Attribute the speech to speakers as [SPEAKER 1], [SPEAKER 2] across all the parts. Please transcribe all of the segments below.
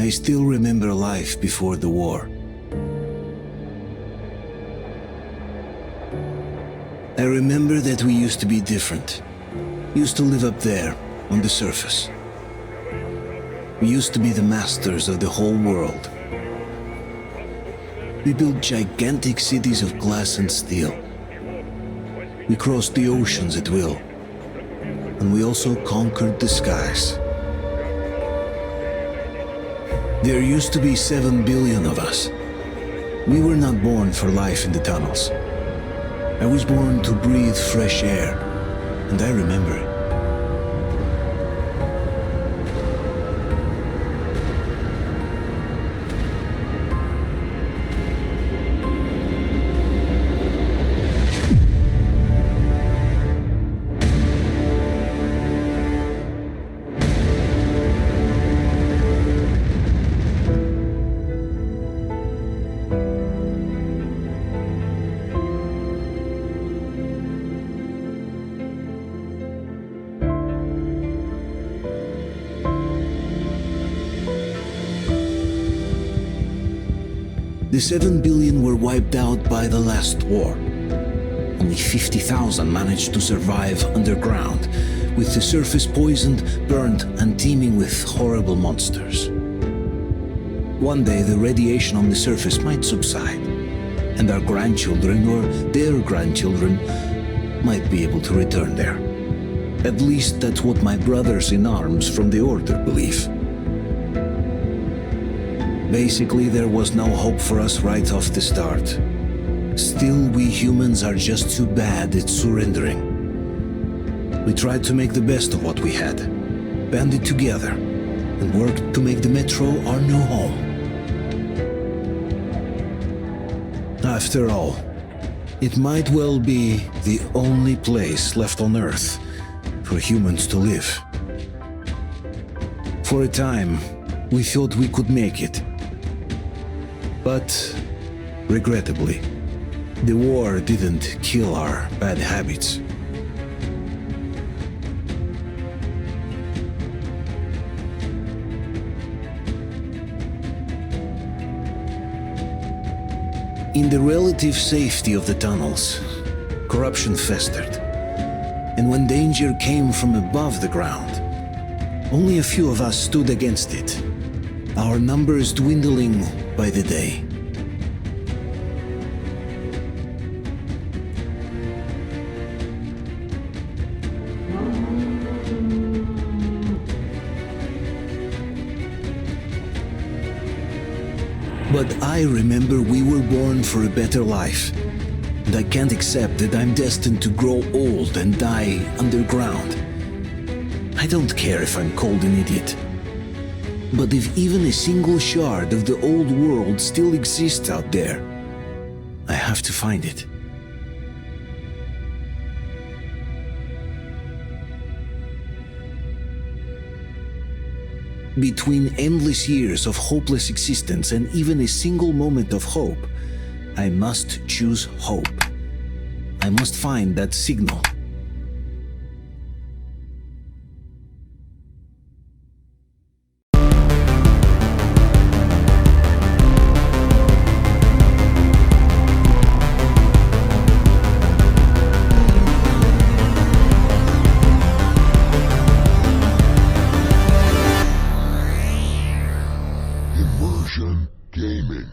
[SPEAKER 1] I still remember life before the war. I remember that we used to be different. Used to live up there, on the surface. We used to be the masters of the whole world. We built gigantic cities of glass and steel. We crossed the oceans at will. And we also conquered the skies. There used to be 7 billion of us. We were not born for life in the tunnels. I was born to breathe fresh air, and I remember it. The 7 billion were wiped out by the last war. Only 50,000 managed to survive underground, with the surface poisoned, burned, and teeming with horrible monsters. One day the radiation on the surface might subside, and our grandchildren or their grandchildren might be able to return there. At least that's what my brothers in arms from the Order believe. Basically, there was no hope for us right off the start. Still, we humans are just too bad at surrendering. We tried to make the best of what we had, banded together, and worked to make the Metro our new home. After all, it might well be the only place left on Earth for humans to live. For a time, we thought we could make it. But, regrettably, the war didn't kill our bad habits. In the relative safety of the tunnels, corruption festered. And when danger came from above the ground, only a few of us stood against it, our numbers dwindling by the day. But I remember we were born for a better life, and I can't accept that I'm destined to grow old and die underground. I don't care if I'm called an idiot. But if even a single shard of the old world still exists out there, I have to find it. Between endless years of hopeless existence and even a single moment of hope, I must choose hope. I must find that signal.
[SPEAKER 2] Gaming.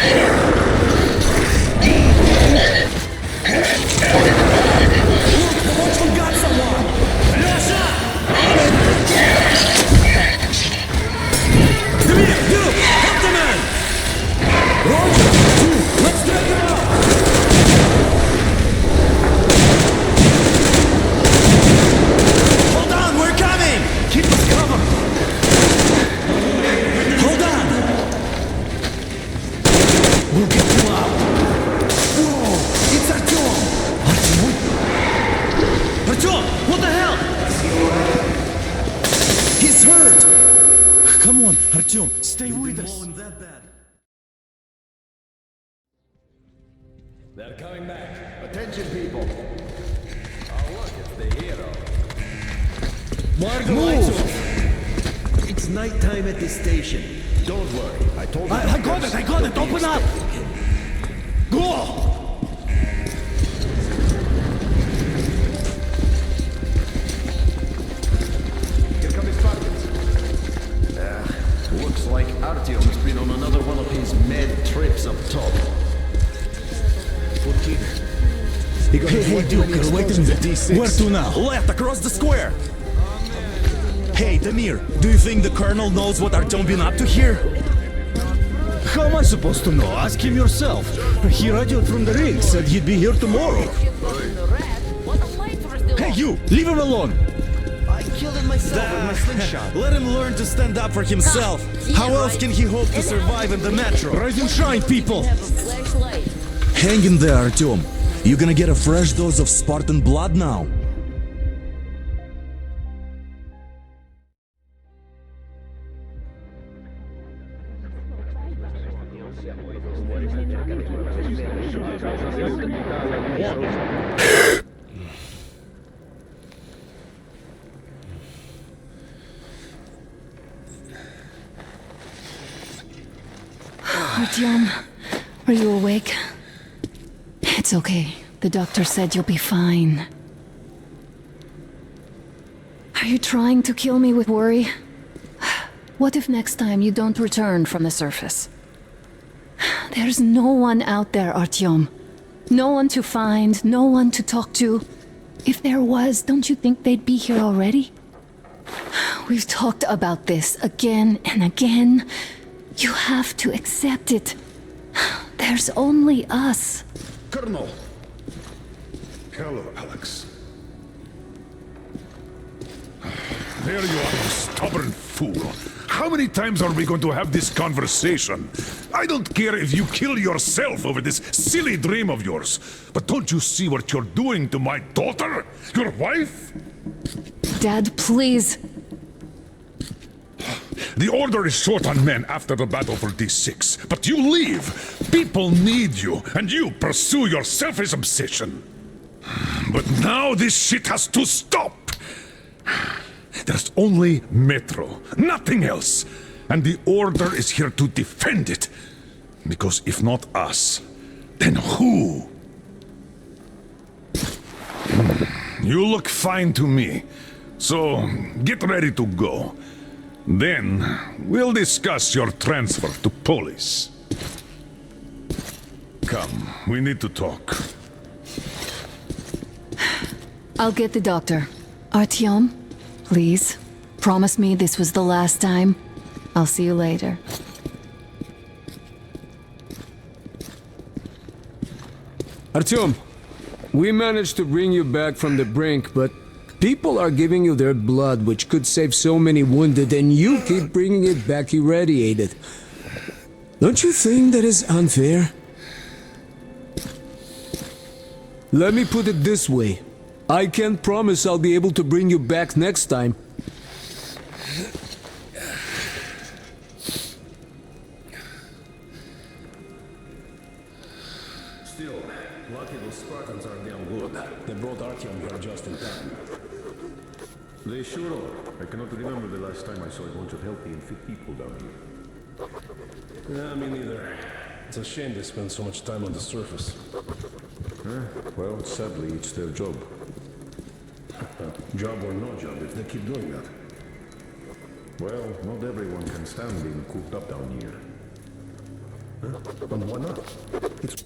[SPEAKER 2] Hey! Stay with us.
[SPEAKER 3] They're coming back. Attention, people. Oh, look, it's the hero.
[SPEAKER 2] Why are the lights off?
[SPEAKER 4] It's nighttime at this station.
[SPEAKER 3] Don't worry. I told you.
[SPEAKER 2] I got it! I got it! Open up! Go!
[SPEAKER 3] Here come his buckets. Looks like Artyom's been on another one of his mad trips up top.
[SPEAKER 2] Hey, Duke, wait a minute. Where to now?
[SPEAKER 5] Left, across the square! Hey, Damir, do you think the Colonel knows what Artyom been up to here?
[SPEAKER 2] How am I supposed to know? Ask him yourself. He radioed from the ring, said he'd be here tomorrow. Hey, you! Leave him alone!
[SPEAKER 4] I killed him myself with my slingshot.
[SPEAKER 5] Let him learn to stand up for himself. How else can he hope to survive in the metro?
[SPEAKER 2] Rise and shine, people!
[SPEAKER 5] Hang in there, Artyom. You gonna get a fresh dose of Spartan blood now?
[SPEAKER 6] Artyom, are you awake? It's okay. The doctor said you'll be fine. Are you trying to kill me with worry? What if next time you don't return from the surface? There's no one out there, Artyom. No one to find, no one to talk to. If there was, don't you think they'd be here already? We've talked about this again and again. You have to accept it. There's only us.
[SPEAKER 7] Colonel! Hello, Alex. There you are, you stubborn fool. How many times are we going to have this conversation? I don't care if you kill yourself over this silly dream of yours, but don't you see what you're doing to my daughter? Your wife?
[SPEAKER 6] Dad, please.
[SPEAKER 7] The Order is short on men after the battle for D6, but you leave. People need you, and you pursue your selfish obsession. But now this shit has to stop. There's only Metro, nothing else. And the Order is here to defend it. Because if not us, then who? You look fine to me. So, get ready to go. Then, we'll discuss your transfer to police. Come, we need to talk.
[SPEAKER 6] I'll get the doctor. Artyom, please, promise me this was the last time. I'll see you later.
[SPEAKER 8] Artyom, we managed to bring you back from the brink, but people are giving you their blood, which could save so many wounded, and you keep bringing it back irradiated. Don't you think that is unfair? Let me put it this way. I can't promise I'll be able to bring you back next time.
[SPEAKER 3] Still, lucky those Spartans are damn good. They brought Artyom here just in time. They sure are. I cannot remember the last time I saw a bunch of healthy and fit people down here.
[SPEAKER 9] Yeah, me neither. It's a shame they spend so much time on the surface.
[SPEAKER 3] Well, sadly, it's their job. Job or no job, if they keep doing that. Well, not everyone can stand being cooped up down here. And why not? It's...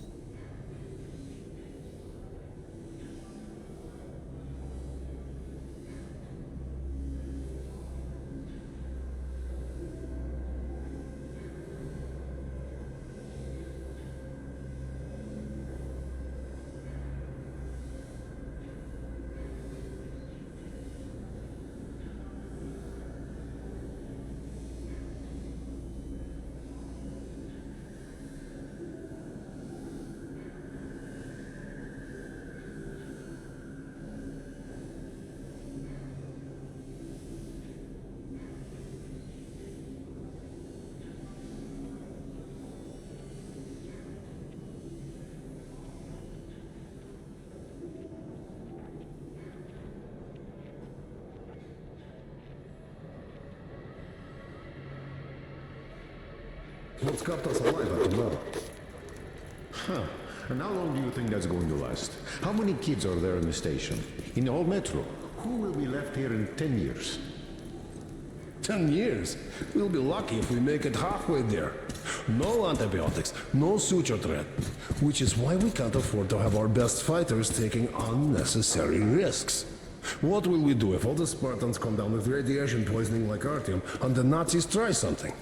[SPEAKER 3] What's kept us alive up to now? Huh. And how long do you think that's going to last? How many kids are there in the station? In the whole metro? Who will be left here in 10 years?
[SPEAKER 9] 10 years? We'll be lucky if we make it halfway there. No antibiotics, no suture thread. Which is why we can't afford to have our best fighters taking unnecessary risks. What will we do if all the Spartans come down with radiation poisoning like Artyom and the Nazis try something?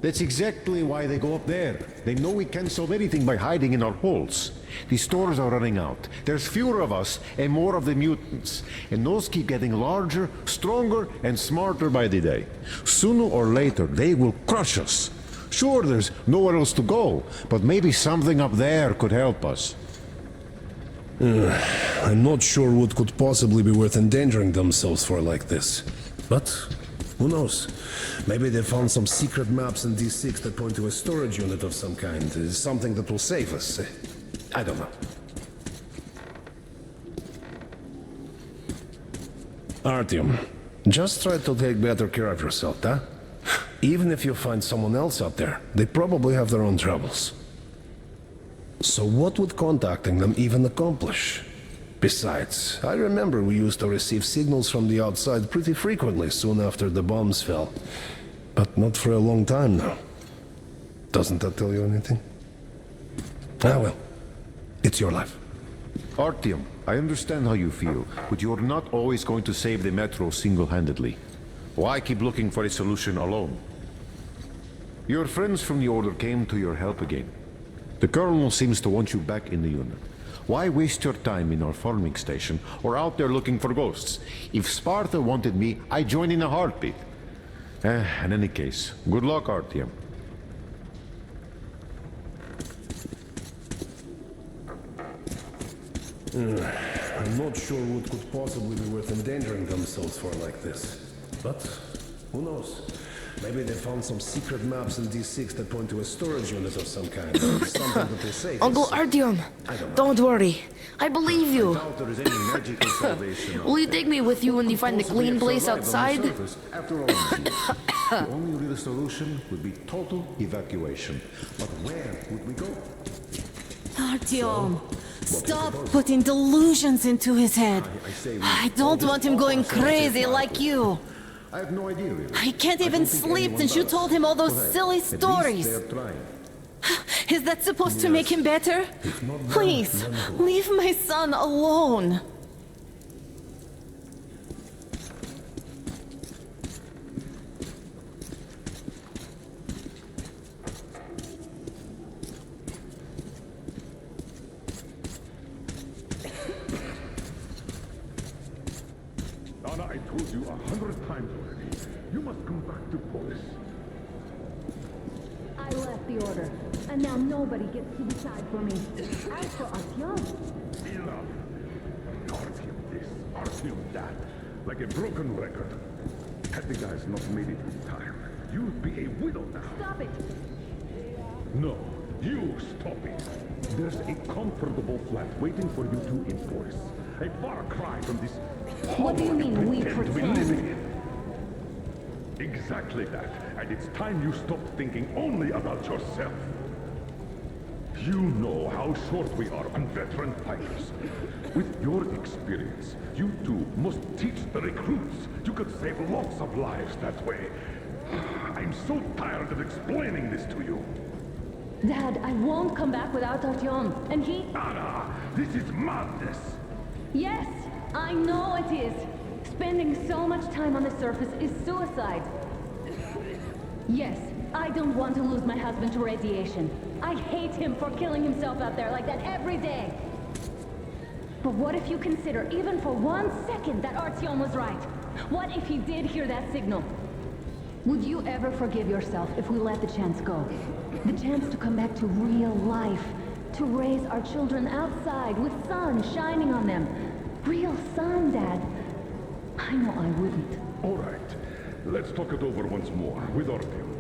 [SPEAKER 3] That's exactly why they go up there. They know we can't solve anything by hiding in our holes. The stores are running out. There's fewer of us and more of the mutants. And those keep getting larger, stronger, and smarter by the day. Sooner or later, they will crush us. Sure, there's nowhere else to go, but maybe something up there could help us.
[SPEAKER 9] I'm not sure what could possibly be worth endangering themselves for like this. But who knows? Maybe they found some secret maps in D6 that point to a storage unit of some kind. Something that will save us. I don't know. Artyom, just try to take better care of yourself, huh? Even if you find someone else out there, they probably have their own troubles. So what would contacting them even accomplish? Besides, I remember we used to receive signals from the outside pretty frequently soon after the bombs fell. But not for a long time now. Doesn't that tell you anything? Ah well, it's your life.
[SPEAKER 3] Artyom, I understand how you feel, but you're not always going to save the Metro single-handedly. Why keep looking for a solution alone? Your friends from the Order came to your help again. The Colonel seems to want you back in the unit. Why waste your time in our farming station or out there looking for ghosts? If Sparta wanted me, I'd join in a heartbeat. In any case, good luck, Artyom.
[SPEAKER 9] I'm not sure what could possibly be worth endangering themselves for like this. But who knows? Maybe they found some secret maps in D6 that point to a storage unit of some kind. Something that will save
[SPEAKER 10] Uncle
[SPEAKER 9] us.
[SPEAKER 10] Artyom, don't worry. I believe you.
[SPEAKER 3] Doubt there is any magical salvation.
[SPEAKER 10] Will you take me with you when you find the clean place outside?
[SPEAKER 3] After all, the only real solution would be total evacuation. But where would we go?
[SPEAKER 10] Artyom, stop putting delusions into his head. I don't want him going crazy like you.
[SPEAKER 3] I have no idea, really.
[SPEAKER 10] I can't even sleep since you told him all those silly stories.
[SPEAKER 3] They're trying.
[SPEAKER 10] Is that supposed to make him better? Please, leave my son alone.
[SPEAKER 7] Donna, I told you 100 times already. You must come back to Polis.
[SPEAKER 6] I left the order, and now nobody gets to decide for me. As for Artyom,
[SPEAKER 7] Enough. Artyom this, Artyom that. Like a broken record. Had the guys not made it in time, you'd be a widow now.
[SPEAKER 6] stop it!
[SPEAKER 7] No, you stop it. There's a comfortable flat waiting for you to enforce. A far cry from this
[SPEAKER 6] What do you mean, we
[SPEAKER 7] pretend to be
[SPEAKER 6] pretend?
[SPEAKER 7] living in. Exactly that. And it's time you stopped thinking only about yourself. You know how short we are on veteran fighters. With your experience, you too must teach the recruits. You could save lots of lives that way. I'm so tired of explaining this to you.
[SPEAKER 6] Dad, I won't come back without Artyom, and he...
[SPEAKER 7] Anna, this is madness.
[SPEAKER 6] Yes, I know it is. Spending so much time on the surface is suicide. Yes, I don't want to lose my husband to radiation. I hate him for killing himself out there like that every day. But what if you consider, even for 1 second, that Artyom was right? What if he did hear that signal? Would you ever forgive yourself if we let the chance go? The chance to come back to real life. To raise our children outside with sun shining on them. Real sun, Dad. I know I wouldn't.
[SPEAKER 7] All right, let's talk it over once more with Artyom.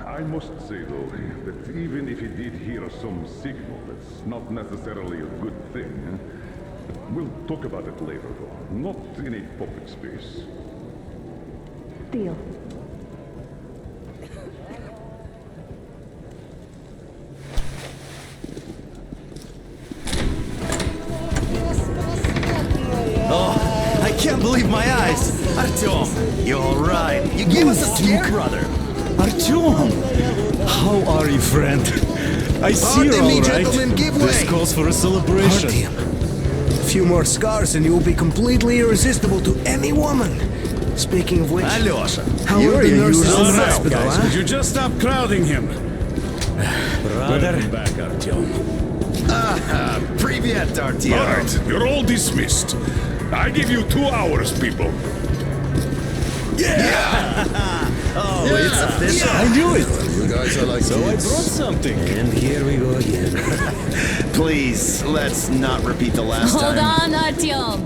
[SPEAKER 7] I must say, though, that even if he did hear some signal, that's not necessarily a good thing. We'll talk about it later, though. Not in a public space.
[SPEAKER 6] Deal.
[SPEAKER 4] believe my eyes. Artyom, you alright? You gave us a scare, brother.
[SPEAKER 2] Artyom! How are you, friend? I see
[SPEAKER 4] Pardon
[SPEAKER 2] you're
[SPEAKER 4] me,
[SPEAKER 2] all right.
[SPEAKER 4] gentlemen, give
[SPEAKER 2] This
[SPEAKER 4] way.
[SPEAKER 2] calls for a celebration.
[SPEAKER 8] Artyom. A few more scars and you will be completely irresistible to any woman. Speaking of which,
[SPEAKER 4] Alyosha,
[SPEAKER 8] how
[SPEAKER 4] you're
[SPEAKER 8] are the
[SPEAKER 4] your
[SPEAKER 8] nurses
[SPEAKER 4] usual
[SPEAKER 8] in the
[SPEAKER 4] self,
[SPEAKER 8] hospital,
[SPEAKER 7] Guys,
[SPEAKER 8] huh?
[SPEAKER 7] would you just stop crowding him?
[SPEAKER 2] Brother,
[SPEAKER 7] Back, Artyom.
[SPEAKER 4] Привет, Artyom.
[SPEAKER 7] All right, you're all dismissed. I give you 2 hours, people.
[SPEAKER 4] Oh, it's official.
[SPEAKER 2] I knew it.
[SPEAKER 3] You guys are like
[SPEAKER 2] So I
[SPEAKER 3] kids.
[SPEAKER 2] brought something.
[SPEAKER 4] And here we go again. Please, let's not repeat the last
[SPEAKER 10] Hold
[SPEAKER 4] time.
[SPEAKER 10] on, Artyom.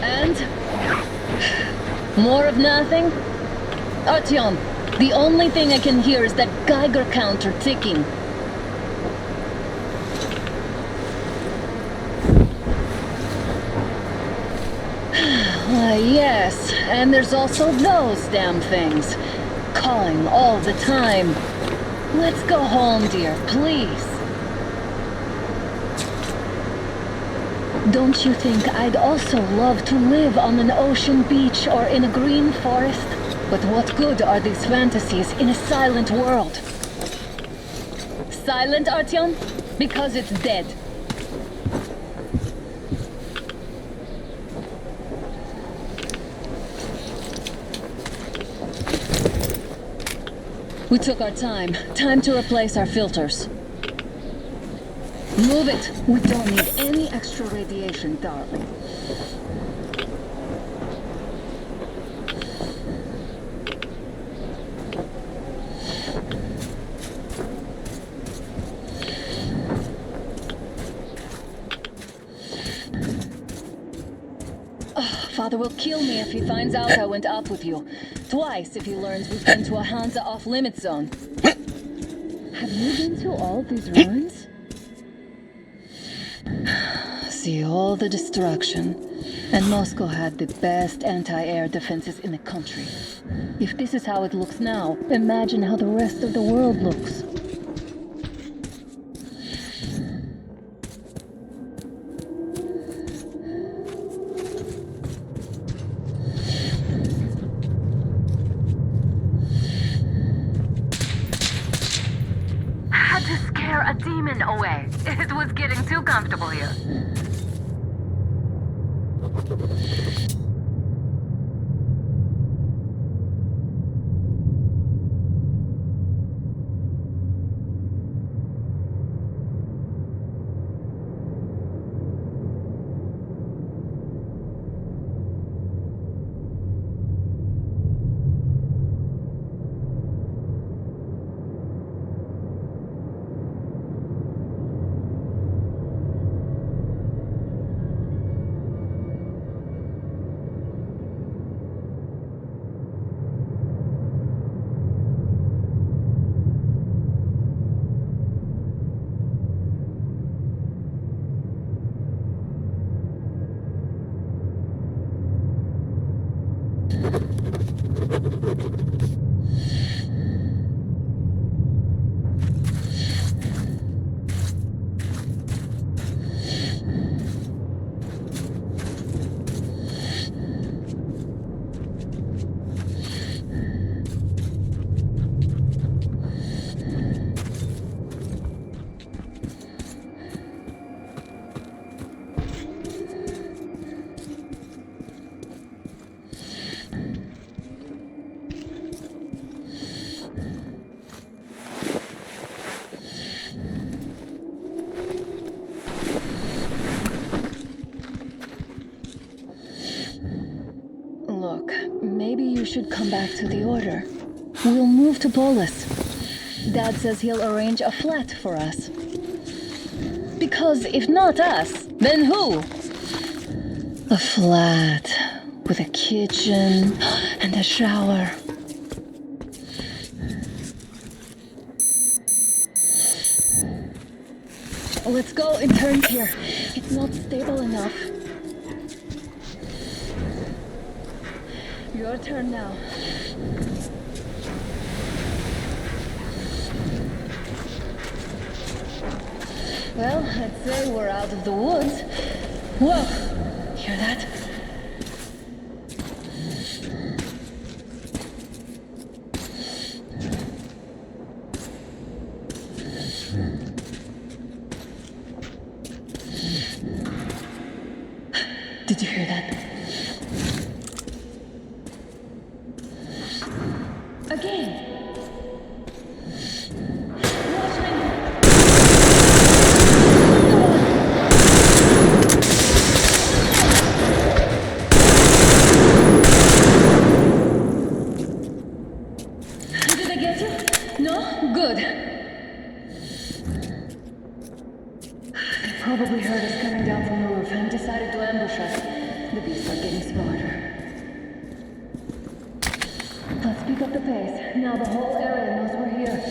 [SPEAKER 6] And? More of nothing? Artyom, the only thing I can hear is that Geiger counter ticking. Yes, and there's also those damn things. Calling all the time. Let's go home, dear, please. Don't you think I'd also love to live on an ocean beach or in a green forest? But what good are these fantasies in a silent world? Silent, Artyom? Because it's dead. We took our time. Time to replace our filters. Move it! We don't need any extra radiation, darling. Father will kill me if he finds out I went up with you. Twice if he learns we've been to a Hansa off-limit zone. Have you been to all these ruins? See all the destruction. And Moscow had the best anti-air defenses in the country. If this is how it looks now, imagine how the rest of the world looks. Had to scare a demon away. It was getting too comfortable here. Look, maybe you should come back to the Order. We'll move to Polis. Dad says he'll arrange a flat for us. Because if not us, then who? A flat with a kitchen and a shower. Let's go in turns here. It's not stable enough. Your turn now. Well, I'd say we're out of the woods. Whoa! Hear that? Did you hear that? Again! Watch me! Did I get you? No? Good. They probably heard us coming down from the roof and decided to ambush us. The beasts are getting smarter. Let's pick up the pace. Now the whole area knows we're here.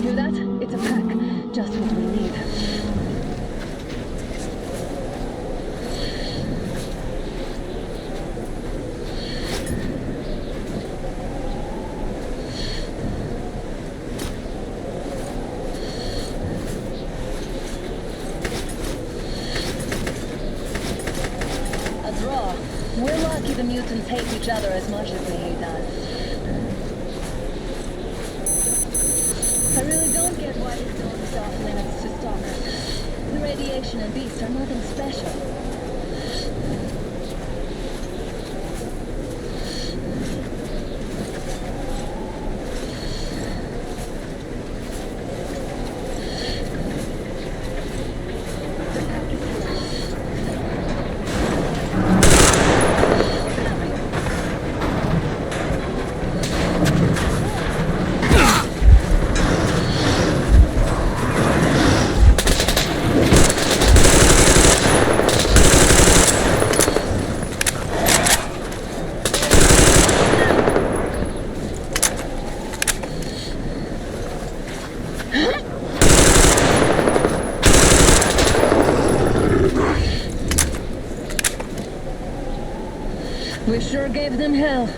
[SPEAKER 6] Hear that? It's a pack. Just what we need.
[SPEAKER 11] the mutants hate each other as much as they hate us. I really don't get why they don't is off limits to stalkers. The radiation and beasts are nothing special. We sure gave them hell.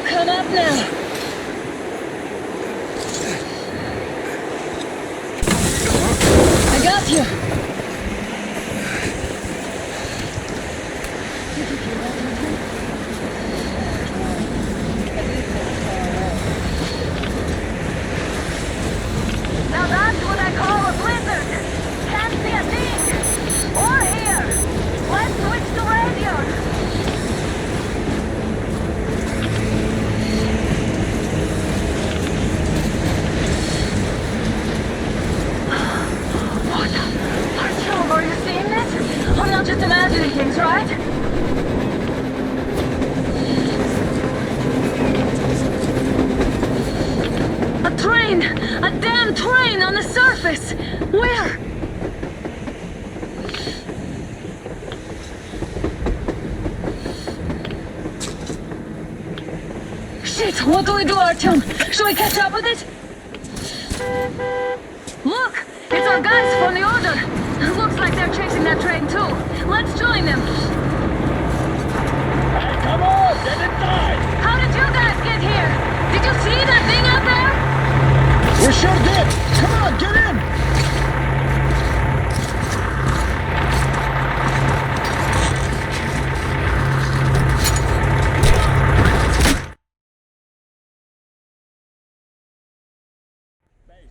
[SPEAKER 11] Come up now. I got you. Now that's what I call a blizzard. Can't see a thing. Or hear. Let's switch to radio. Are you seeing this? I'm not just imagining things, right? A train! A damn train on the surface! Where? Shit! What do we do, Artyom? Should we catch up with it? Look! It's our guys from the Order! Looks like they're chasing that train too. Let's join them.
[SPEAKER 12] Hey, come on, get inside!
[SPEAKER 11] How did you guys get here? Did you see that thing out there?
[SPEAKER 12] We sure did! Come on, get in!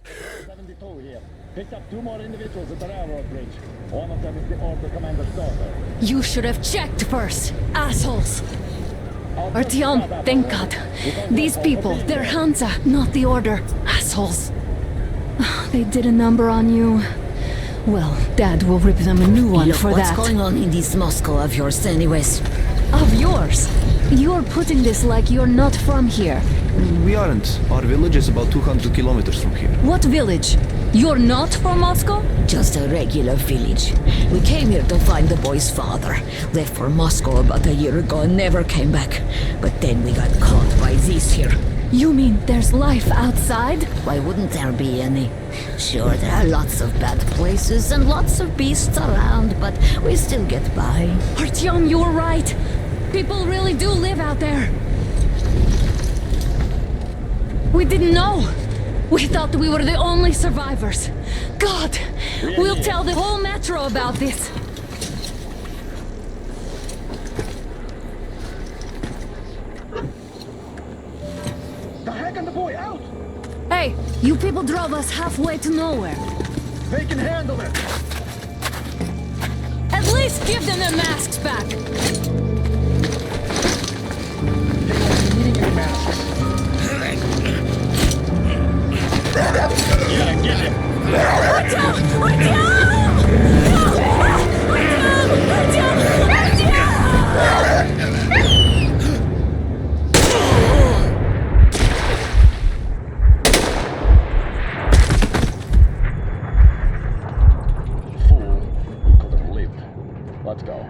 [SPEAKER 12] Base 72 here. Picked up 2 more individuals at the railroad bridge. One of them is the Order commander's daughter.
[SPEAKER 6] You should have checked first, assholes. Artyom, thank God. These people, they're Hansa, not the Order. Assholes. They did a number on you. Well, Dad will rip them a new one
[SPEAKER 10] Look,
[SPEAKER 6] for
[SPEAKER 10] what's
[SPEAKER 6] that.
[SPEAKER 10] going on in this Moscow of yours anyways?
[SPEAKER 6] Of yours? You're putting this like you're not from here.
[SPEAKER 13] We aren't. Our village is about 200 kilometers from here.
[SPEAKER 6] What village? You're not from Moscow?
[SPEAKER 10] Just a regular village. We came here to find the boy's father. Left for Moscow about a year ago and never came back. But then we got caught by this here.
[SPEAKER 6] You mean there's life outside?
[SPEAKER 10] Why wouldn't there be any? Sure, there are lots of bad places and lots of beasts around, but we still get by.
[SPEAKER 6] Artyom, you were right. People really do live out there. We didn't know. We thought we were the only survivors. God, we'll tell the whole metro about this.
[SPEAKER 12] The heck and the boy out!
[SPEAKER 6] Hey, you people drove us halfway to nowhere.
[SPEAKER 12] They can handle it!
[SPEAKER 6] At least give them their masks back.
[SPEAKER 12] Yeah, get him! Fool, we could have lived. Let's go.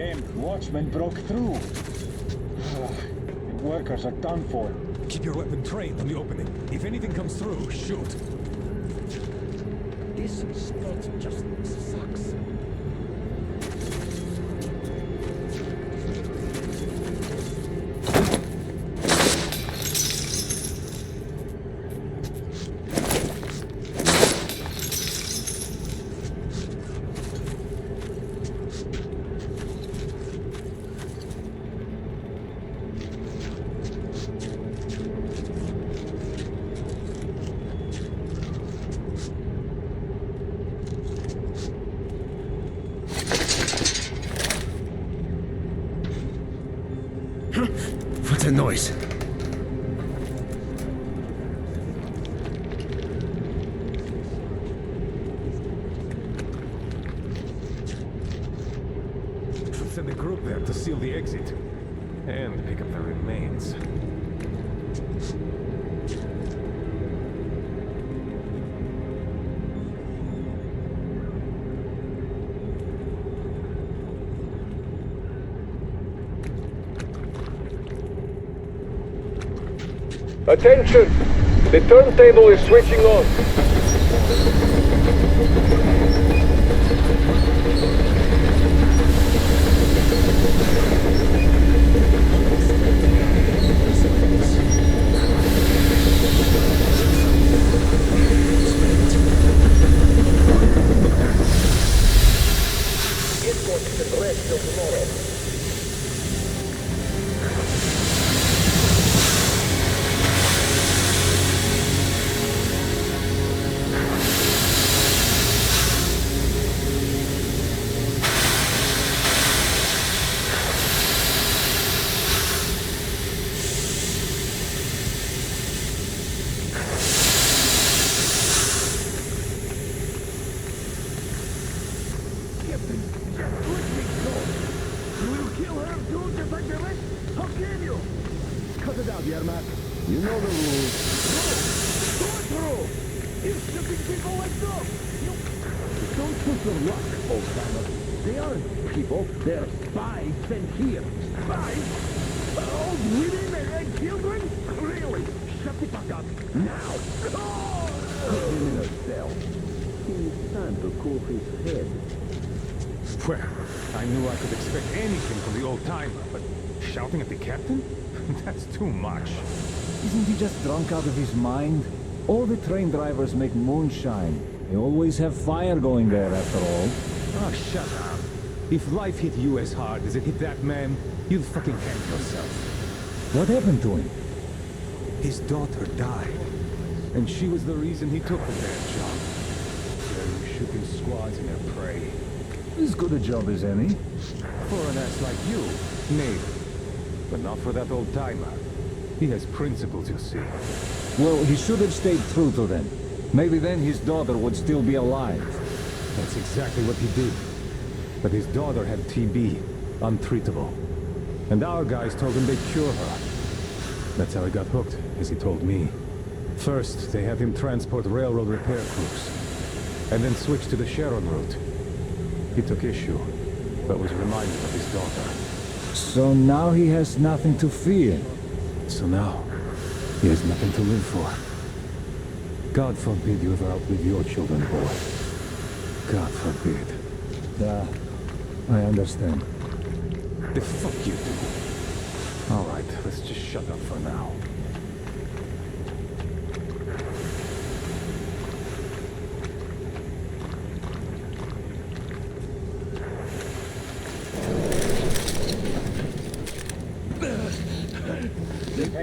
[SPEAKER 12] Them watchmen broke through. The workers are done for.
[SPEAKER 2] Keep your weapon trained on the opening. If anything comes through, shoot.
[SPEAKER 12] This spot just sucks.
[SPEAKER 9] What's that noise?
[SPEAKER 2] Should send a group there to seal the exit. And pick up the remains.
[SPEAKER 14] Attention! The turntable is switching on.
[SPEAKER 12] You know the rules. Through! You're shipping people like them! Don't put your luck, old timer. They aren't people, they're spies sent here. Spies? Old women and children? Really? Shut the fuck up, now! Put him in a cell. It's time to cool his head.
[SPEAKER 2] Well, I knew I could expect anything from the old timer, but shouting at the captain? That's too much.
[SPEAKER 15] Isn't he just drunk out of his mind? All the train drivers make moonshine. They always have fire going there, after all.
[SPEAKER 2] Oh, shut up. If life hit you as hard as it hit that man, you'd fucking hang yourself.
[SPEAKER 15] What happened to him?
[SPEAKER 2] His daughter died. And she was the reason he took the damn job. Carrying shooting squads in their prey.
[SPEAKER 15] As good a job as any.
[SPEAKER 2] For an ass like you, maybe. But not for that old timer. He has principles, you see.
[SPEAKER 15] Well, he should have stayed true to them. Maybe then his daughter would still be alive.
[SPEAKER 2] That's exactly what he did. But his daughter had TB, untreatable. And our guys told him they'd cure her. That's how he got hooked, as he told me. First, they had him transport railroad repair crews. And then switch to the Sharon route. He took issue, but was reminded of his daughter.
[SPEAKER 15] So now he has nothing to fear.
[SPEAKER 2] So now, he has nothing to live for. God forbid you ever outlive your children, boy. God forbid.
[SPEAKER 15] I understand.
[SPEAKER 2] The fuck you do. All right, let's just shut up for now.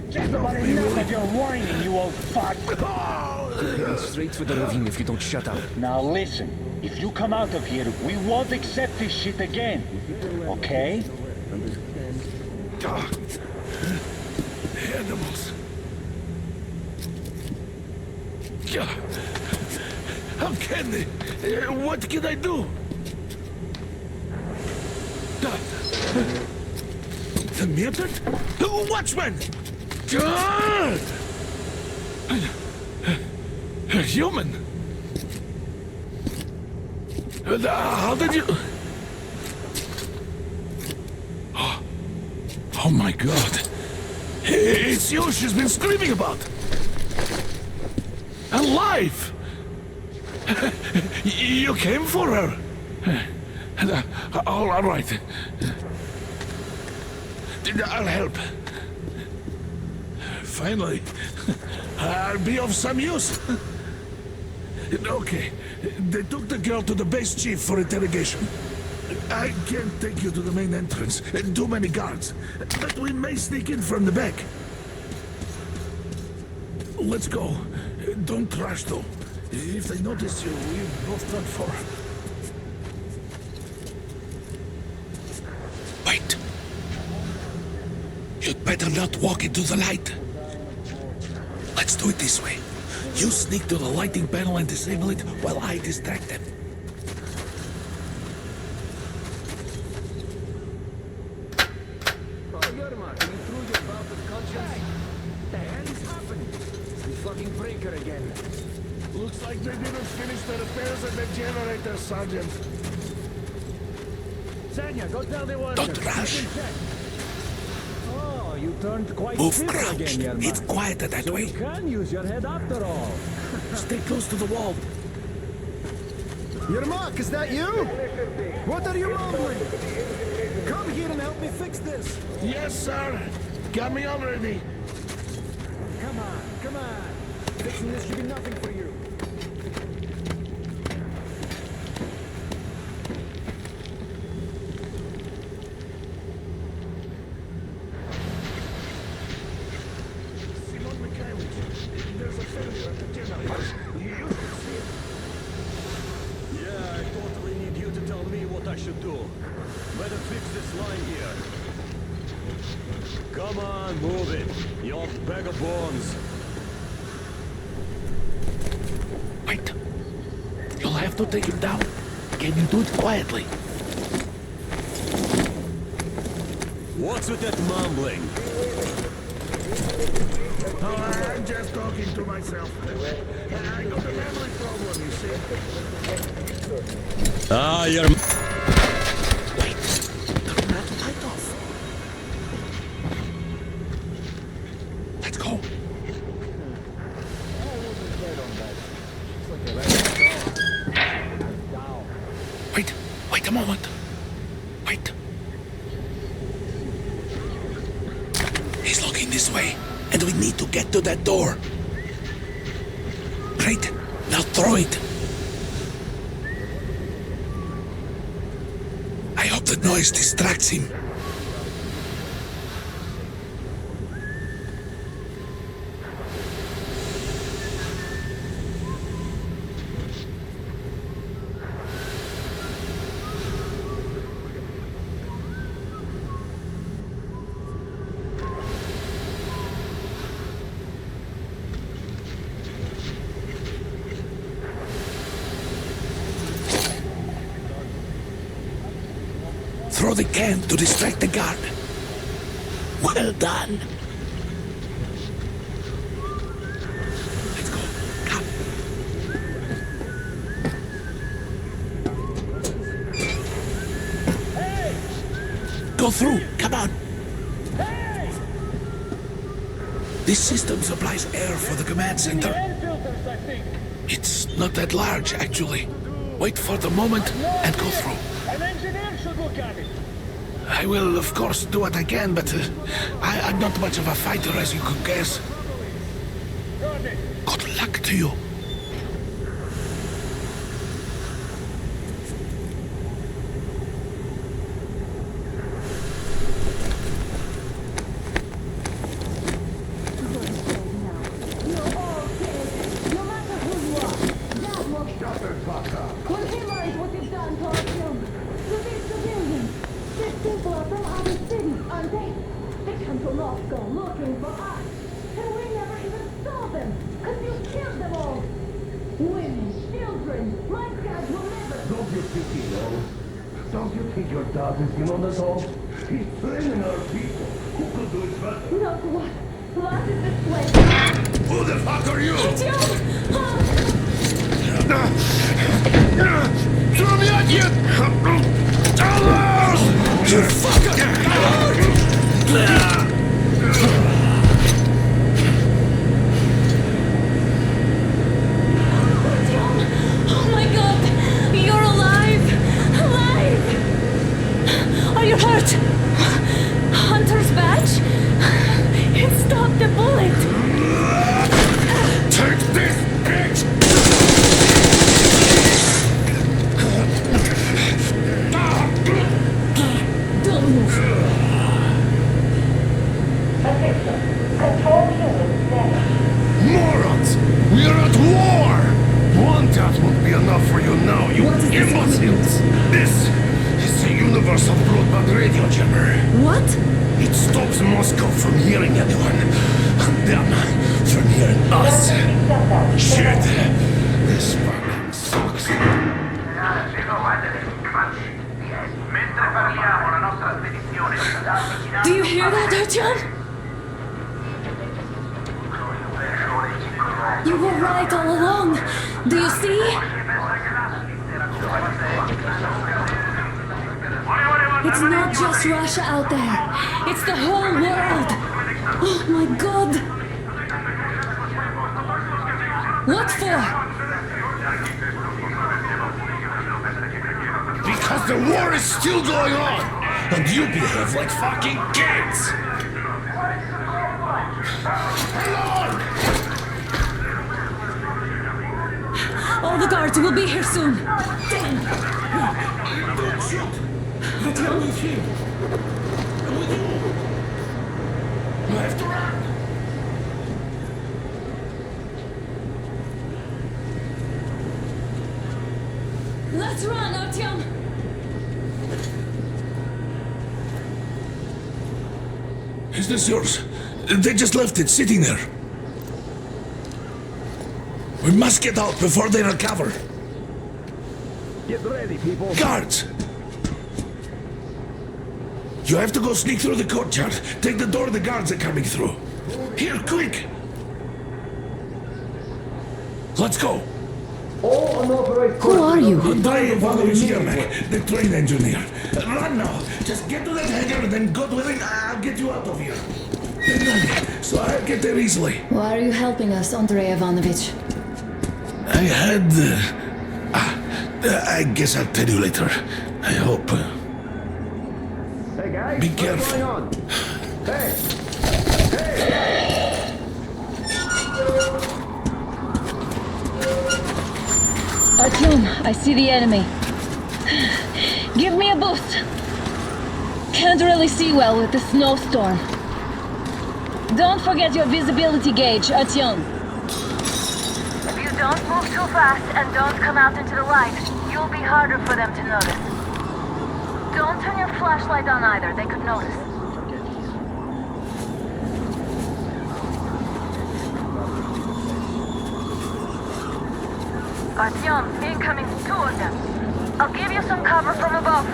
[SPEAKER 12] Just about enough of your whining, you old fuck!
[SPEAKER 13] You're heading straight for the ravine if you don't shut up.
[SPEAKER 12] Now listen, if you come out of here, we won't accept this shit again. Okay?
[SPEAKER 7] Animals. How can they? What can I do? The mutant? The watchman! A human? How did you... Oh my god. It's you she's been screaming about. Alive! You came for her. All right. I'll help. Finally, I'll be of some use. Okay, they took the girl to the base chief for interrogation. I can't take you to the main entrance. Too many guards. But we may sneak in from the back. Let's go. Don't rush, though. If they notice you, we're both done for. Wait. You'd better not walk into the light. Let's do it this way. You sneak to the lighting panel and disable it while I distract them.
[SPEAKER 12] Looks like they didn't finish the repairs at the generator, Sergeant. Sanya, go tell the one.
[SPEAKER 7] Don't rush.
[SPEAKER 15] Oh, you turned quite
[SPEAKER 7] Move
[SPEAKER 15] civil
[SPEAKER 7] crouched.
[SPEAKER 15] again, Yermak.
[SPEAKER 7] It's quieter that
[SPEAKER 15] So
[SPEAKER 7] way.
[SPEAKER 15] you can use your head after all.
[SPEAKER 7] Stay close to the wall.
[SPEAKER 16] Yermak, is that you? What are you mumbling? Come here and help me fix this.
[SPEAKER 12] Yes, sir. Got me already.
[SPEAKER 16] Come on, come on. Fixing this should be nothing for you.
[SPEAKER 12] There's a failure at the generator. You should see it.
[SPEAKER 17] Yeah, I totally need you to tell me what I should do. Better fix this line here. Come on, move it. You old bag of bones.
[SPEAKER 7] Wait. You'll have to take him down. Can you do it quietly?
[SPEAKER 17] What's with that mumbling?
[SPEAKER 12] Oh, I'm just talking to myself. I got a memory problem, you see.
[SPEAKER 17] Ah, you're...
[SPEAKER 7] Wait. Turn that light off. Let's go. Wait a moment. Wait. He's looking this way, and we need to get to that door. Great. Now throw it. I hope the noise distracts him. Throw the can to distract the guard. Well done. Let's go. Come.
[SPEAKER 12] Hey!
[SPEAKER 7] Go through. Come on.
[SPEAKER 12] Hey!
[SPEAKER 7] This system supplies air for the command center.
[SPEAKER 12] Air filters, I think.
[SPEAKER 7] It's not that large, actually. Wait for the moment and go through.
[SPEAKER 12] An engineer should look at it.
[SPEAKER 7] I will, of course, do what I can, but I'm not much of a fighter, as you could guess. Good luck to you.
[SPEAKER 11] When he learns what you've done to our children, to these civilians, these people are from other cities, aren't they? They come to Moscow looking for us, and we never even saw them, because you killed them all. Women, children, my dad will never...
[SPEAKER 12] Don't you think he knows? Don't you think your dad is in on this all? He's training our people. Who could do it better?
[SPEAKER 11] Not what? What is this place?
[SPEAKER 7] Who the fuck are you?
[SPEAKER 11] It's you!
[SPEAKER 7] Throw me at you! You fucker!
[SPEAKER 9] imbeciles! This is a universal broadband radio jammer.
[SPEAKER 10] What?
[SPEAKER 9] It stops Moscow from hearing anyone, and them from hearing us. Shit! This fucking sucks.
[SPEAKER 11] Do you hear that, Artyom? You were right all along. Do you see? It's not just Russia out there. It's the whole world. Oh my God. What for?
[SPEAKER 9] Because the war is still going on, and you behave like fucking kids!
[SPEAKER 11] All the guards will be here soon. Damn.
[SPEAKER 9] Don't shoot! I'm with you! I'm with you! You have to run!
[SPEAKER 11] Let's run, Artyom.
[SPEAKER 7] Is this yours? They just left it sitting there. We must get out before they recover.
[SPEAKER 12] Get ready, people.
[SPEAKER 7] Guards! You have to go sneak through the courtyard. Take the door the guards are coming through. Here, quick! Let's go!
[SPEAKER 6] Who are you?
[SPEAKER 7] Andrei Ivanovich Yermak, the train engineer. Run now! Just get to that hangar, then God willing, I'll get you out of here. So I'll get there easily.
[SPEAKER 6] Why are you helping us, Andrei Ivanovich?
[SPEAKER 7] I had... I guess I'll tell you later. I hope.
[SPEAKER 12] Hey guys,
[SPEAKER 7] Be careful.
[SPEAKER 12] what's going on? Hey!
[SPEAKER 11] Artyom, I see the enemy. Give me a boost. Can't really see well with the snowstorm. Don't forget your visibility gauge, Artyom.
[SPEAKER 18] If you don't move too fast and don't come out into the light, you'll be harder for them to notice. Don't turn your flashlight on either, they could notice. Artyom, incoming, 2 of them. I'll give you some cover from above.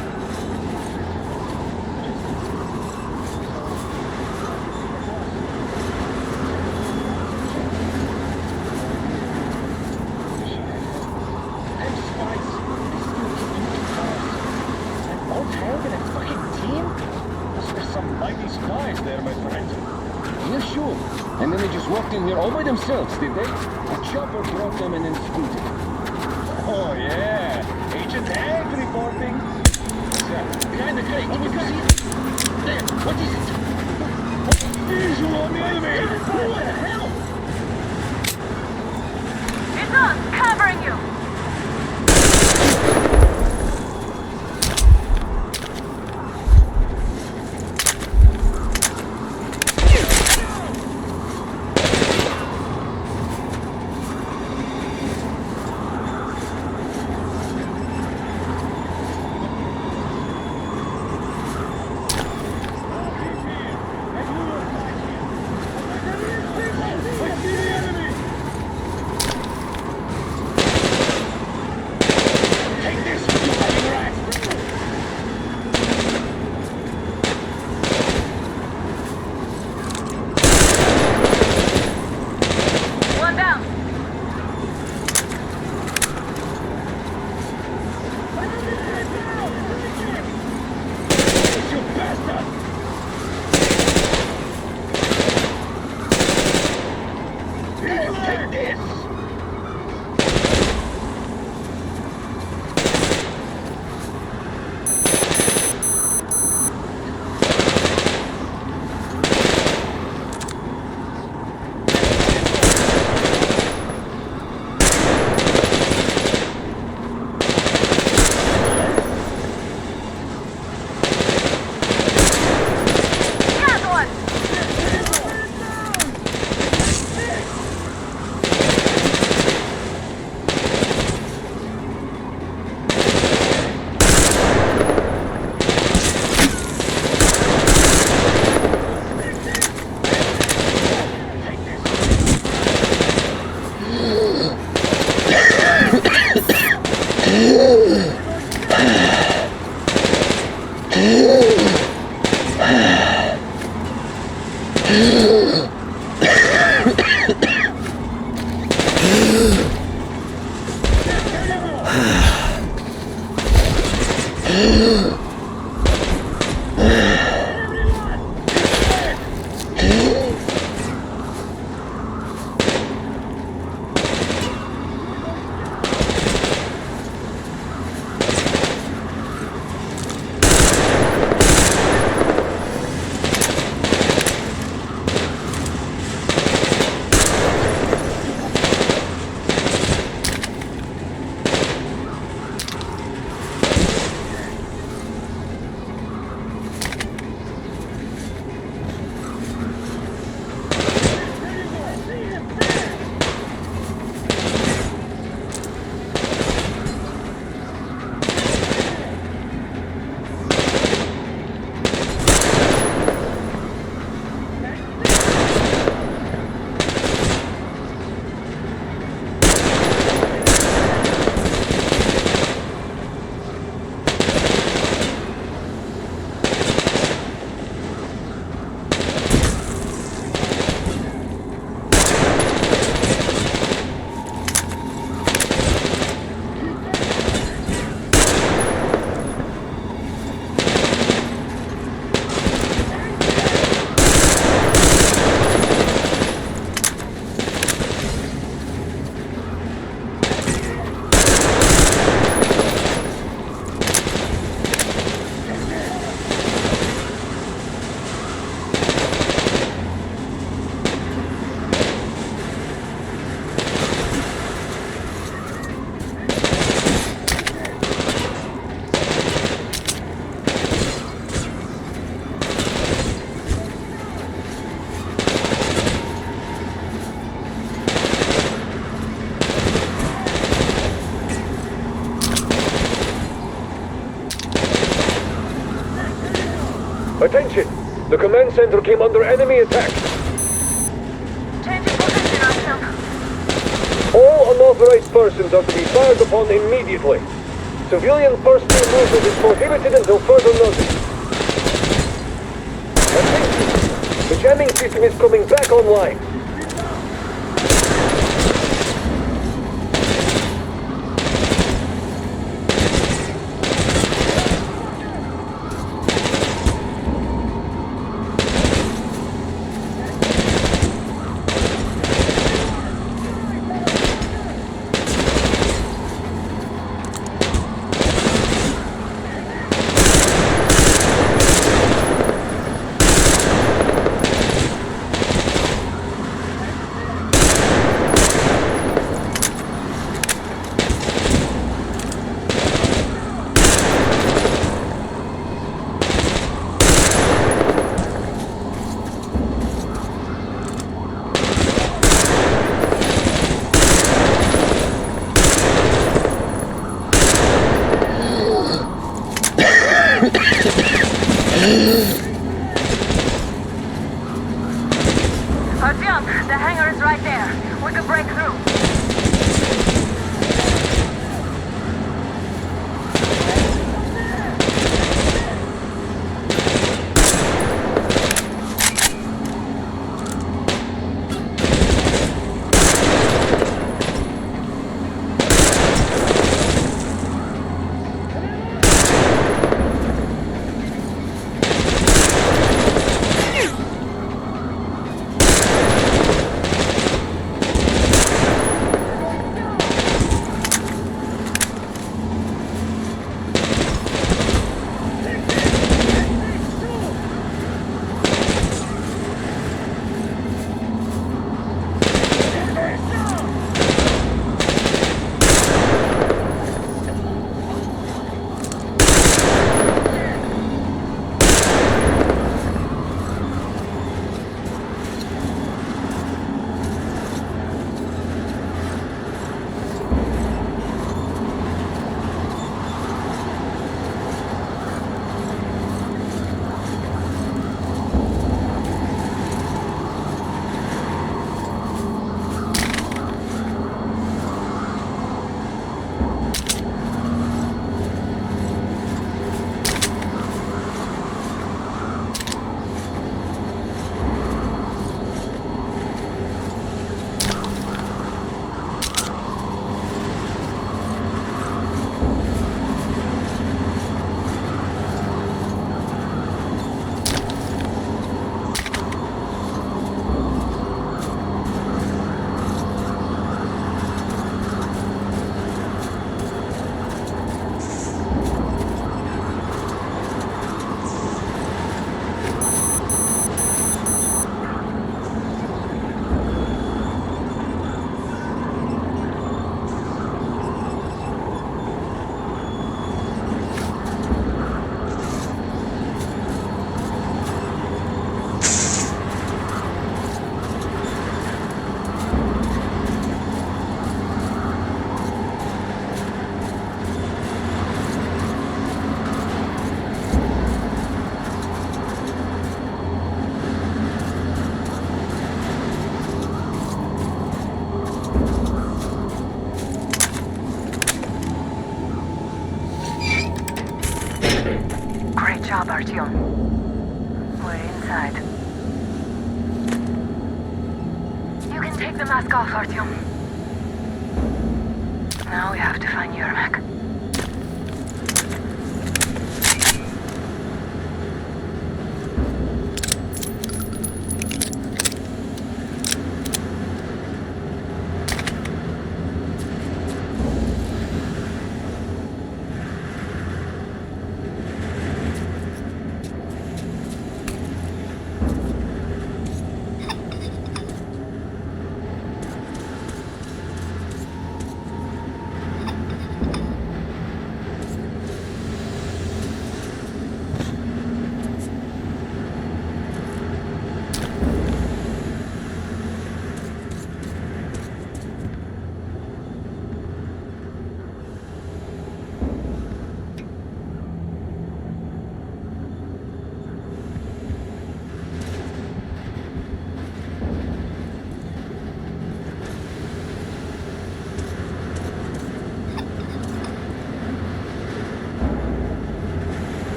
[SPEAKER 12] And then they just walked in here all by themselves, did they? A chopper brought them and then scooted. Oh, yeah. Agent Hank reporting. Behind the crate. Oh, my God. There. What is it? Visual on the elevator. What the hell?
[SPEAKER 18] It's on! Covering you!
[SPEAKER 14] Attention! The command center came under enemy attack.
[SPEAKER 18] Changing position, Artyom.
[SPEAKER 14] All unauthorized persons are to be fired upon immediately. Civilian personal movement is prohibited until further notice. Attention! The jamming system is coming back online.
[SPEAKER 18] Artyom, the hangar is right there. We could break through. Great job, Artyom. We're inside. You can take the mask off, Artyom. Now we have to find Yermak.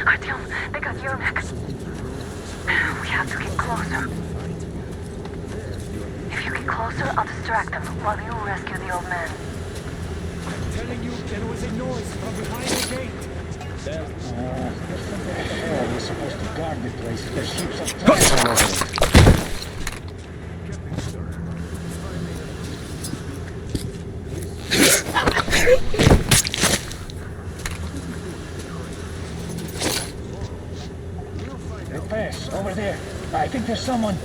[SPEAKER 18] Artyom, they got Yermak. We have to get closer. If you get closer, I'll distract them while you rescue the old man.
[SPEAKER 12] I'm telling you, there was a noise from behind the gate. There's something at the wall. We're supposed to guard the place. There's heaps of trash all over it. Repairs, over there. I think there's someone.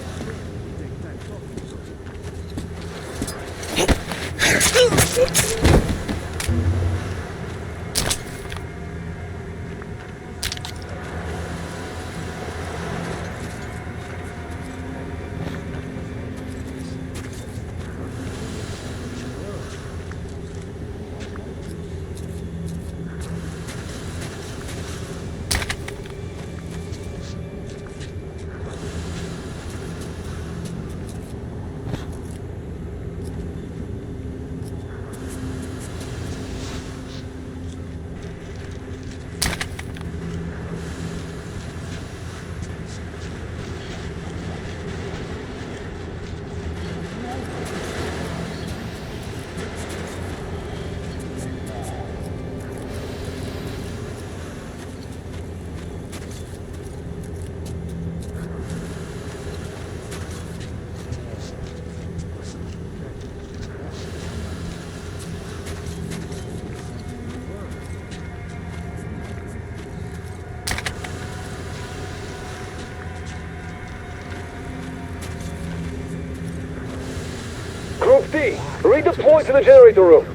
[SPEAKER 14] Group D, redeploy to the generator room.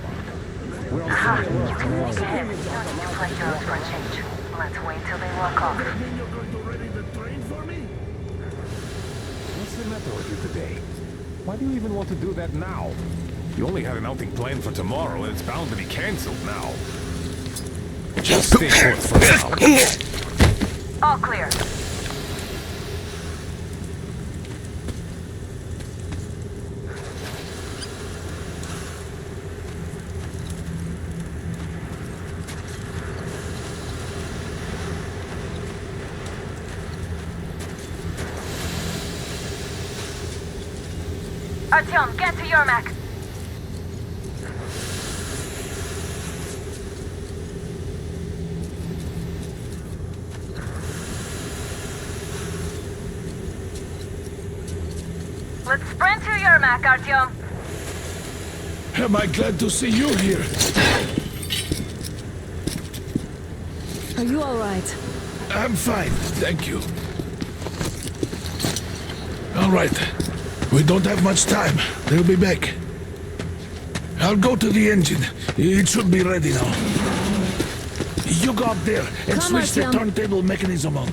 [SPEAKER 18] Aha, you can sneak ahead. You don't need to play heroes for a change. Let's wait till they walk off.
[SPEAKER 2] What's the matter with you today? Why do you even want to do that now? You only had an outing planned for tomorrow, and it's bound to be cancelled now. Just stay put for now.
[SPEAKER 18] All clear. Artyom, get to Yermak. Let's sprint to Yermak, Artyom.
[SPEAKER 7] Am I glad to see you here?
[SPEAKER 6] Are you all right?
[SPEAKER 7] I'm fine, thank you. All right. We don't have much time. They'll be back. I'll go to the engine. It should be ready now. You go up there and switch the turntable mechanism on.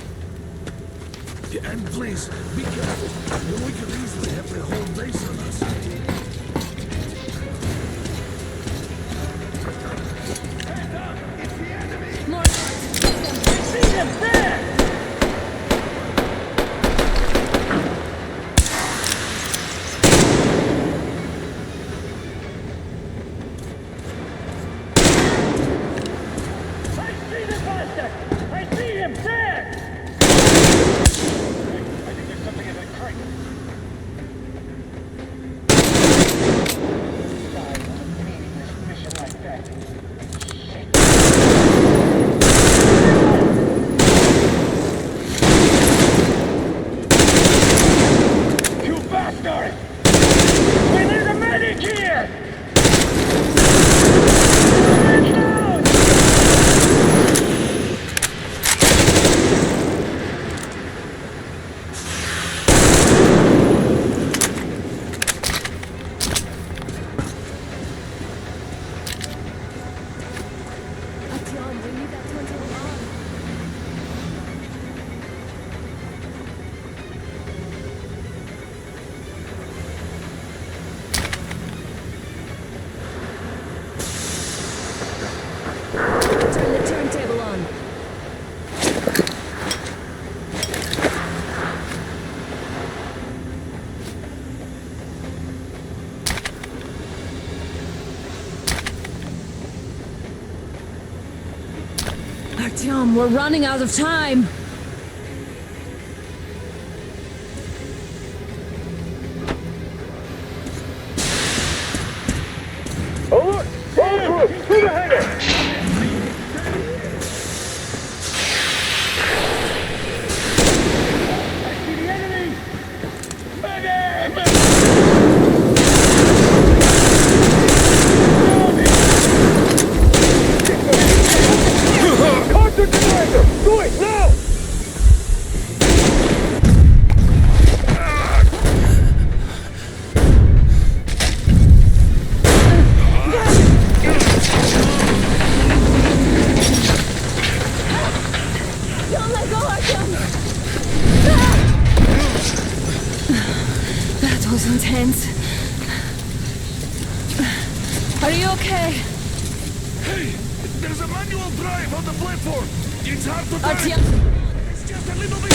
[SPEAKER 7] Yeah, and please, be careful. We could easily have the whole base on us.
[SPEAKER 12] See him there! I see him there! I think there's something in that crate. Die on a meaningless mission like that. Shit. You bastard! We need a medic here!
[SPEAKER 10] Artyom, we're running out of time!
[SPEAKER 14] Alert! All crew, to the hangar!
[SPEAKER 12] I see the enemy! Medic!
[SPEAKER 14] Contact generator! Do it now!
[SPEAKER 6] Don't let go, Artyom! That was intense. Are you okay?
[SPEAKER 7] Hey! There's a manual drive on the platform! It's hard to drive!
[SPEAKER 6] Artyom!
[SPEAKER 7] It's just a little bit...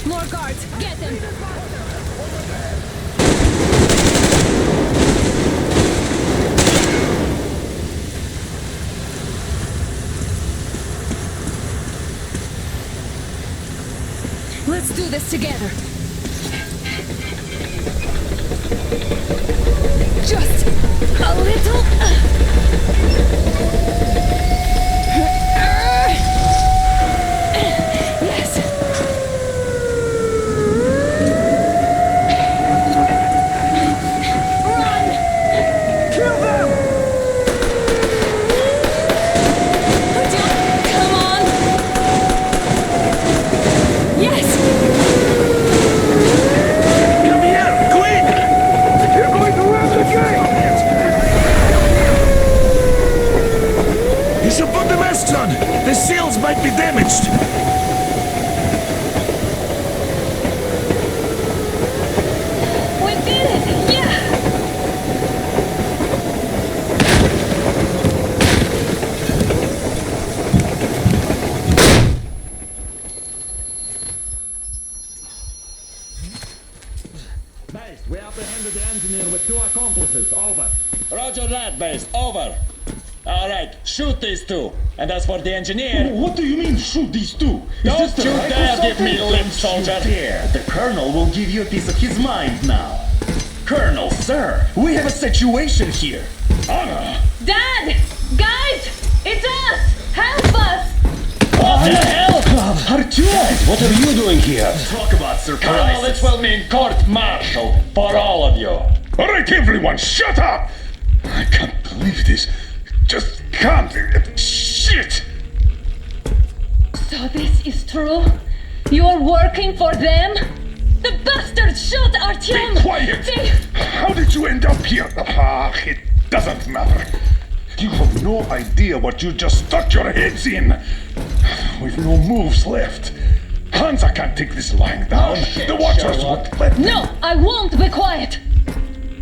[SPEAKER 6] More guards! Get them! Let's do this together! Just a little... Yes!
[SPEAKER 7] The seals might be damaged!
[SPEAKER 6] We did it! Yeah!
[SPEAKER 12] Base, we apprehended the engineer with 2 accomplices. Over.
[SPEAKER 19] Roger that, Base. Over. Alright, shoot these 2. And as for the engineer...
[SPEAKER 3] What do you mean, shoot these 2?
[SPEAKER 19] Don't you dare give me lip, soldier!
[SPEAKER 3] The Colonel will give you a piece of his mind now. Colonel, sir, we have a situation here.
[SPEAKER 7] Anna!
[SPEAKER 18] Dad! Guys! It's us! Help us!
[SPEAKER 19] What the hell?
[SPEAKER 3] Artyom, what are you doing here? Talk about
[SPEAKER 19] Colonel, it will mean court-martial for all of you.
[SPEAKER 7] Alright, everyone, shut up! I can't believe this. Just can't. Shit!
[SPEAKER 18] So this is true? You're working for them? The bastards shot Artyom!
[SPEAKER 7] Be quiet! How did you end up here? Ah, it doesn't matter. You have no idea what you just stuck your heads in. We've no moves left. Hansa can't take this lying down. The Watchers won't let them.
[SPEAKER 18] No, I won't be quiet!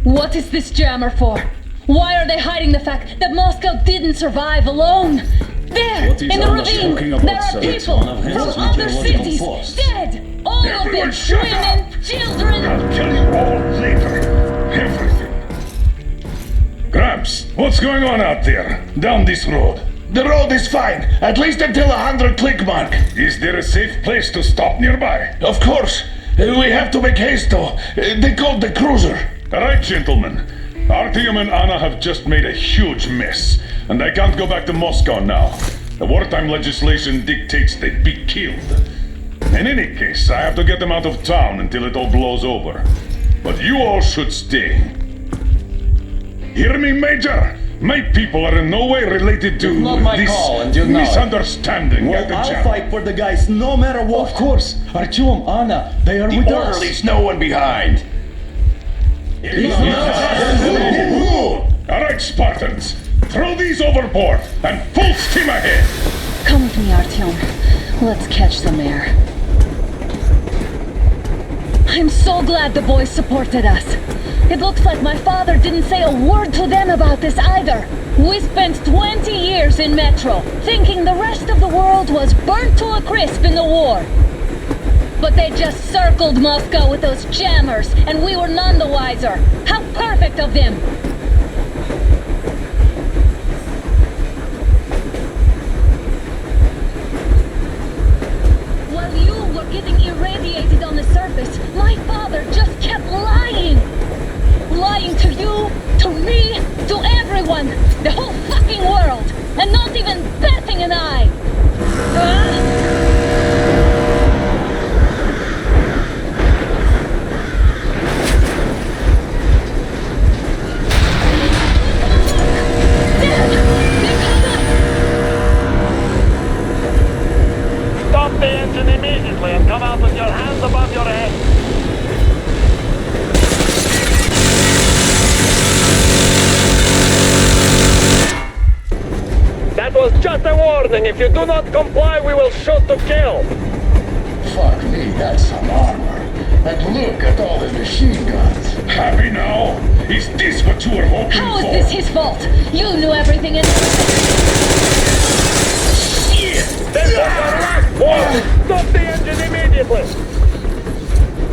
[SPEAKER 18] What is this jammer for? Why are they hiding the fact that Moscow didn't survive alone? There, in the ravine, there are people from other cities dead! All of them, women, children!
[SPEAKER 7] I'll tell you all later. Everything. Gramps, what's going on out there, down this road?
[SPEAKER 3] The road is fine, at least until 100 click mark.
[SPEAKER 7] Is there a safe place to stop nearby?
[SPEAKER 3] Of course. We have to make haste though. They called the cruiser.
[SPEAKER 7] Alright, gentlemen. Artyom and Anna have just made a huge mess, and I can't go back to Moscow now. The wartime legislation dictates they be killed. In any case, I have to get them out of town until it all blows over. But you all should stay. Hear me, Major? My people are in no way related to
[SPEAKER 19] not my
[SPEAKER 7] this
[SPEAKER 19] call, and you know
[SPEAKER 7] misunderstanding at the
[SPEAKER 19] I'll
[SPEAKER 7] jam.
[SPEAKER 19] fight for the guys no matter what.
[SPEAKER 3] Of course. Artyom, Anna, they are with us.
[SPEAKER 19] Leaves no one behind.
[SPEAKER 7] Alright, Spartans. Throw these overboard and full steam ahead.
[SPEAKER 18] Come with me, Artyom. Let's catch some air. I'm so glad the boys supported us. It looks like my father didn't say a word to them about this either. We spent 20 years in Metro, thinking the rest of the world was burnt to a crisp in the war. But they just circled Moscow with those jammers, and we were none the wiser. How perfect of them! While you were getting irradiated on the surface, my father just kept lying! Lying to you, to me, to everyone! The whole fucking world! And not even batting an eye!
[SPEAKER 17] Stop the engine immediately and come out with your hands above your head. That was just a warning. If you do not comply, we will shoot to kill.
[SPEAKER 7] Fuck me, that's some armor. And look at all the machine guns. Happy now? Is this what you were hoping
[SPEAKER 18] How
[SPEAKER 7] for?
[SPEAKER 18] is this his fault? You knew everything and...
[SPEAKER 17] This is our last warning. Stop the engine immediately.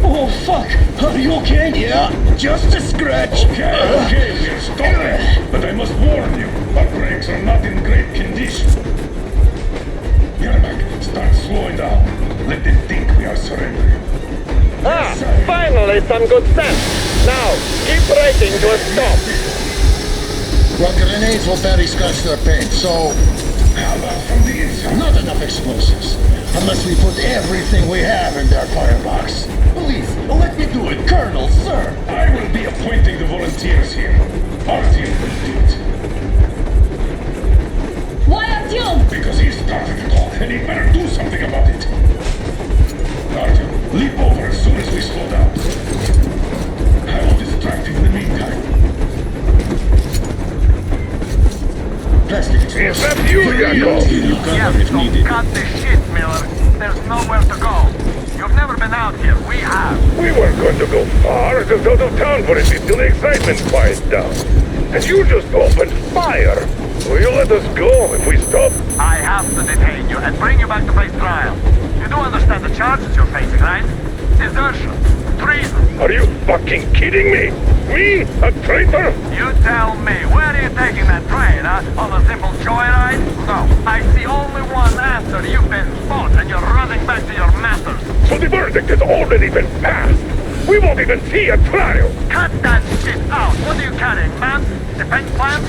[SPEAKER 3] Oh, fuck. Are you okay?
[SPEAKER 7] Yeah,
[SPEAKER 3] just a scratch.
[SPEAKER 7] Okay, we'll stop it. But I must warn you, our brakes are not in great condition. Yermak, start slowing down. Let them think we are surrendering.
[SPEAKER 17] Finally some good sense. Now, keep braking to a stop.
[SPEAKER 3] Well, grenades will barely scratch their paint, so...
[SPEAKER 7] How about from the inside?
[SPEAKER 3] Not enough explosives. Unless we put everything we have in their firebox. Please, let me do it, Colonel, sir.
[SPEAKER 7] I will be appointing the volunteers here. Artyom will do it.
[SPEAKER 18] Why Artyom?
[SPEAKER 7] Because he started it all, and he better do something about it. Artyom, leap over as soon as we slow down. I will distract him in the meantime.
[SPEAKER 3] Plastic explosive.
[SPEAKER 17] Is that you, Yakov?
[SPEAKER 3] Yes,
[SPEAKER 17] so cut the shit, Miller. There's nowhere to go. You've never been out here. We have.
[SPEAKER 7] We weren't going to go far, just out of town for a bit till the excitement quiets down. And you just opened fire. Will you let us go if we stop?
[SPEAKER 17] I have to detain you and bring you back to face trial. You do understand the charges you're facing, right? Desertion, treason,
[SPEAKER 7] Are you fucking kidding me? Me? A traitor?
[SPEAKER 20] You tell me, where are you taking that train, huh? On a simple joyride? No, I see only one answer. You've been fought and you're running back to your masters.
[SPEAKER 7] So the verdict has already been passed. We won't even see a trial.
[SPEAKER 20] Cut that shit out. What are you carrying, man? Defense plans?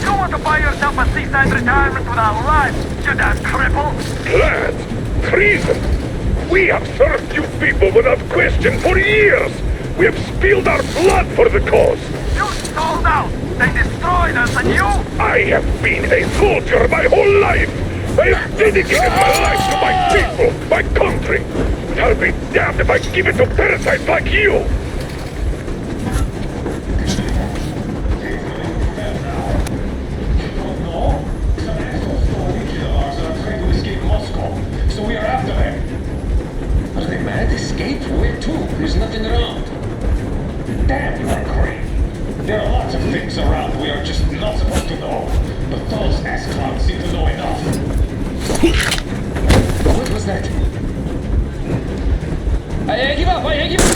[SPEAKER 20] You want to buy yourself a seaside retirement without life, you damn cripple?
[SPEAKER 7] Plans? Treason? We have served you people without question for years. We have spilled our blood for the cause.
[SPEAKER 20] You sold out. They destroyed us and you?
[SPEAKER 7] I have been a soldier my whole life. I have dedicated my life to my people, my country. But I'll be damned if I give it to parasites like you.
[SPEAKER 19] So we are after them. Are they mad? Escape? Where to? There's nothing around. Damn, you are great. There are lots of things around we are just not supposed to know. But those ass-clowns seem to know enough. What was that? I give up! I give up!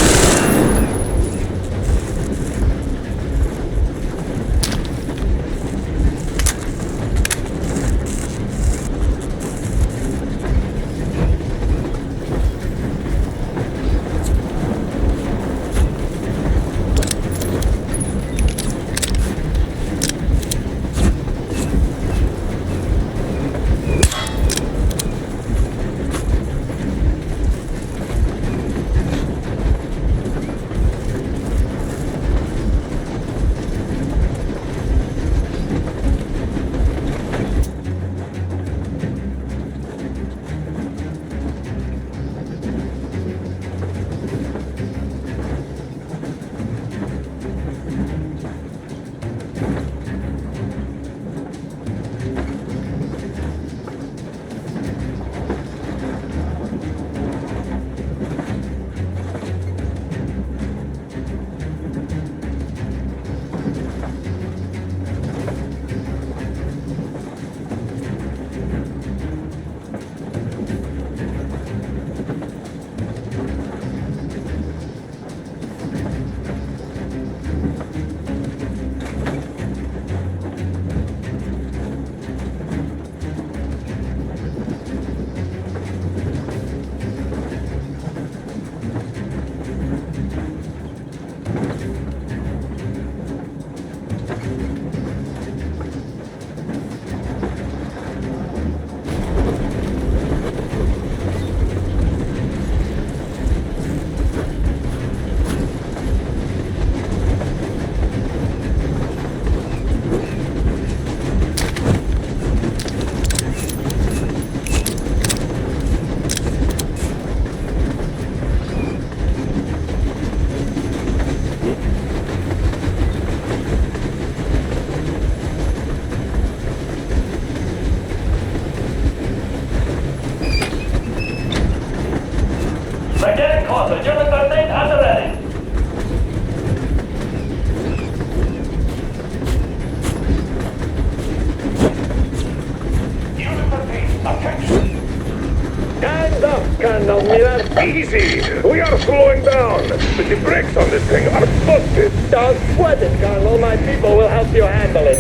[SPEAKER 7] Easy! We are slowing down, but the brakes on this thing are busted.
[SPEAKER 14] Don't sweat it, Colonel. My people will help you handle it.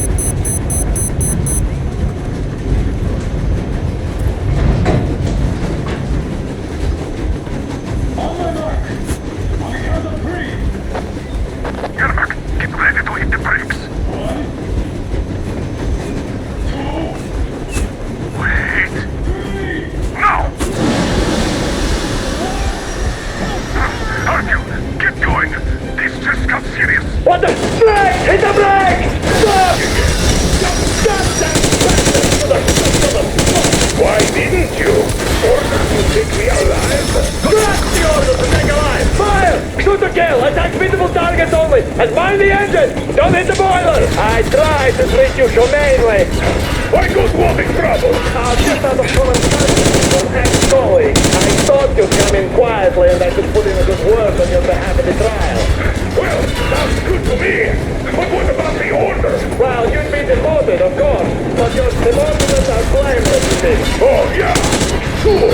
[SPEAKER 19] On my mark! On the count of 3!
[SPEAKER 7] Yermak, get ready to hit the brakes.
[SPEAKER 19] 1, 2...
[SPEAKER 7] Wait! 3! Now! Artyom, get going! This just got serious!
[SPEAKER 14] What the? Brake! Hit the brake! Stop! Stop that bastard!
[SPEAKER 7] Why didn't you? Order to take me alive?
[SPEAKER 14] Grab the order to take alive! Fire! Shoot to kill! Attack visible targets only! And mind the engine! Don't hit the boiler! I tried to treat you humanely!
[SPEAKER 7] Why got what in trouble?
[SPEAKER 14] Just out of common courtesy from ex-colleague. I thought you'd come in quietly and I could put in a good word on your behalf at the trial.
[SPEAKER 7] Well, sounds good to me. But what about the order?
[SPEAKER 14] Well, you'd be demoted, of course. But your subordinates are blameless, you see.
[SPEAKER 7] Oh, yeah. Sure.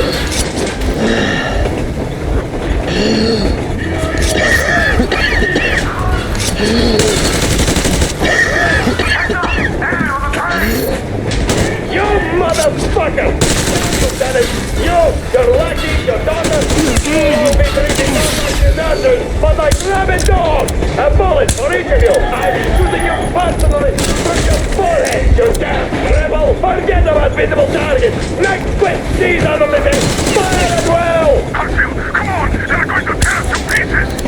[SPEAKER 14] but like rabid dogs! A bullet for each of you! I'm shooting you personally from your forehead, you damn rebel! Forget about visible targets! Next quick, these are the limits! Fire as well!
[SPEAKER 7] Harfield, come on! They're going to tear us to pieces!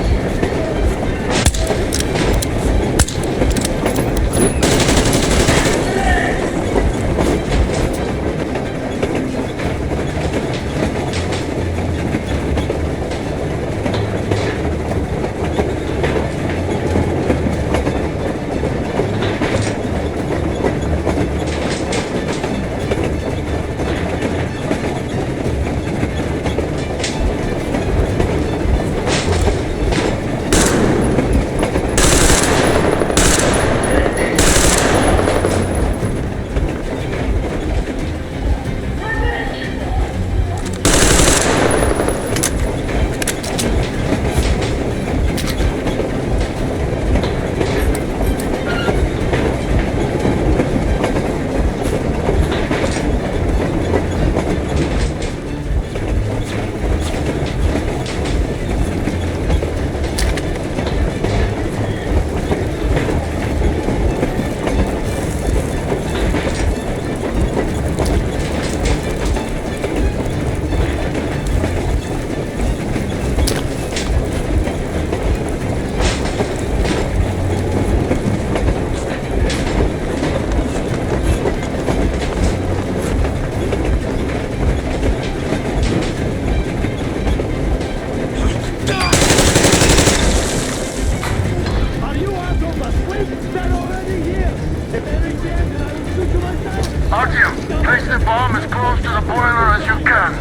[SPEAKER 20] Place the bomb as close to the boiler as you can.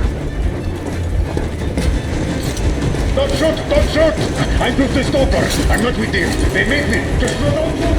[SPEAKER 7] Don't shoot! Don't shoot! I'm just a stalker. I'm not with them. They made me. Just don't shoot!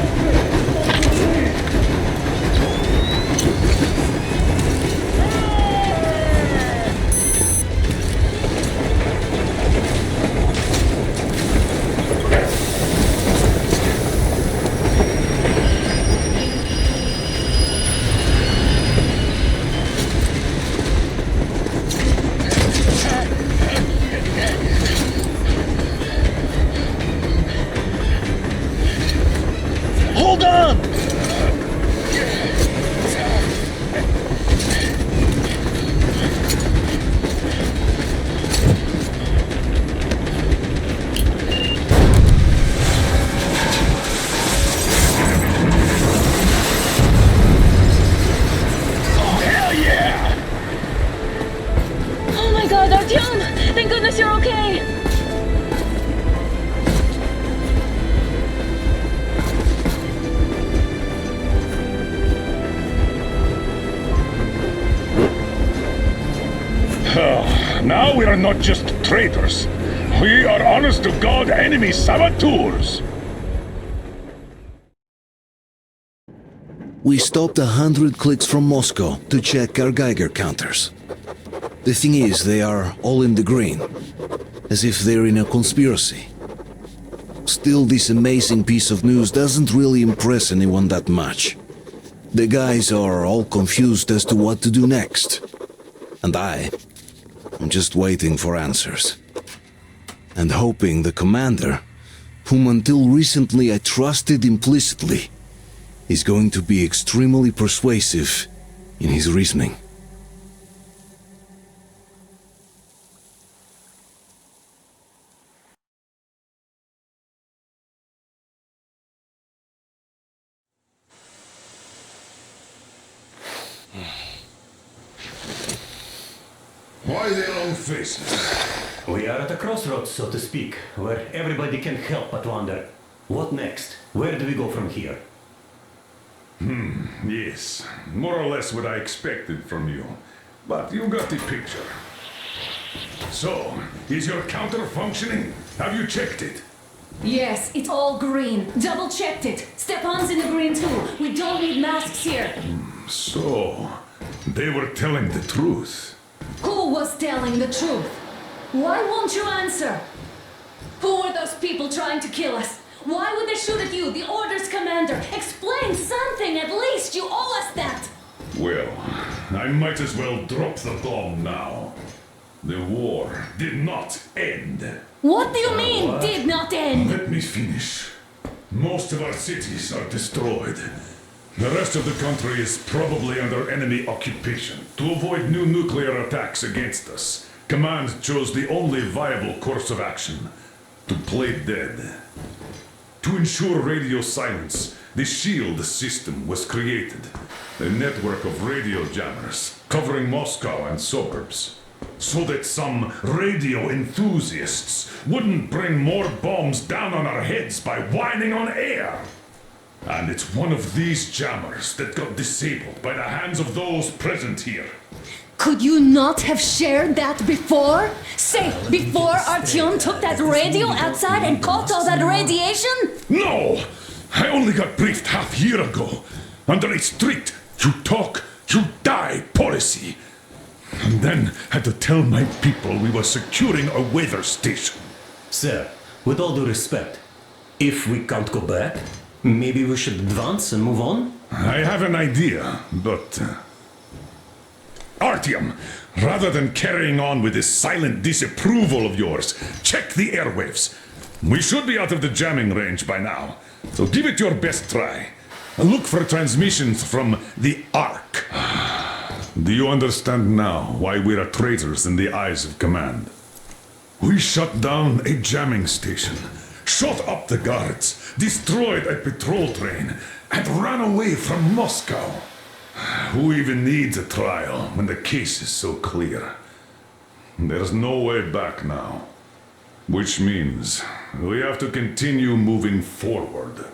[SPEAKER 5] Hold on!
[SPEAKER 18] Oh my god, Artyom! Thank goodness you're okay!
[SPEAKER 7] Now we are not just traitors. We are honest-to-God enemy saboteurs.
[SPEAKER 1] We stopped 100 clicks from Moscow to check our Geiger counters. The thing is, they are all in the green, as if they're in a conspiracy. Still, this amazing piece of news doesn't really impress anyone that much. The guys are all confused as to what to do next. And I'm just waiting for answers. And hoping the commander, whom until recently I trusted implicitly, is going to be extremely persuasive in his reasoning.
[SPEAKER 7] Why the long faces?
[SPEAKER 17] We are at a crossroads, so to speak, where everybody can help but wonder. What next? Where do we go from here?
[SPEAKER 7] Yes. More or less what I expected from you. But you got the picture. So, is your counter functioning? Have you checked it?
[SPEAKER 6] Yes, it's all green. Double checked it. Stepan's in the green too. We don't need masks here.
[SPEAKER 7] So, they were telling the truth.
[SPEAKER 6] Who was telling the truth? Why won't you answer? Who were those people trying to kill us? Why would they shoot at you, the Order's commander? Explain something at least! You owe us that!
[SPEAKER 7] Well, I might as well drop the bomb now. The war did not end.
[SPEAKER 18] What do you mean, did not end?
[SPEAKER 7] Let me finish. Most of our cities are destroyed. The rest of the country is probably under enemy occupation. To avoid new nuclear attacks against us, Command chose the only viable course of action: to play dead. To ensure radio silence, the SHIELD system was created, a network of radio jammers covering Moscow and suburbs, so that some radio enthusiasts wouldn't bring more bombs down on our heads by whining on air. And it's one of these jammers that got disabled by the hands of those present here.
[SPEAKER 18] Could you not have shared that before? Say, before Artyom took that radio outside and caught all that radiation?
[SPEAKER 7] No! I only got briefed half year ago, under a strict you talk, you die policy. And then had to tell my people we were securing a weather station.
[SPEAKER 13] Sir, with all due respect, if we can't go back, maybe we should advance and move on?
[SPEAKER 7] I have an idea, but... Artyom, rather than carrying on with this silent disapproval of yours, check the airwaves. We should be out of the jamming range by now, so give it your best try. Look for transmissions from the Ark. Do you understand now why we're traitors in the eyes of Command? We shut down a jamming station, shot up the guards, destroyed a patrol train, and ran away from Moscow. Who even needs a trial when the case is so clear? There's no way back now. Which means we have to continue moving forward.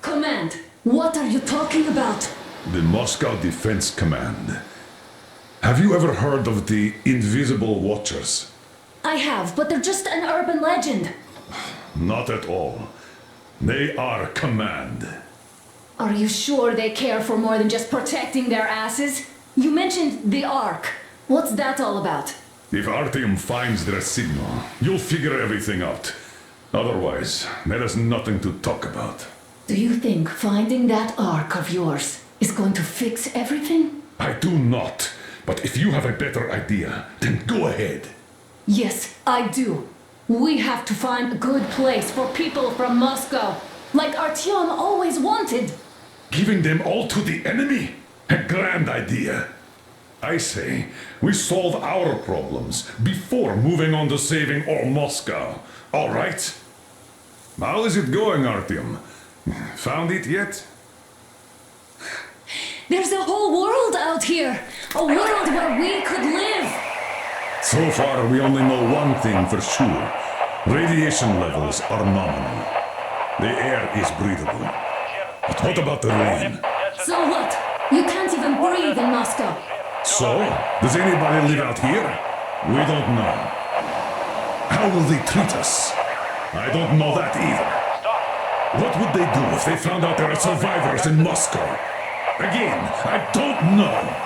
[SPEAKER 18] Command, what are you talking about?
[SPEAKER 7] The Moscow Defense Command. Have you ever heard of the Invisible Watchers?
[SPEAKER 18] I have, but they're just an urban legend.
[SPEAKER 7] Not at all. They are Command.
[SPEAKER 18] Are you sure they care for more than just protecting their asses? You mentioned the Ark. What's that all about?
[SPEAKER 7] If Artyom finds their signal, you'll figure everything out. Otherwise, there is nothing to talk about.
[SPEAKER 18] Do you think finding that Ark of yours is going to fix everything?
[SPEAKER 7] I do not. But if you have a better idea, then go ahead.
[SPEAKER 18] Yes, I do. We have to find a good place for people from Moscow, like Artyom always wanted.
[SPEAKER 7] Giving them all to the enemy? A grand idea. I say, we solve our problems before moving on to saving all Moscow. All right? How is it going, Artyom? Found it yet?
[SPEAKER 18] There's a whole world out here. A world where we could live.
[SPEAKER 7] So far, we only know one thing for sure. Radiation levels are nominal. The air is breathable. But what about the rain?
[SPEAKER 18] So what? You can't even breathe in Moscow.
[SPEAKER 7] So, does anybody live out here? We don't know. How will they treat us? I don't know that either. What would they do if they found out there are survivors in Moscow? Again, I don't know.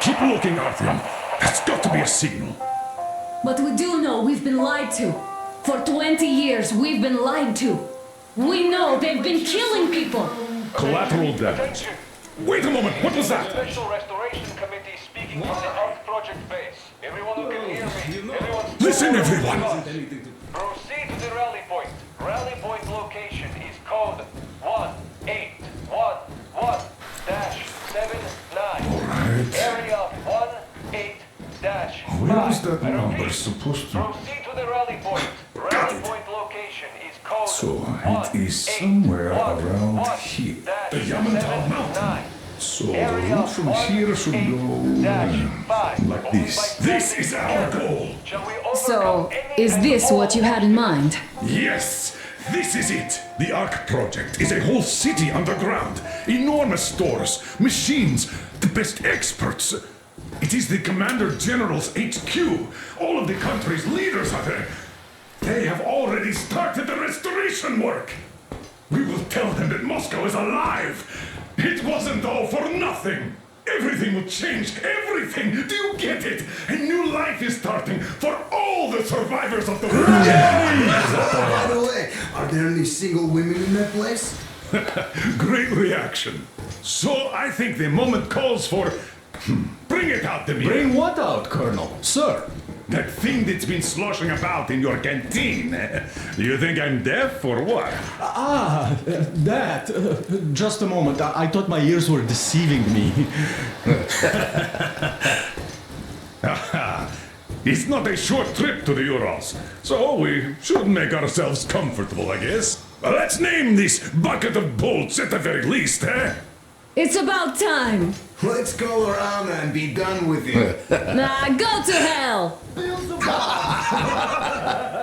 [SPEAKER 7] Keep looking, Artyom. There's got to be a signal.
[SPEAKER 18] But we do know we've been lied to. For 20 years, we've been lied to. We know they've been killing people.
[SPEAKER 7] Collateral damage. Wait a moment, what was that?
[SPEAKER 20] Special Restoration Committee speaking from the Ark Project base. Everyone who can hear me,
[SPEAKER 7] Listen, everyone!
[SPEAKER 20] Proceed to the rally point. Rally point location is code 1811-79. Area 18-5.
[SPEAKER 7] Where is that number supposed to...
[SPEAKER 20] Proceed to the rally point. Rally point location is code
[SPEAKER 7] So, it is somewhere around here. The Yamantau Mountain. So, the route from here should go... like this. This is our goal!
[SPEAKER 18] So, is this what you had in mind?
[SPEAKER 7] Yes! This is it! The Ark Project is a whole city underground. Enormous stores, machines, the best experts. It is the Commander General's HQ. All of the country's leaders are there. They have already started the restoration work. We will tell them that Moscow is alive. It wasn't all for nothing. Everything will change. Everything. Do you get it? A new life is starting for all the survivors of the war.
[SPEAKER 21] By the way, are there any single women in that place?
[SPEAKER 7] Great reaction. So I think the moment calls for... Bring it out, Demir.
[SPEAKER 5] Bring what out, Colonel? Sir,
[SPEAKER 7] That thing that's been sloshing about in your canteen. You think I'm deaf or what?
[SPEAKER 5] That. Just a moment. I thought my ears were deceiving me.
[SPEAKER 7] It's not a short trip to the Urals, so we should make ourselves comfortable, I guess. Let's name this bucket of bolts at the very least, eh?
[SPEAKER 10] It's about time.
[SPEAKER 21] Let's call her Anna and be done with it.
[SPEAKER 10] Nah, go to hell.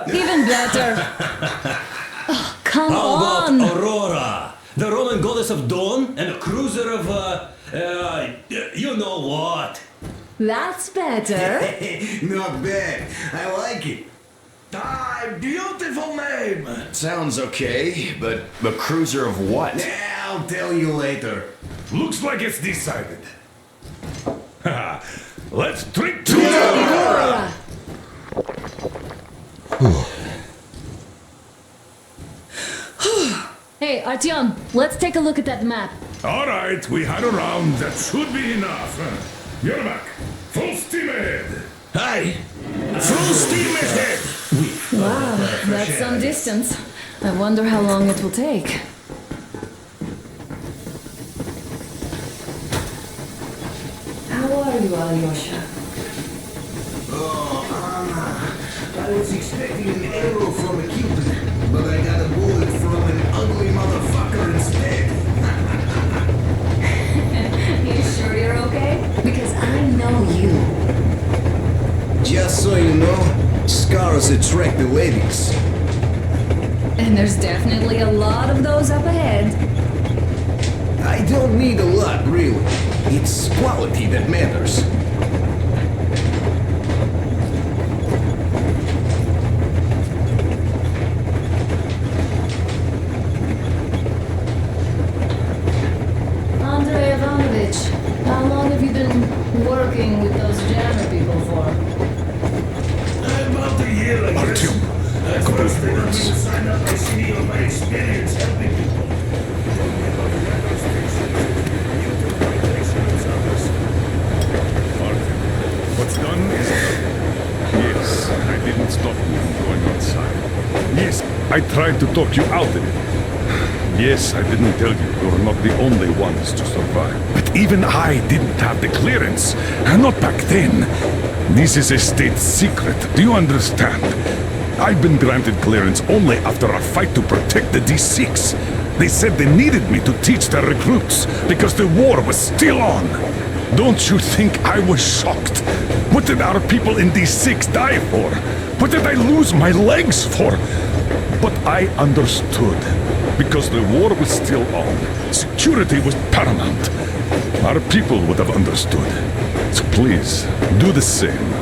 [SPEAKER 10] Even better. Oh, come
[SPEAKER 13] How
[SPEAKER 10] on.
[SPEAKER 13] about Aurora, the Roman goddess of dawn and a cruiser of, you know what?
[SPEAKER 10] That's better.
[SPEAKER 21] Not bad. I like it.
[SPEAKER 3] Beautiful name!
[SPEAKER 4] Sounds okay, but a cruiser of what?
[SPEAKER 21] Yeah, I'll tell you later.
[SPEAKER 7] Looks like it's decided. Let's drink to
[SPEAKER 10] Aurora. Hey, Artyom, let's take a look at that map.
[SPEAKER 7] All right, we had a round. That should be enough. You're back. Full steam ahead.
[SPEAKER 3] Hey! Full steam ahead!
[SPEAKER 6] Wow, that's some distance. I wonder how long it will take. How are you, Alyosha?
[SPEAKER 21] Oh, Anna. I was expecting an arrow from a Cupid, but I got a bullet from an ugly motherfucker instead.
[SPEAKER 6] You sure you're okay? Because I know you.
[SPEAKER 21] Just so you know, scars attract the ladies.
[SPEAKER 6] And there's definitely a lot of those up ahead.
[SPEAKER 21] I don't need a lot, really. It's quality that matters.
[SPEAKER 6] Andrei Ivanovich, how long have you been working with those jammer people for?
[SPEAKER 3] About a year, I guess. At first, they wanted me to sign up my CD on my experience helping people. They told me about the radio station, YouTube vibration and others.
[SPEAKER 7] Artyom, what's done is done. Yes, I didn't stop you from going outside. Yes, I tried to talk you out of it. Yes, I didn't tell you you're not the only ones to survive. But even I didn't have the clearance. Not back then. This is a state secret. Do you understand? I've been granted clearance only after a fight to protect the D6. They said they needed me to teach their recruits because the war was still on. Don't you think I was shocked? What did our people in D6 die for? What did I lose my legs for? But I understood. Because the war was still on. Security was paramount. Our people would have understood. So please, do the same.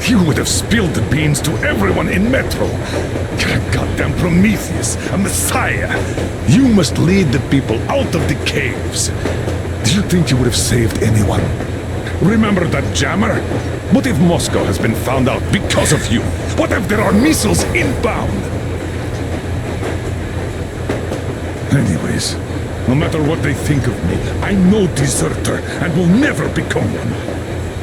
[SPEAKER 7] You would have spilled the beans to everyone in Metro. You're a goddamn Prometheus, a messiah. You must lead the people out of the caves. Do you think you would have saved anyone? Remember that jammer? What if Moscow has been found out because of you? What if there are missiles inbound? Anyways, no matter what they think of me, I'm no deserter and will never become one.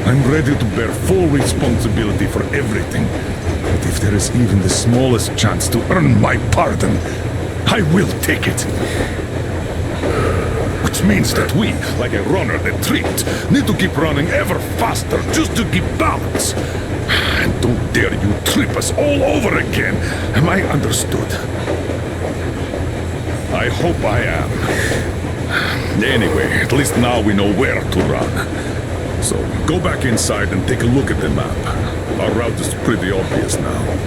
[SPEAKER 7] I'm ready to bear full responsibility for everything. But if there is even the smallest chance to earn my pardon, I will take it. Which means that we, like a runner that tripped, need to keep running ever faster just to keep balance. And don't dare you trip us all over again. Am I understood? I hope I am. Anyway, at least now we know where to run. So, go back inside and take a look at the map. Our route is pretty obvious now.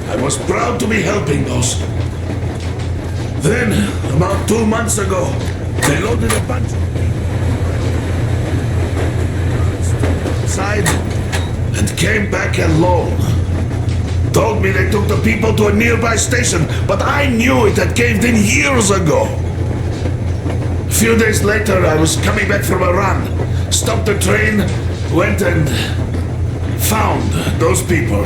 [SPEAKER 3] I was proud to be helping those
[SPEAKER 21] Then, about 2 months ago, they loaded a bunch outside and came back alone. Told me they took the people to a nearby station, but I knew it had caved in years ago. A few days later, I was coming back from a run, stopped the train, went and found those people.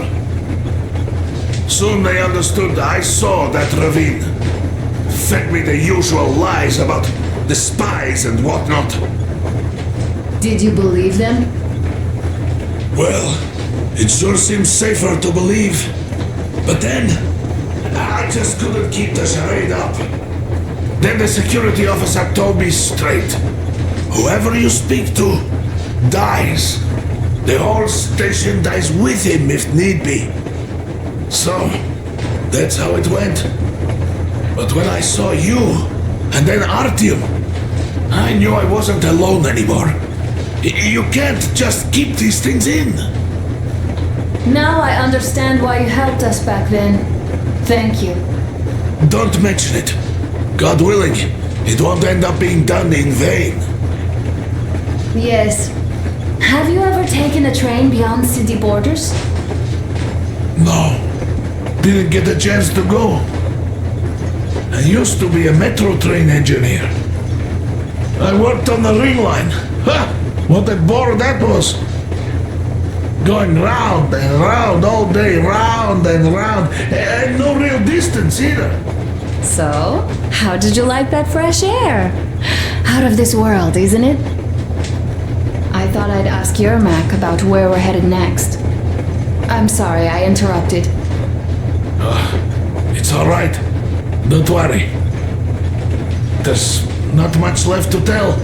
[SPEAKER 21] Soon they understood I saw that ravine. Fed me the usual lies about the spies and whatnot.
[SPEAKER 6] Did you believe them?
[SPEAKER 21] Well, it sure seems safer to believe. But then, I just couldn't keep the charade up. Then the security officer told me straight. Whoever you speak to dies. The whole station dies with him if need be. So, that's how it went. But when I saw you, and then Artyom, I knew I wasn't alone anymore. You can't just keep these things in.
[SPEAKER 6] Now I understand why you helped us back then. Thank you.
[SPEAKER 21] Don't mention it. God willing, it won't end up being done in vain.
[SPEAKER 6] Yes. Have you ever taken a train beyond city borders?
[SPEAKER 21] No. Didn't get a chance to go. I used to be a metro train engineer. I worked on the ring line. Ha! What a bore that was! Going round and round all day, round and round, and no real distance either.
[SPEAKER 6] So, how did you like that fresh air? Out of this world, isn't it? I thought I'd ask Yermak about where we're headed next. I'm sorry I interrupted.
[SPEAKER 21] It's all right. Don't worry. There's not much left to tell.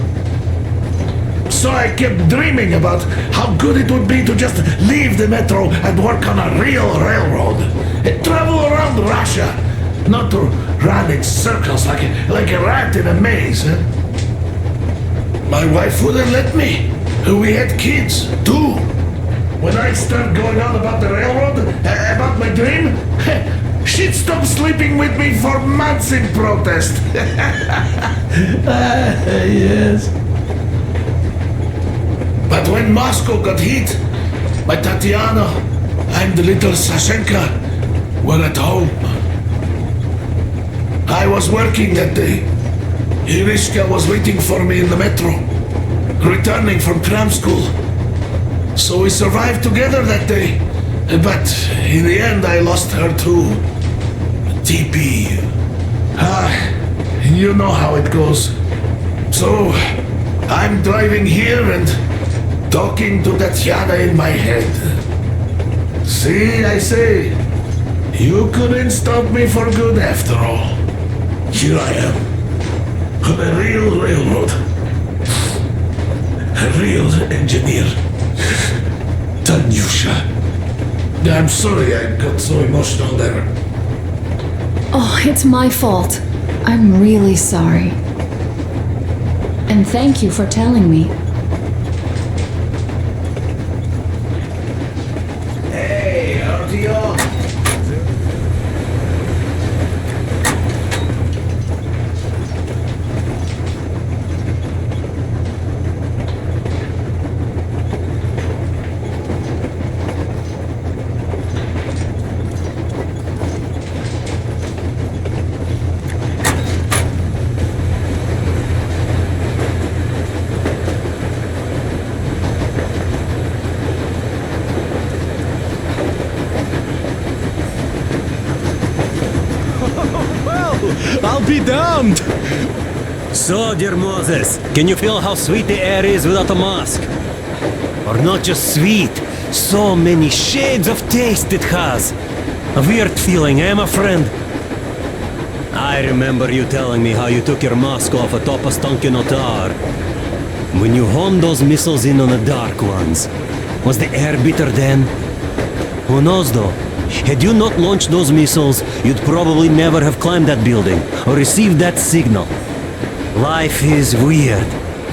[SPEAKER 21] So I kept dreaming about how good it would be to just leave the metro and work on a real railroad. And travel around Russia, not to run in circles like a rat in a maze. Eh? My wife wouldn't let me. We had kids, too. When I started going on about the railroad, about my dream, she'd stop sleeping with me for months in protest. Yes. But when Moscow got hit, my Tatiana and the little Sashenka were at home. I was working that day. Irishka was waiting for me in the metro, returning from cram school. So we survived together that day. But in the end, I lost her too. TP. You know how it goes. So, I'm driving here and talking to Tatiana in my head. See, I say, you couldn't stop me for good after all. Here I am, on a real railroad. A real engineer. Tanyusha. I'm sorry I got so emotional there.
[SPEAKER 6] Oh, it's my fault. I'm really sorry. And thank you for telling me.
[SPEAKER 21] Hey, Artyom!
[SPEAKER 5] I'll be damned!
[SPEAKER 13] So, dear Moses, can you feel how sweet the air is without a mask? Or not just sweet, so many shades of taste it has. A weird feeling, eh, my friend? I remember you telling me how you took your mask off atop a stunking tower. When you honed those missiles in on the dark ones, was the air bitter then? Who knows though? Had you not launched those missiles, you'd probably never have climbed that building or received that signal. Life is weird,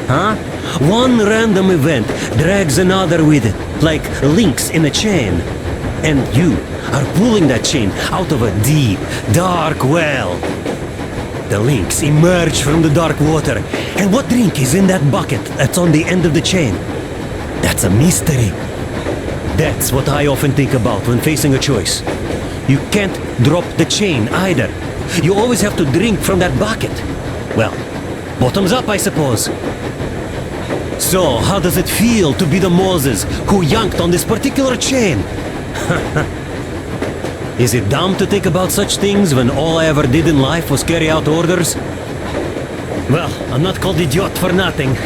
[SPEAKER 13] huh? One random event drags another with it, like links in a chain. And you are pulling that chain out of a deep, dark well. The links emerge from the dark water. And what drink is in that bucket that's on the end of the chain? That's a mystery. That's what I often think about when facing a choice. You can't drop the chain either. You always have to drink from that bucket. Well, bottoms up, I suppose. So, how does it feel to be the Moses who yanked on this particular chain? Is it dumb to think about such things when all I ever did in life was carry out orders? Well, I'm not called idiot for nothing.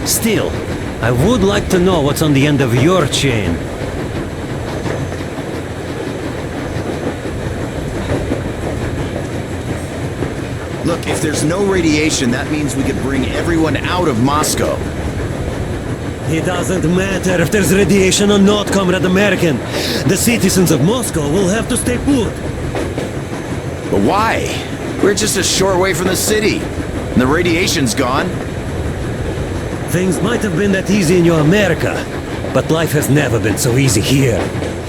[SPEAKER 13] Still, I would like to know what's on the end of your chain.
[SPEAKER 4] Look, if there's no radiation, that means we could bring everyone out of Moscow.
[SPEAKER 13] It doesn't matter if there's radiation or not, Comrade American. The citizens of Moscow will have to stay put.
[SPEAKER 4] But why? We're just a short way from the city. And the radiation's gone.
[SPEAKER 13] Things might have been that easy in your America, but life has never been so easy here.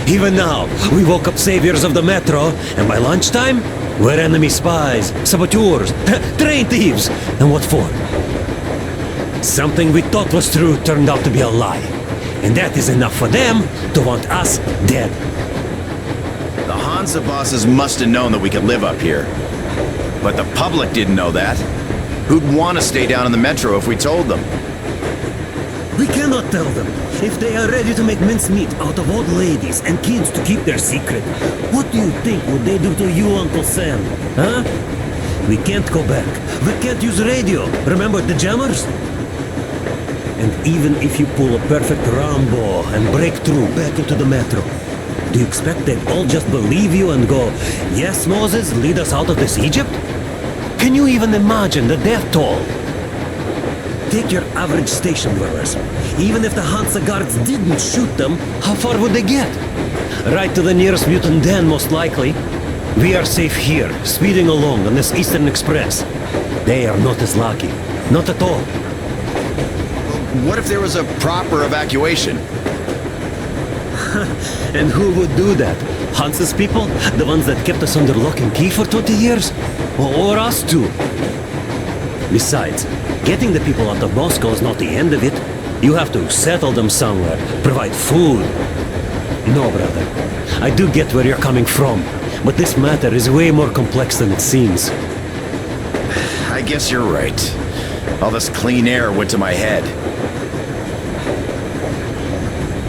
[SPEAKER 13] Even now, we woke up saviors of the metro, and by lunchtime, we're enemy spies, saboteurs, train thieves. And what for? Something we thought was true turned out to be a lie. And that is enough for them to want us dead.
[SPEAKER 4] The Hansa bosses must have known that we could live up here. But the public didn't know that. Who'd want to stay down in the metro if we told them?
[SPEAKER 13] We cannot tell them. If they are ready to make mincemeat out of old ladies and kids to keep their secret, what do you think would they do to you, Uncle Sam? Huh? We can't go back. We can't use radio. Remember the jammers? And even if you pull a perfect Rambo and break through back into the metro, do you expect they'd all just believe you and go, yes, Moses, lead us out of this Egypt? Can you even imagine the death toll? Take your average station dwellers. Even if the Hansa guards didn't shoot them, how far would they get? Right to the nearest mutant den, most likely. We are safe here, speeding along on this Eastern Express. They are not as lucky. Not at all.
[SPEAKER 4] What if there was a proper evacuation?
[SPEAKER 13] And who would do that? Hansa's people? The ones that kept us under lock and key for 20 years? Or us too? Besides, getting the people out of Moscow is not the end of it. You have to settle them somewhere, provide food. No, brother. I do get where you're coming from, but this matter is way more complex than it seems.
[SPEAKER 4] I guess you're right. All this clean air went to my head.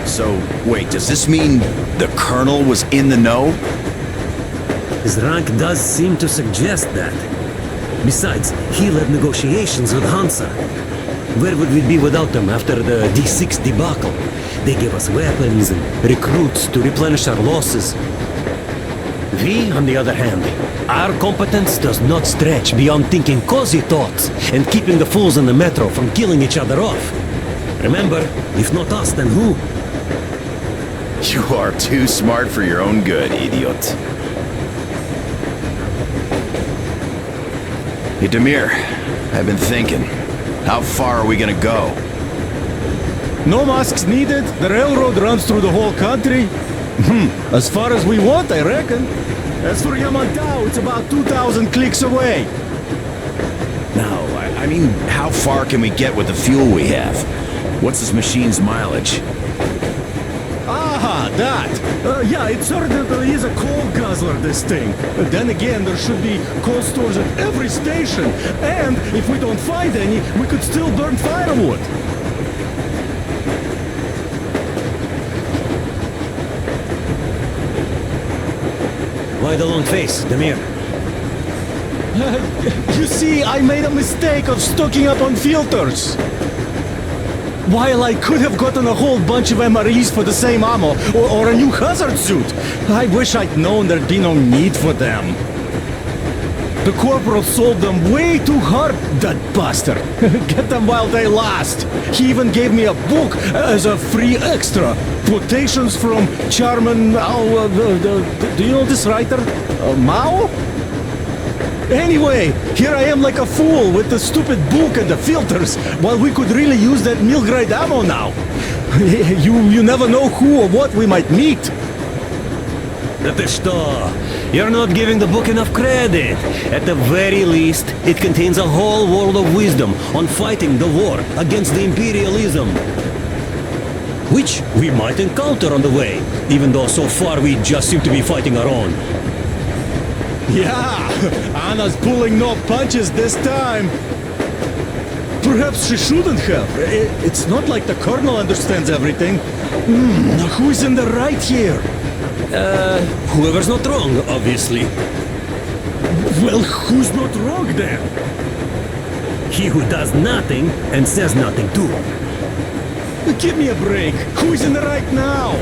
[SPEAKER 4] So, wait, does this mean the Colonel was in the know?
[SPEAKER 13] His rank does seem to suggest that. Besides, he led negotiations with Hansa. Where would we be without them after the D6 debacle? They gave us weapons and recruits to replenish our losses. We, on the other hand, our competence does not stretch beyond thinking cozy thoughts and keeping the fools in the metro from killing each other off. Remember, if not us, then who?
[SPEAKER 4] You are too smart for your own good, idiot. Hey, Demir, I've been thinking. How far are we gonna go?
[SPEAKER 16] No masks needed. The railroad runs through the whole country. As far as we want, I reckon. As for Yamantau, it's about 2,000 clicks away.
[SPEAKER 4] No, I mean, how far can we get with the fuel we have? What's this machine's mileage?
[SPEAKER 16] Ah, that! Yeah, it sort of is a coal guzzler, this thing. But then again, there should be coal stores at every station. And if we don't find any, we could still burn firewood.
[SPEAKER 13] Why the long face, Demir?
[SPEAKER 16] You see, I made a mistake of stocking up on filters. While I could have gotten a whole bunch of MREs for the same ammo, or a new hazard suit, I wish I'd known there'd be no need for them. The corporal sold them way too hard, that bastard. Get them while they last. He even gave me a book as a free extra. Quotations from Chairman Mao, do you know this writer? Mao? Anyway, here I am like a fool with the stupid book and the filters, while we could really use that meal-grade ammo now. You never know who or what we might meet.
[SPEAKER 13] Это что? You're not giving the book enough credit. At the very least, it contains a whole world of wisdom on fighting the war against the imperialism. Which we might encounter on the way, even though so far we just seem to be fighting our own.
[SPEAKER 16] Yeah, Anna's pulling no punches this time. Perhaps she shouldn't have. It's not like the Colonel understands everything. Who's in the right here?
[SPEAKER 13] Whoever's not wrong, obviously.
[SPEAKER 16] Well, who's not wrong then?
[SPEAKER 13] He who does nothing and says nothing too.
[SPEAKER 16] Give me a break. Who's in the right now?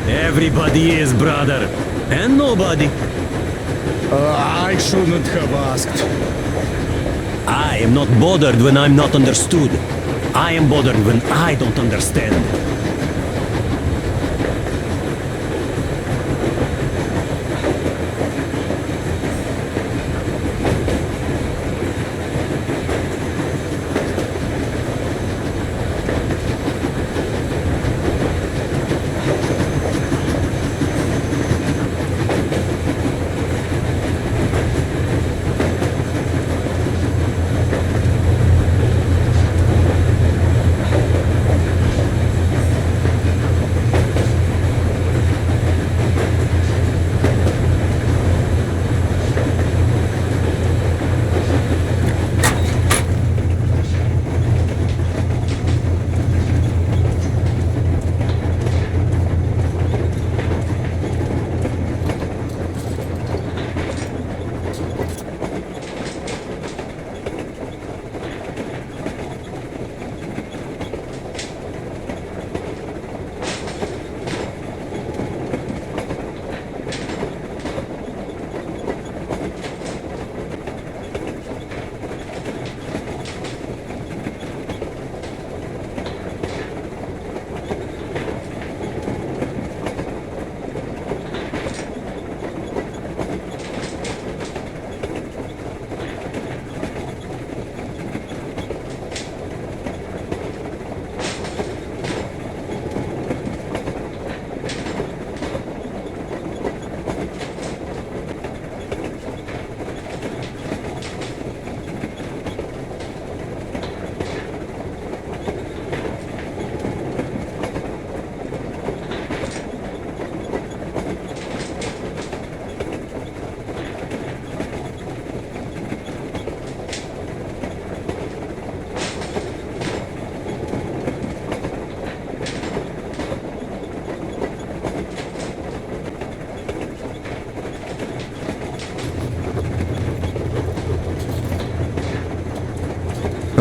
[SPEAKER 13] Everybody is, brother. And nobody.
[SPEAKER 16] I shouldn't have asked.
[SPEAKER 13] I am not bothered when I'm not understood. I am bothered when I don't understand.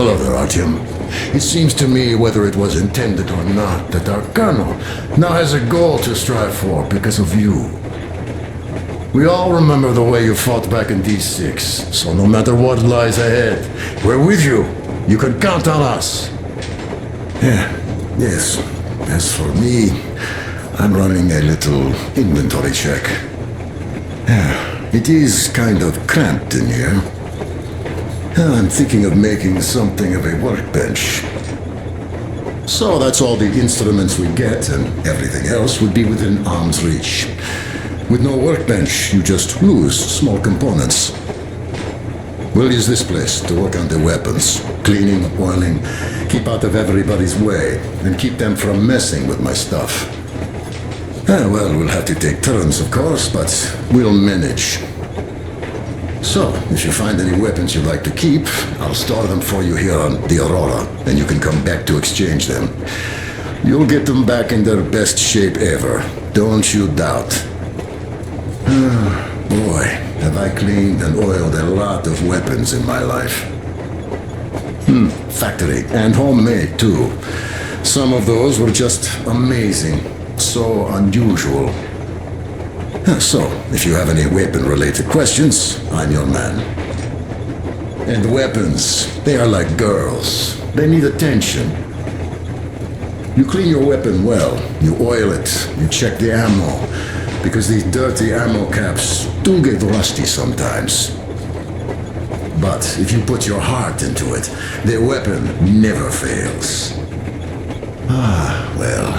[SPEAKER 3] Hello there, Artyom. It seems to me, whether it was intended or not, that our colonel now has a goal to strive for because of you. We all remember the way you fought back in D6, so no matter what lies ahead, we're with you. You can count on us. Yes. As for me, I'm running a little inventory check. It is kind of cramped in here. I'm thinking of making something of a workbench. So that's all the instruments we get, and everything else would be within arm's reach. With no workbench, you just lose small components. We'll use this place to work on the weapons. Cleaning, oiling, keep out of everybody's way, and keep them from messing with my stuff. Well, we'll have to take turns, of course, but we'll manage. So, if you find any weapons you'd like to keep, I'll store them for you here on the Aurora, and you can come back to exchange them. You'll get them back in their best shape ever. Don't you doubt. Boy, have I cleaned and oiled a lot of weapons in my life. Factory, and homemade too. Some of those were just amazing. So unusual. So, if you have any weapon-related questions, I'm your man. And weapons, they are like girls. They need attention. You clean your weapon well, you oil it, you check the ammo, because these dirty ammo caps do get rusty sometimes. But if you put your heart into it, the weapon never fails. Well,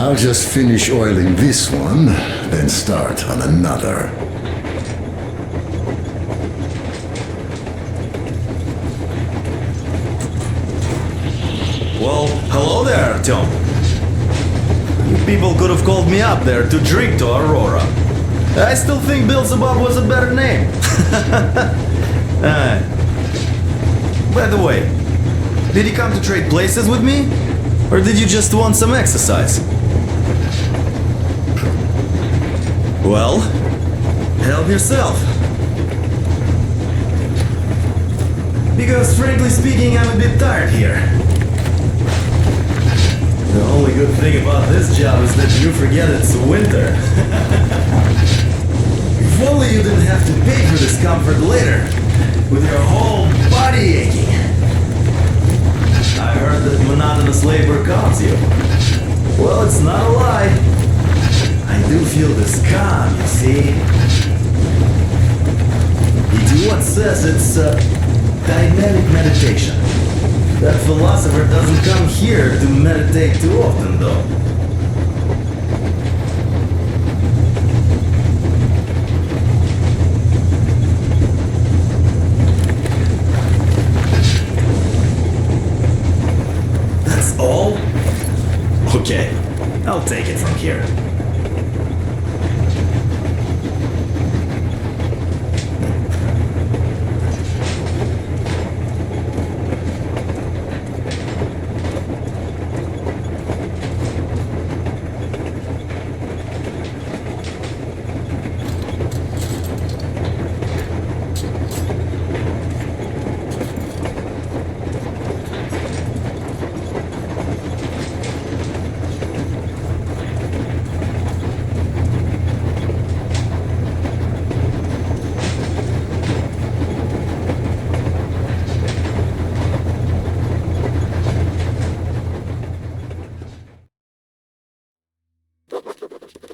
[SPEAKER 3] I'll just finish oiling this one, then start on another.
[SPEAKER 8] Well, hello there, Tom. You people could have called me up there to drink to Aurora. I still think Beelzebub was a better name. By the way, did you come to trade places with me? Or did you just want some exercise? Well, help yourself. Because frankly speaking, I'm a bit tired here. The only good thing about this job is that you forget it's winter. If only you didn't have to pay for this comfort later, with your whole body aching. I heard that monotonous labor calms you. Well, it's not a lie. I do feel this calm, you see. He once says it's dynamic meditation. That philosopher doesn't come here to meditate too often, though. That's all? Okay, I'll take it from here.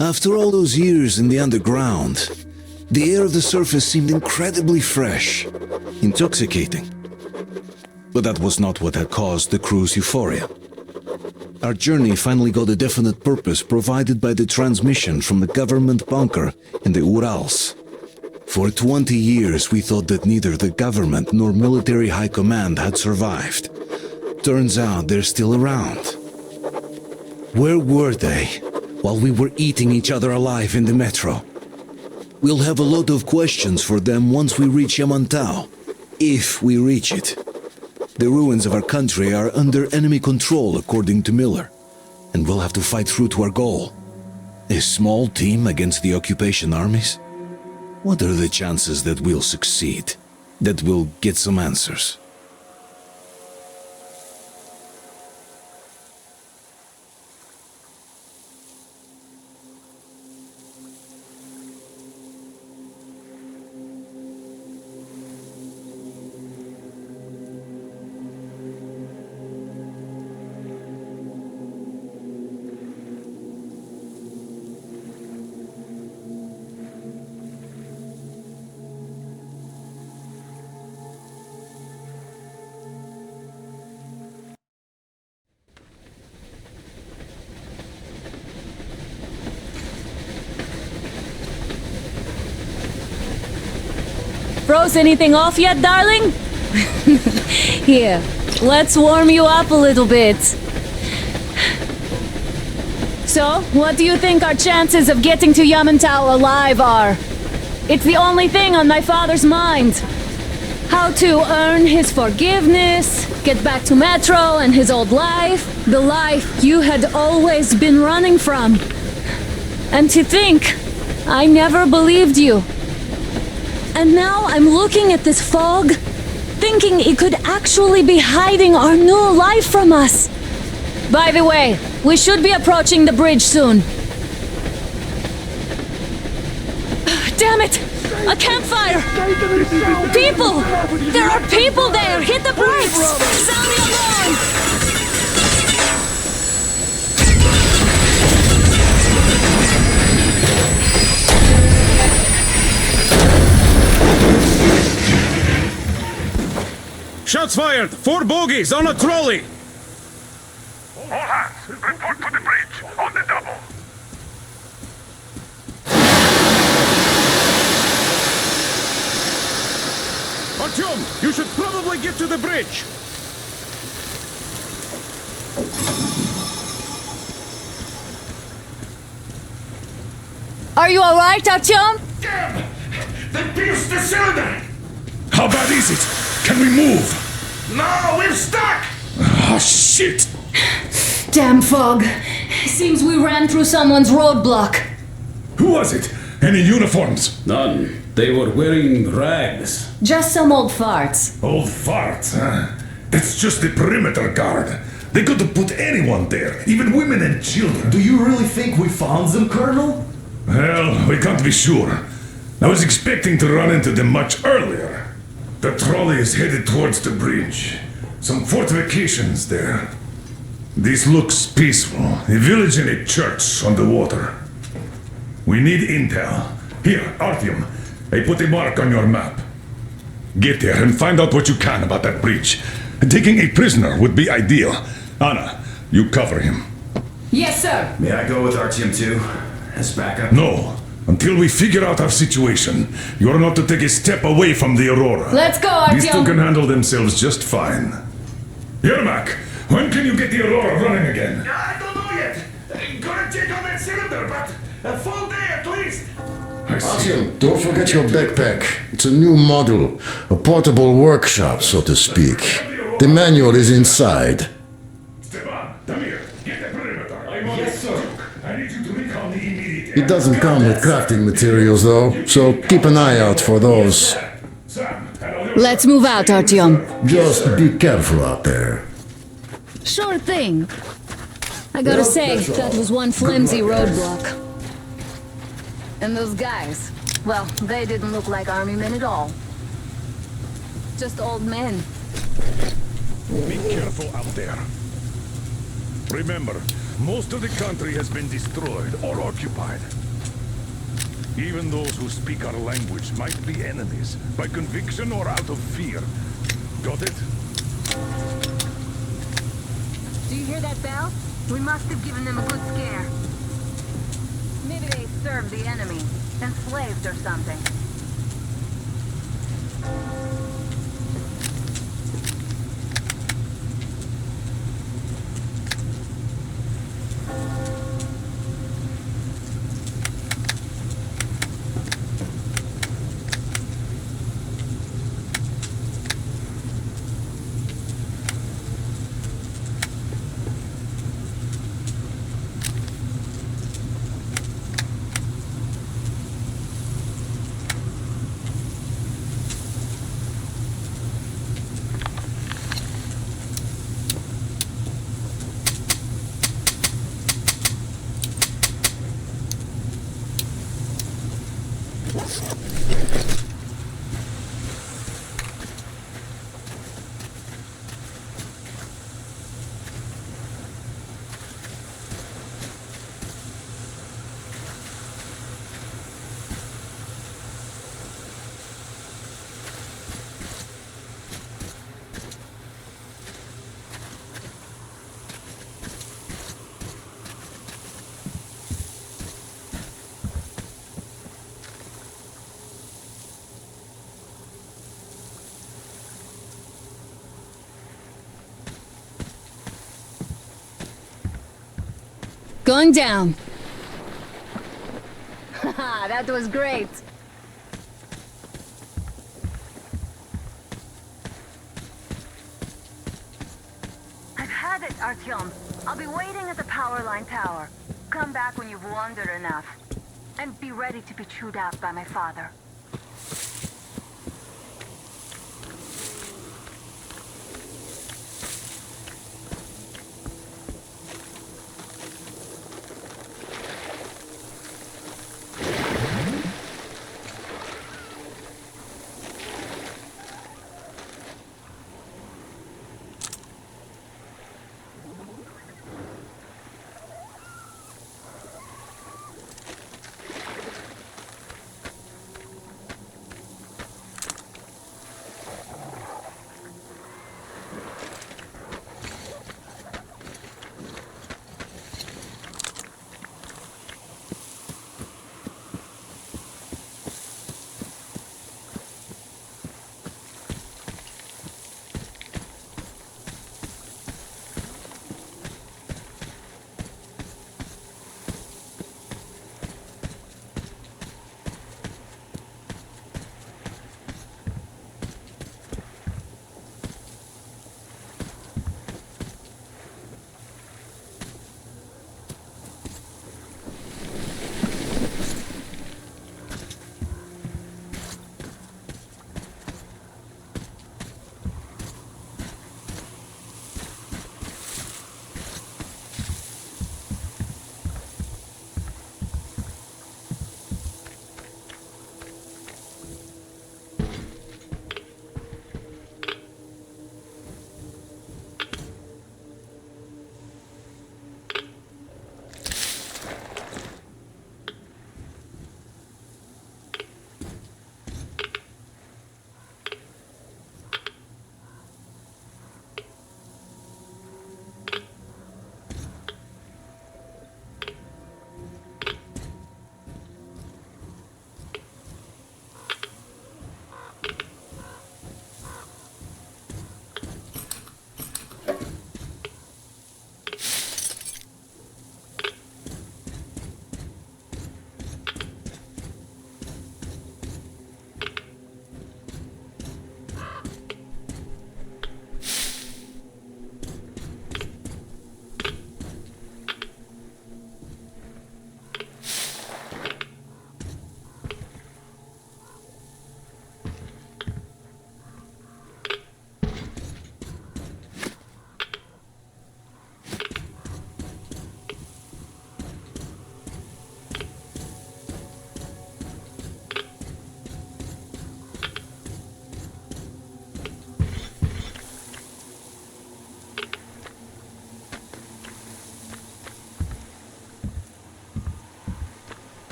[SPEAKER 1] After all those years in the underground, the air of the surface seemed incredibly fresh, intoxicating. But that was not what had caused the crew's euphoria. Our journey finally got a definite purpose provided by the transmission from the government bunker in the Urals. For 20 years we thought that neither the government nor military high command had survived. Turns out they're still around. Where were they while we were eating each other alive in the metro? We'll have a lot of questions for them once we reach Yamantau, if we reach it. The ruins of our country are under enemy control, according to Miller, and we'll have to fight through to our goal. A small team against the occupation armies? What are the chances that we'll succeed, that we'll get some answers?
[SPEAKER 18] Froze anything off yet, darling? Here, let's warm you up a little bit. So, what do you think our chances of getting to Yamantau alive are? It's the only thing on my father's mind. How to earn his forgiveness, get back to Metro and his old life, the life you had always been running from. And to think, I never believed you. And now I'm looking at this fog, thinking it could actually be hiding our new life from us. By the way, we should be approaching the bridge soon. Damn it! A campfire! People! There are people there! Hit the brakes! Sound the alarm!
[SPEAKER 22] Shots fired! 4 bogies on a trolley!
[SPEAKER 14] All hands, report to the bridge, on the
[SPEAKER 5] Artyom, you should probably get to the bridge.
[SPEAKER 18] Are you alright, Artyom?
[SPEAKER 21] Damn! They pierced the cylinder!
[SPEAKER 7] How bad is it? Can we move?
[SPEAKER 21] No, we're stuck!
[SPEAKER 7] Ah, shit!
[SPEAKER 18] Damn fog. Seems we ran through someone's roadblock.
[SPEAKER 7] Who was it? Any uniforms?
[SPEAKER 15] None. They were wearing rags.
[SPEAKER 18] Just some old farts.
[SPEAKER 7] Old farts, huh? That's just the perimeter guard. They could have put anyone there, even women and children.
[SPEAKER 8] Do you really think we found them, Colonel?
[SPEAKER 7] Well, we can't be sure. I was expecting to run into them much earlier. The trolley is headed towards the bridge. Some fortifications there. This looks peaceful. A village and a church on the water. We need intel. Here, Artyom, I put a mark on your map. Get there and find out what you can about that bridge. Taking a prisoner would be ideal. Anna, you cover him.
[SPEAKER 18] Yes, sir.
[SPEAKER 4] May I go with Artyom too? As backup?
[SPEAKER 7] No. Until we figure out our situation, you're not to take a step away from the Aurora.
[SPEAKER 18] Let's go, Artyom.
[SPEAKER 7] These two can handle themselves just fine. Yermak, when can you get the Aurora running again?
[SPEAKER 21] I don't know yet. Gonna check on that cylinder, but a full day at least.
[SPEAKER 3] Artyom, don't forget your backpack. It's a new model, a portable workshop, so to speak. The manual is inside.
[SPEAKER 21] Yes, sir.
[SPEAKER 7] I need you to recon the immediate.
[SPEAKER 3] It doesn't come with crafting materials, though, so keep an eye out for those.
[SPEAKER 18] Let's move out, Artyom.
[SPEAKER 3] Just be careful out there.
[SPEAKER 18] Sure thing. I gotta say, that was one flimsy roadblock. And those guys, well, they didn't look like army men at all. Just old men.
[SPEAKER 7] Be careful out there. Remember, most of the country has been destroyed or occupied. Even those who speak our language might be enemies, by conviction or out of fear. Got it?
[SPEAKER 18] Do you hear that bell? We must have given them a good scare. Maybe they served the enemy, enslaved or something. Going down. Haha, that was great. I've had it, Artyom. I'll be waiting at the power line tower. Come back when you've wandered enough. And be ready to be chewed out by my father.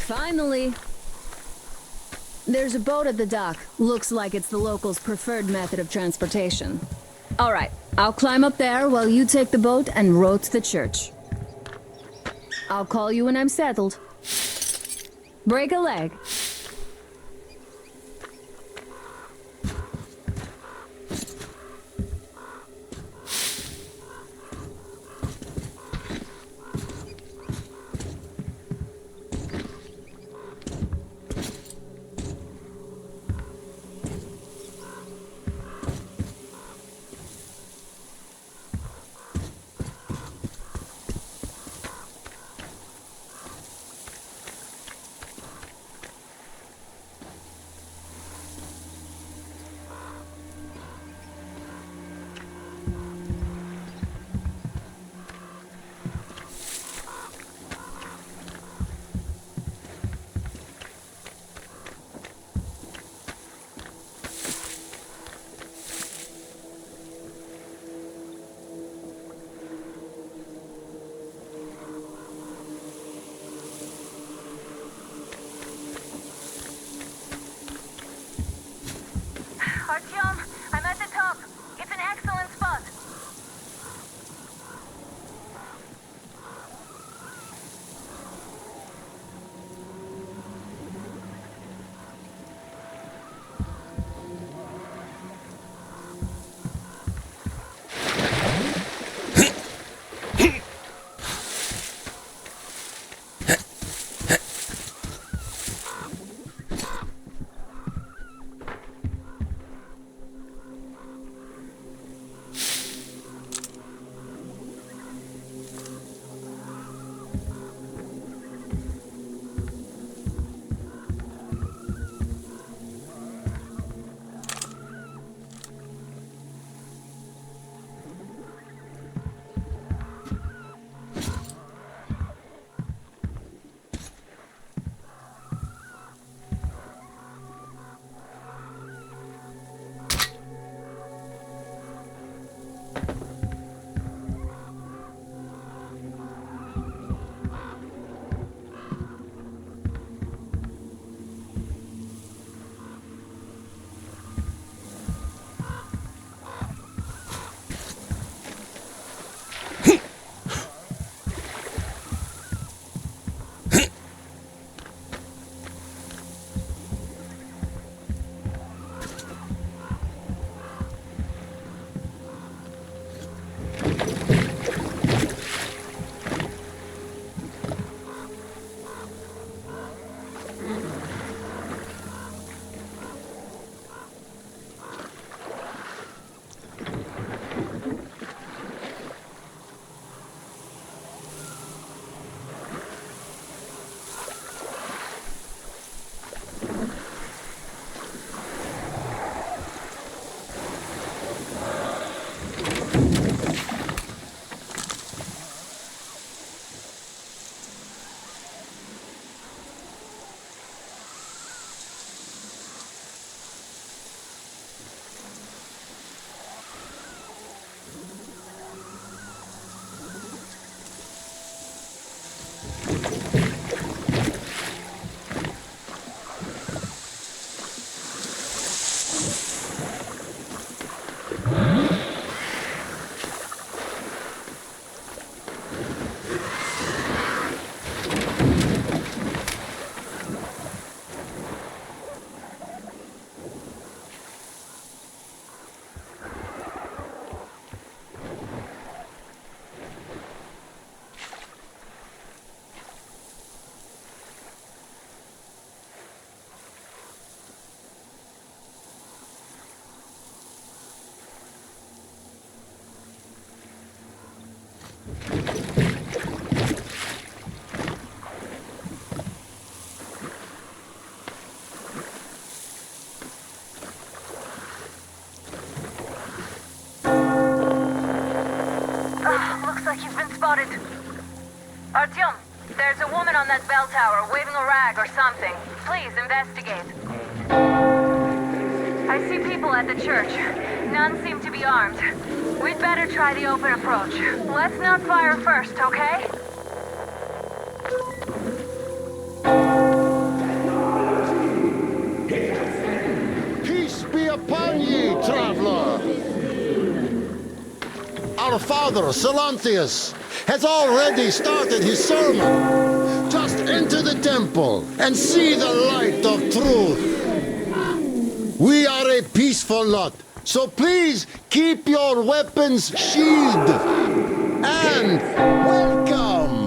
[SPEAKER 6] Finally! There's a boat at the dock. Looks like it's the locals' preferred method of transportation. Alright, I'll climb up there while you take the boat and row to the church. I'll call you when I'm settled. Break a leg.
[SPEAKER 18] Please investigate. I see people at the church. None seem to be armed. We'd better try the open approach. Let's not fire first, okay?
[SPEAKER 9] Peace be upon ye, traveler! Our father, Silanthius, has already started his sermon. Just enter the temple and see the light of truth. We are a peaceful lot, so please keep your weapons sheathed. And welcome!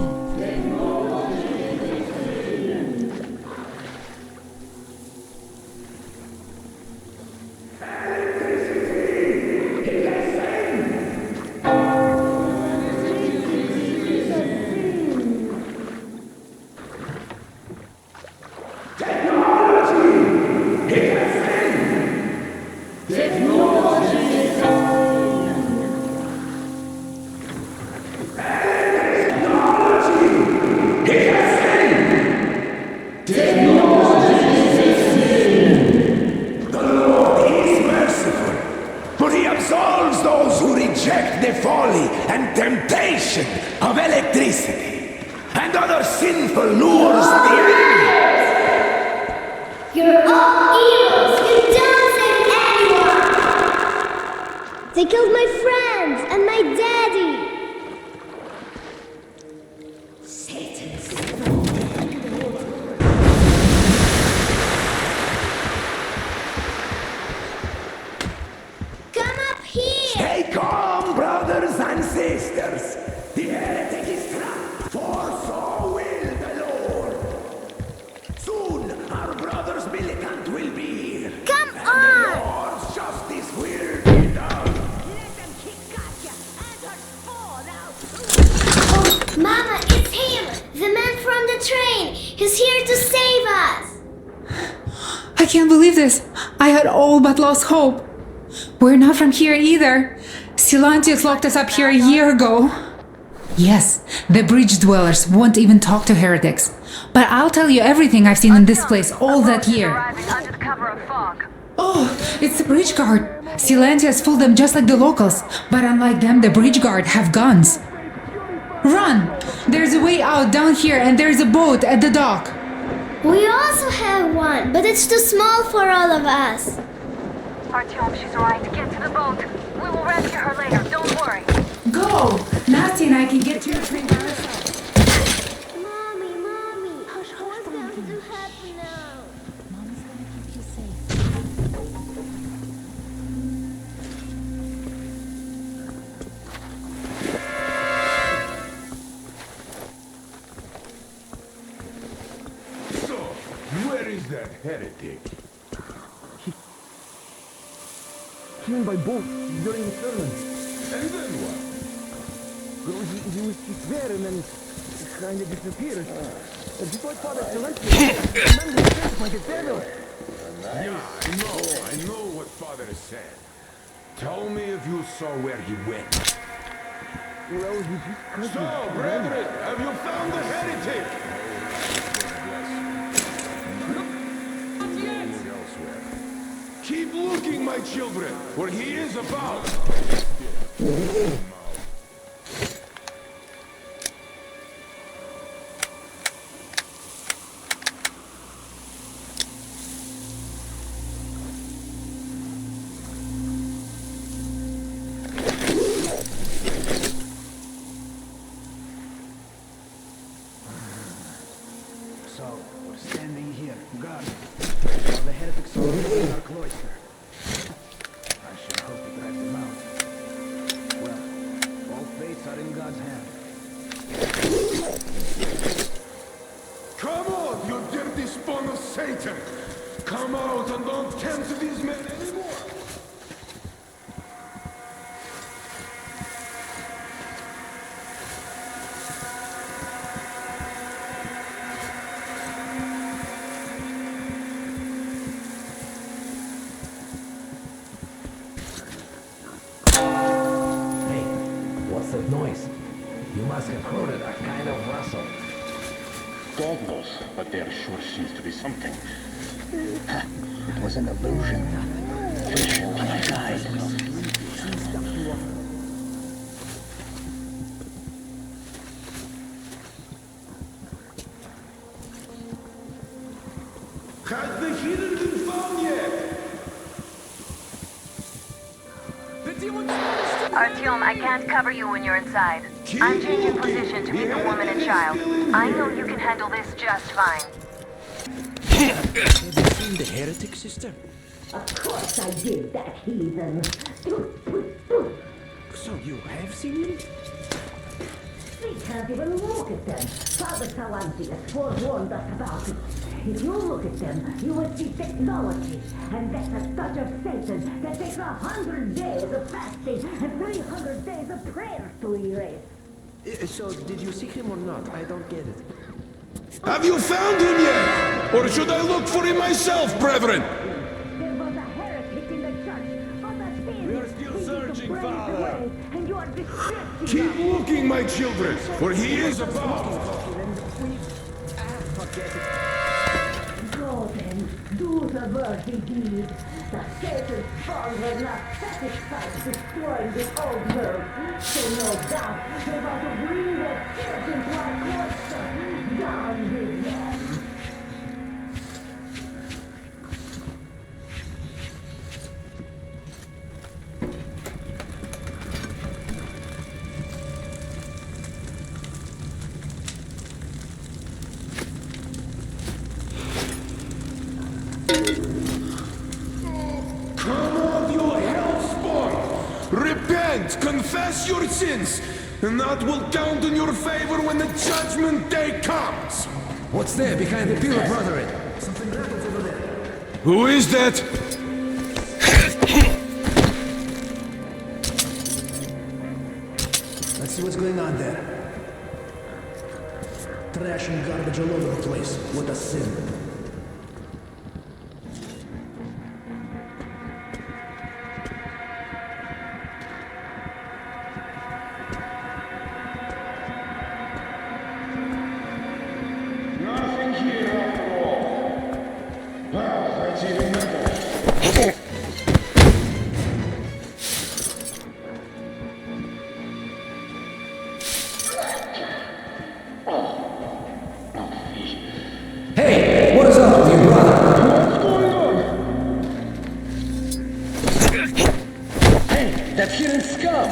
[SPEAKER 22] Lost hope. We're not from here either. Silanthius locked us up here a year ago. Yes, the bridge dwellers won't even talk to heretics. But I'll tell you everything I've seen in this place all that year. Oh, it's the bridge guard. Silanthius fooled them just like the locals. But unlike them, the bridge guard have guns. Run! There's a way out down here and there's a boat at the dock.
[SPEAKER 11] We also have one, but it's too small for all of us.
[SPEAKER 18] Artyom, she's right. Get to the boat. We will rescue her later. Don't worry.
[SPEAKER 22] Go! Nasty and I can get to your train by ourselves.
[SPEAKER 11] Mommy! What's going to happen now?
[SPEAKER 22] Mommy's gonna keep you safe.
[SPEAKER 21] So, where is that heretic?
[SPEAKER 12] Killed by boat during the sermon.
[SPEAKER 21] And then what?
[SPEAKER 12] Well, he was there and then kind of disappeared. Just like Father Silanthius. The man was sent by the devil.
[SPEAKER 21] Yeah, I know what Father said. Tell me if you saw where he went.
[SPEAKER 12] Well, he just...
[SPEAKER 21] So, brethren, have you found the heretic? Keep looking, my children, where he is about.
[SPEAKER 12] So, we're standing here, guarded, while the heretics are in our cloister. I should hope to drive them out. Well, all fates are in God's hand.
[SPEAKER 21] Come on, you dirty spawn of Satan! Come out and don't tempt these men anymore!
[SPEAKER 12] What's that noise? You must have heard it, a kind of rustle. God knows, but there sure seems to be something. It was an illusion. Fish when I died.
[SPEAKER 17] Has the hidden been found yet?
[SPEAKER 2] Artyom, I can't cover you when you're inside. I'm changing position to meet the woman and child. I know you can handle this just fine.
[SPEAKER 19] Have you seen the heretic, sister?
[SPEAKER 11] Of course I did, that heathen.
[SPEAKER 19] So you have seen him?
[SPEAKER 11] We can't even look at them. Father Salantius forewarned us about it. If you look at them, you will see technology. And that's a touch of Satan that takes 100 days of fasting and 300 days of prayer to erase.
[SPEAKER 19] So, did you see him or not? I don't get it.
[SPEAKER 21] Have you found him yet? Or should I look for him myself, brethren?
[SPEAKER 11] There was a heretic in the church, but the sin
[SPEAKER 17] We are still searching, Father.
[SPEAKER 11] and you are distracting
[SPEAKER 21] Keep looking, my children, for he is about.
[SPEAKER 11] Go then, do the worthy deed. The Satan's fall was not satisfied destroying the old world. So no doubt they're about to bring their spirit into our cloister. Down with them.
[SPEAKER 21] Come on, you hellspawn! Repent, confess your sins, and that will count in your favor when the judgment day comes!
[SPEAKER 19] What's there behind the pillar, brethren? Something happens over there.
[SPEAKER 21] Who is that?
[SPEAKER 19] Let's see what's going on there. Trash and garbage all over the place. What a sin.
[SPEAKER 12] Nothing here after all. Well, that's even better.
[SPEAKER 19] Hey, what is up with you, brother?
[SPEAKER 12] What's going on? Hey, that hidden scum!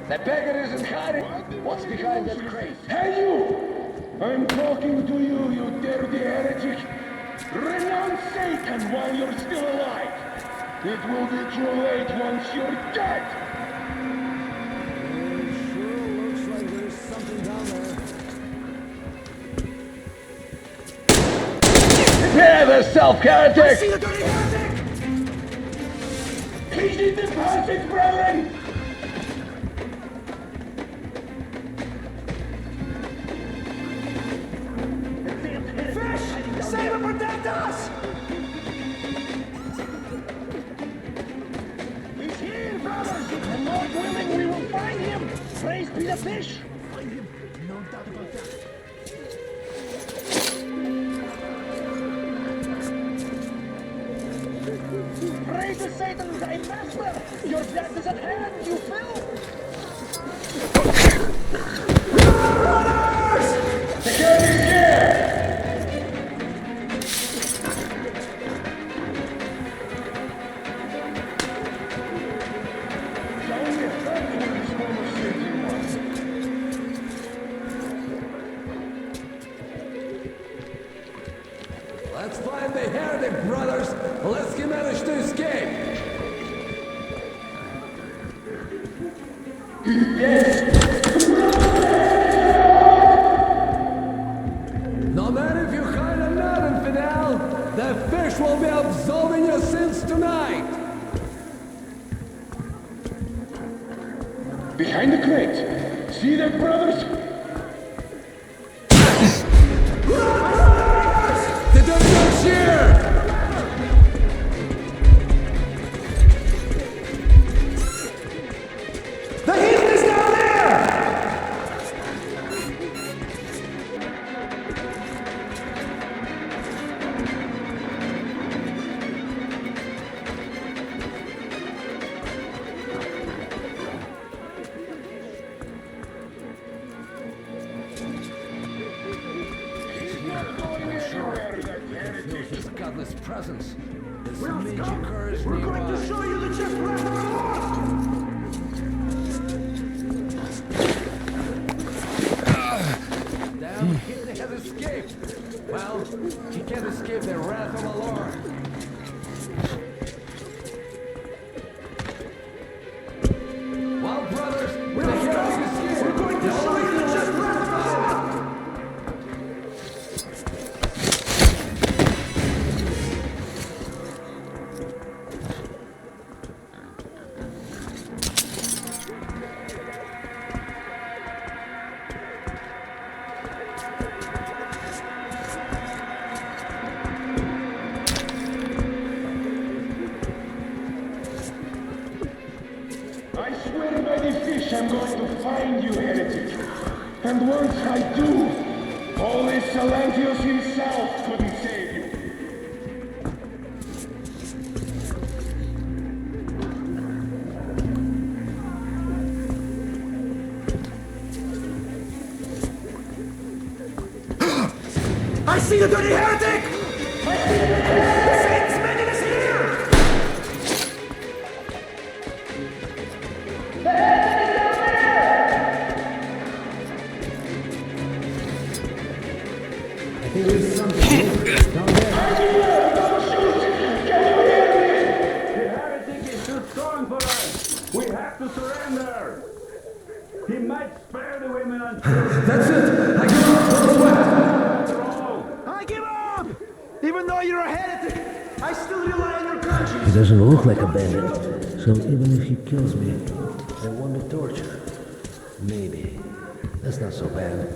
[SPEAKER 12] That beggar isn't hiding. What's behind that crate? Hey, you! I'm talking to you, you dirty heretic. Renounce Satan while you're still alive. It will be too late once you're dead.
[SPEAKER 17] Sure looks like there's something down there.
[SPEAKER 12] Prepare yourself, heretic!
[SPEAKER 17] I see the dirty heretic!
[SPEAKER 12] Please eat this passage, brethren!
[SPEAKER 17] Save and protect us!
[SPEAKER 12] He's here, brothers! And Lord willing, we will find him! Praise be the fish!
[SPEAKER 17] Find him, no doubt about that.
[SPEAKER 12] Praise the Satan, thy master! Your death is at hand, you fool! Brothers! Security is here!
[SPEAKER 19] Let's find the heretic, brothers, unless he managed to escape. No matter if you hide or not, infidel, the fish will be absolving your sins tonight.
[SPEAKER 12] Behind the crate.
[SPEAKER 19] godless presence. This Meiji curse
[SPEAKER 12] We're going to show you the just wrath of the Lord!
[SPEAKER 19] Damn kid has escaped. Well, he can't escape the wrath of the Lord. Well, brothers, we're the heroes escaped. We're going to show you the just wrath of the Lord!
[SPEAKER 14] I swear by the fish I'm going to find you, heretic. And once I do, only Salantios himself couldn't save you.
[SPEAKER 12] I see the dirty heretic! The Saint's minion is here!
[SPEAKER 19] There is something down there.
[SPEAKER 14] The heretic is too strong for us. We have to surrender. He might spare the women and children.
[SPEAKER 19] That's it! I give up!
[SPEAKER 12] I give up! Even though you're a heretic, I still rely on your conscience.
[SPEAKER 21] He doesn't look like a bandit, so even if he kills me, there won't be torture. Maybe. That's not so bad.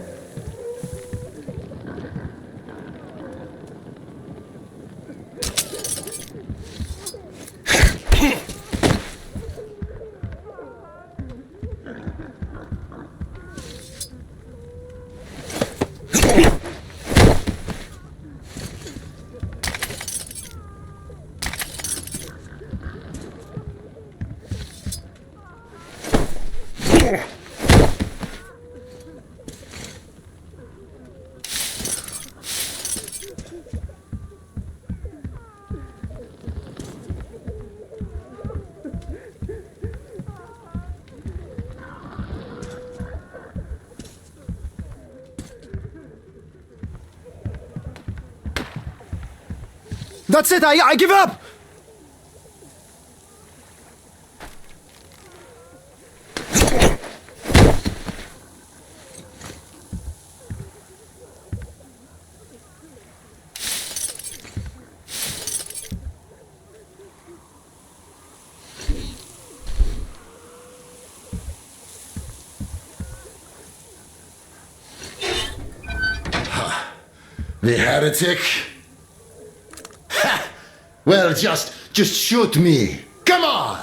[SPEAKER 16] That's it, I give up!
[SPEAKER 9] The heretic? Ha! Well, just shoot me. Come on!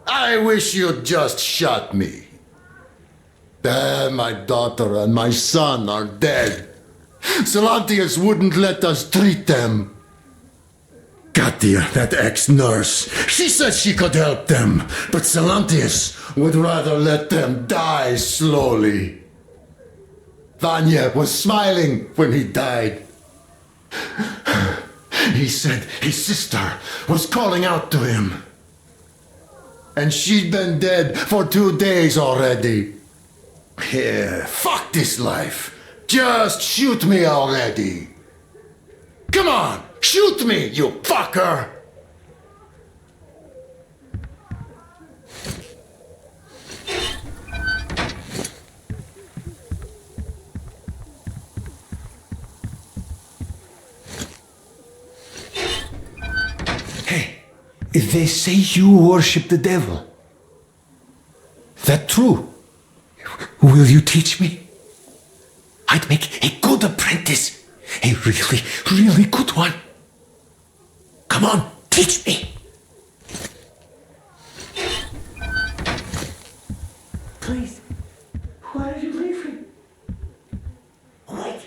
[SPEAKER 9] I wish you'd just shot me. Then my daughter and my son are dead. Salantius wouldn't let us treat them. Katia, that ex-nurse, she said she could help them, but Salantius would rather let them die slowly. Vanya was smiling when he died. He said his sister was calling out to him. And she'd been dead for 2 days already. Yeah, fuck this life. Just shoot me already. Come on, shoot me, you fucker!
[SPEAKER 1] If they say you worship the devil, that true? Will you teach me? I'd make a good apprentice, a really, really good one. Come on, teach me.
[SPEAKER 12] Please, why are you leaving? Wait.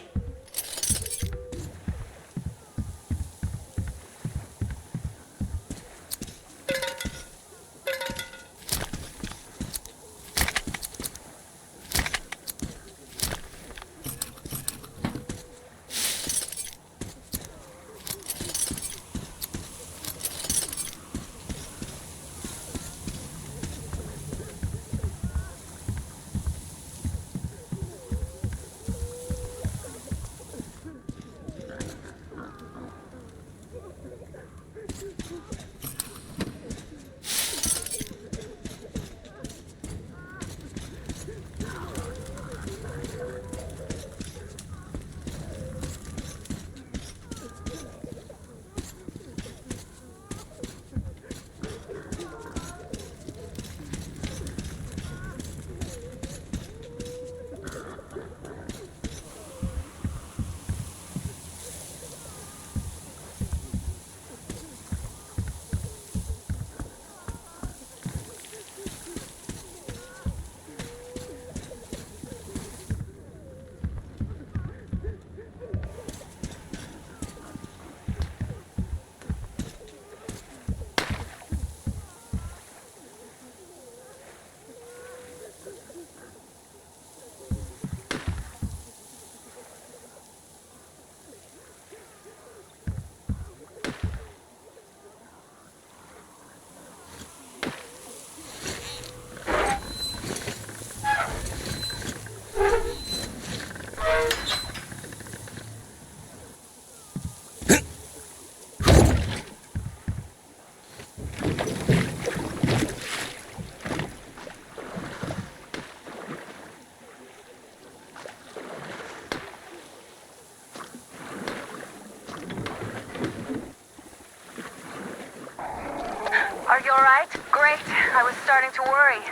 [SPEAKER 2] Great. I was starting to worry.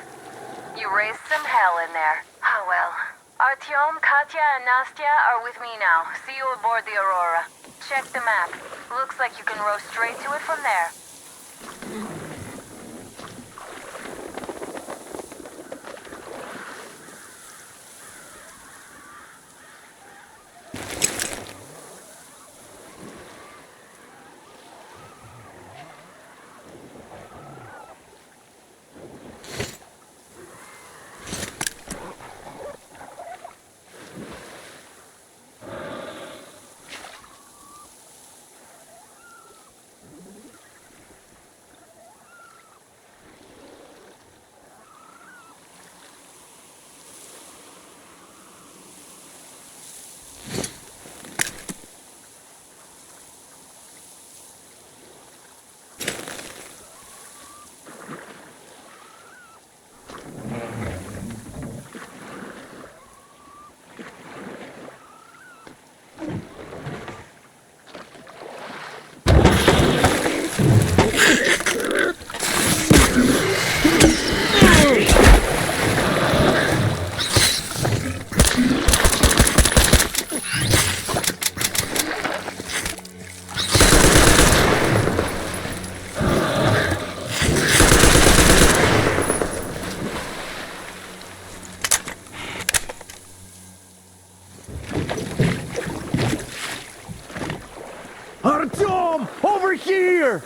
[SPEAKER 2] You raised some hell in there. Oh well. Artyom, Katya, and Nastya are with me now. See you aboard the Aurora. Check the map. Looks like you can row straight to it from there.
[SPEAKER 5] Artyom! Over here!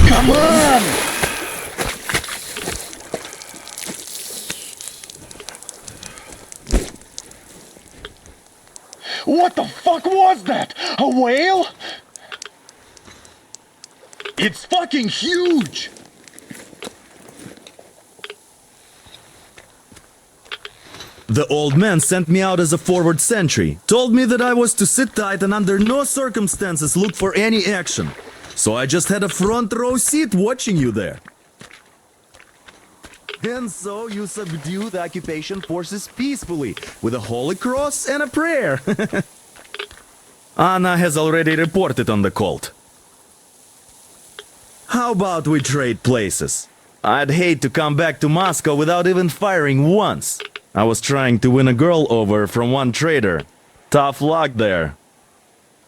[SPEAKER 21] Come on! What the fuck was that? A whale? It's fucking huge!
[SPEAKER 8] The old man sent me out as a forward sentry, told me that I was to sit tight and under no circumstances look for any action. So I just had a front row seat watching you there. And so you subdue the occupation forces peacefully, with a holy cross and a prayer. Anna has already reported on the cult. How about we trade places? I'd hate to come back to Moscow without even firing once. I was trying to win a girl over from one trader. Tough luck there.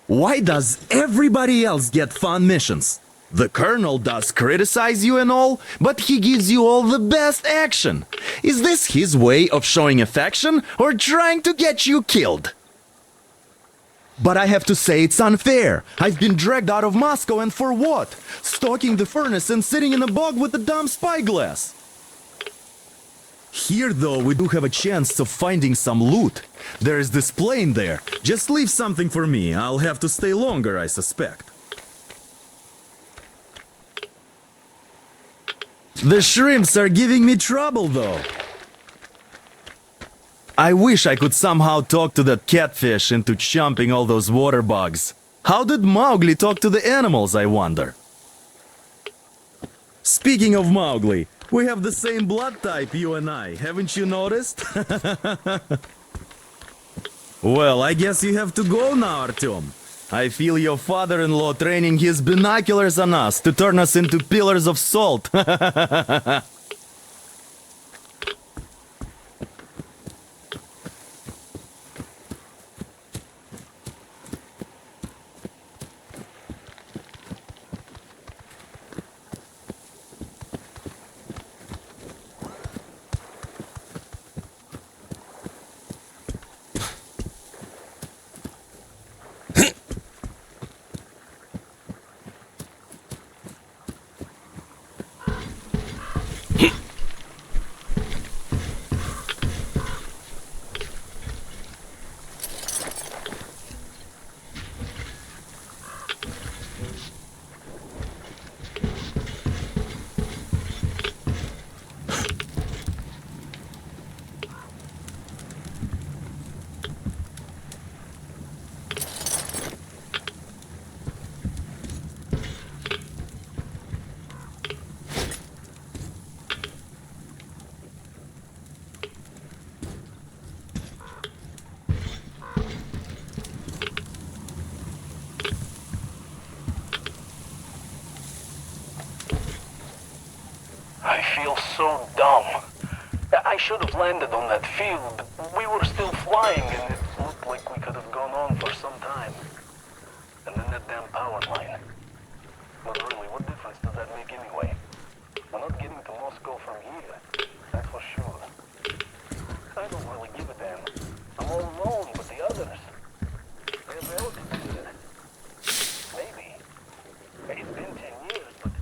[SPEAKER 8] Why does everybody else get fun missions? The colonel does criticize you and all, but he gives you all the best action. Is this his way of showing affection or trying to get you killed? But I have to say it's unfair. I've been dragged out of Moscow, and for what? Stalking the furnace and sitting in a bog with a dumb spyglass. Here, though, we do have a chance of finding some loot. There is this plane there. Just leave something for me. I'll have to stay longer, I suspect. The shrimps are giving me trouble, though. I wish I could somehow talk to that catfish into chomping all those water bugs. How did Mowgli talk to the animals, I wonder? Speaking of Mowgli, we have the same blood type, you and I. Haven't you noticed? Well, I guess you have to go now, Artyom. I feel your father-in-law training his binoculars on us to turn us into pillars of salt.
[SPEAKER 12] so dumb. I should have landed on that field, but we were still flying and it looked like we could have gone on for some time. And then that damn power line. But really, what difference does that make anyway? We're not getting to Moscow from here, that's for sure. I don't really give a damn. I'm all alone, but the others, they have relatives here. Maybe. It's been 10 years, but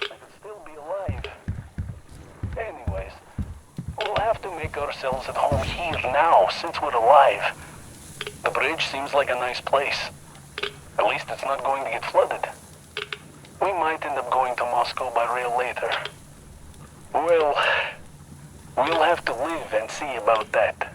[SPEAKER 12] I could still be alive. Anyways, we'll have to make ourselves at home here now, since we're alive. The bridge seems like a nice place. At least it's not going to get flooded. We might end up going to Moscow by rail later. Well, we'll have to live and see about that.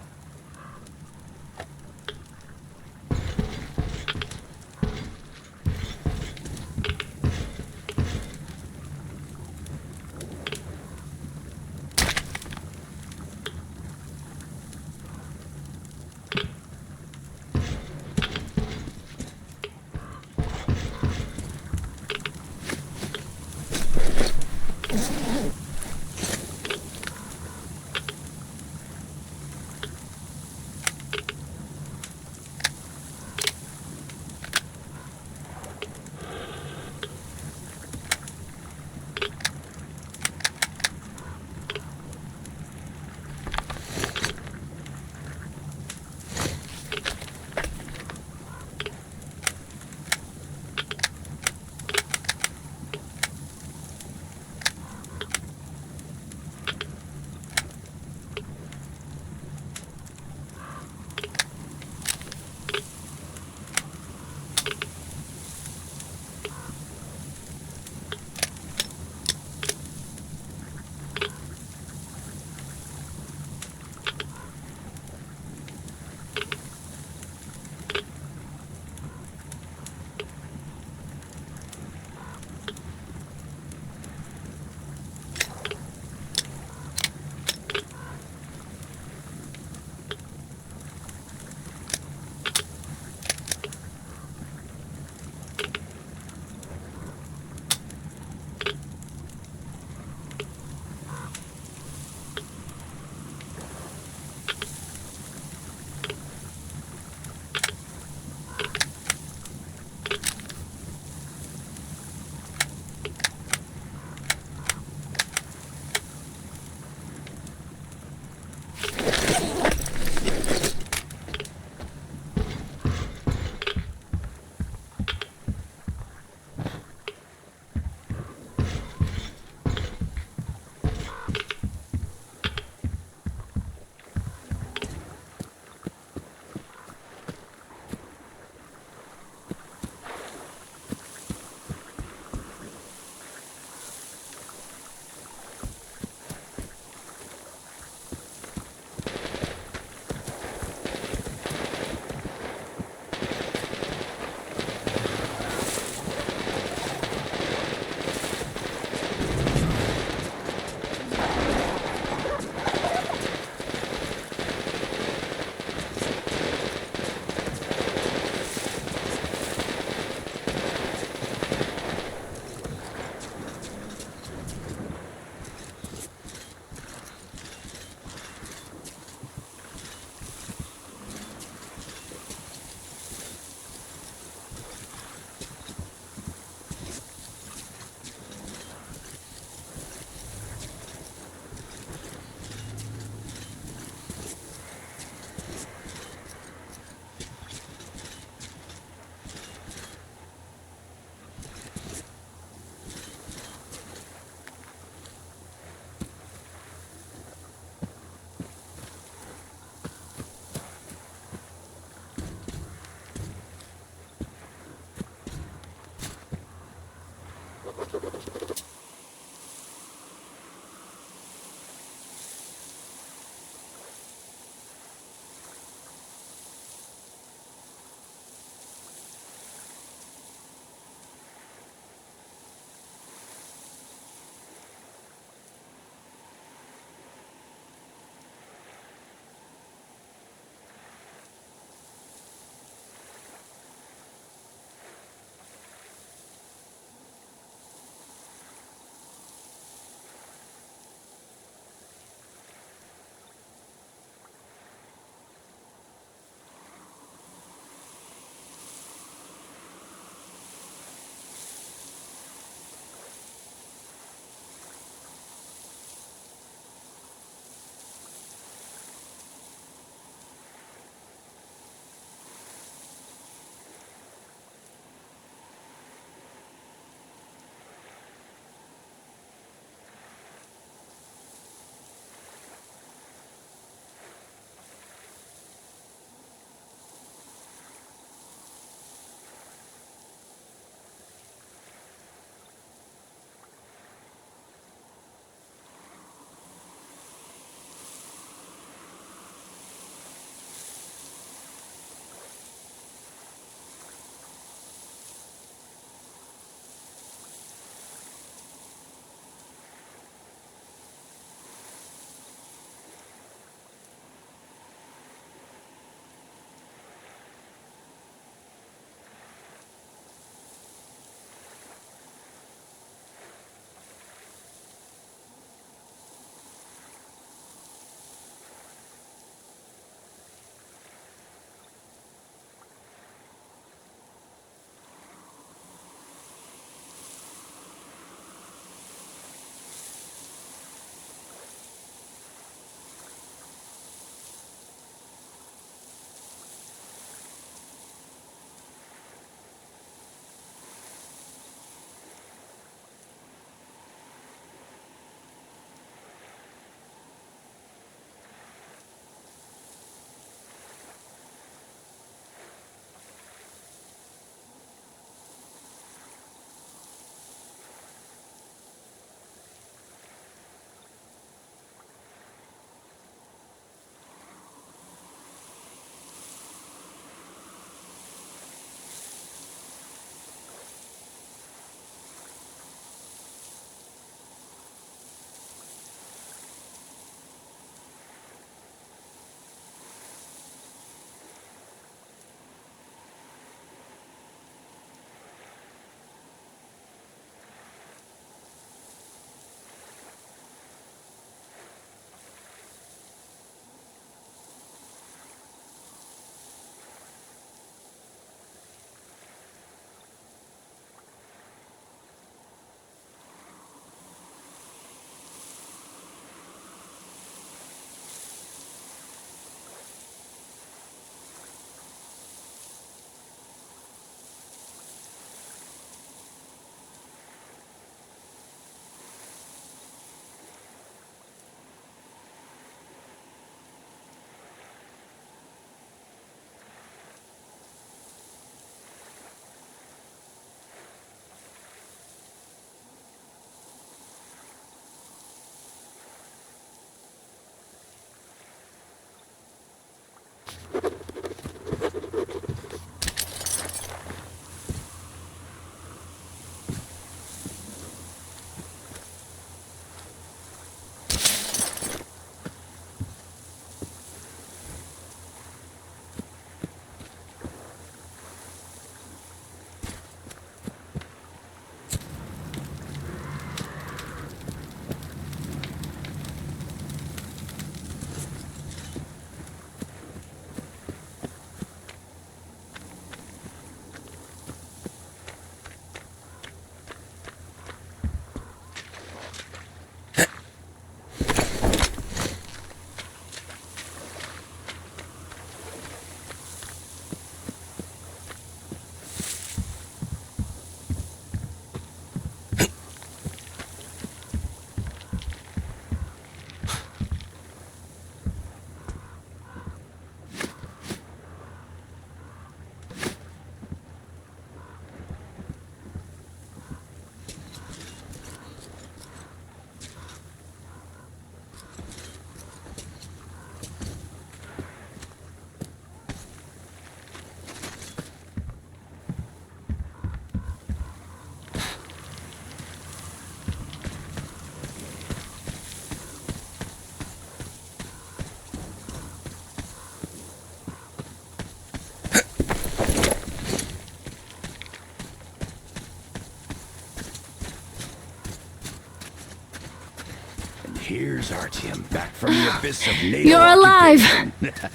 [SPEAKER 4] Here's Artyom, back from the abyss of NATO
[SPEAKER 6] You're alive!
[SPEAKER 4] occupation.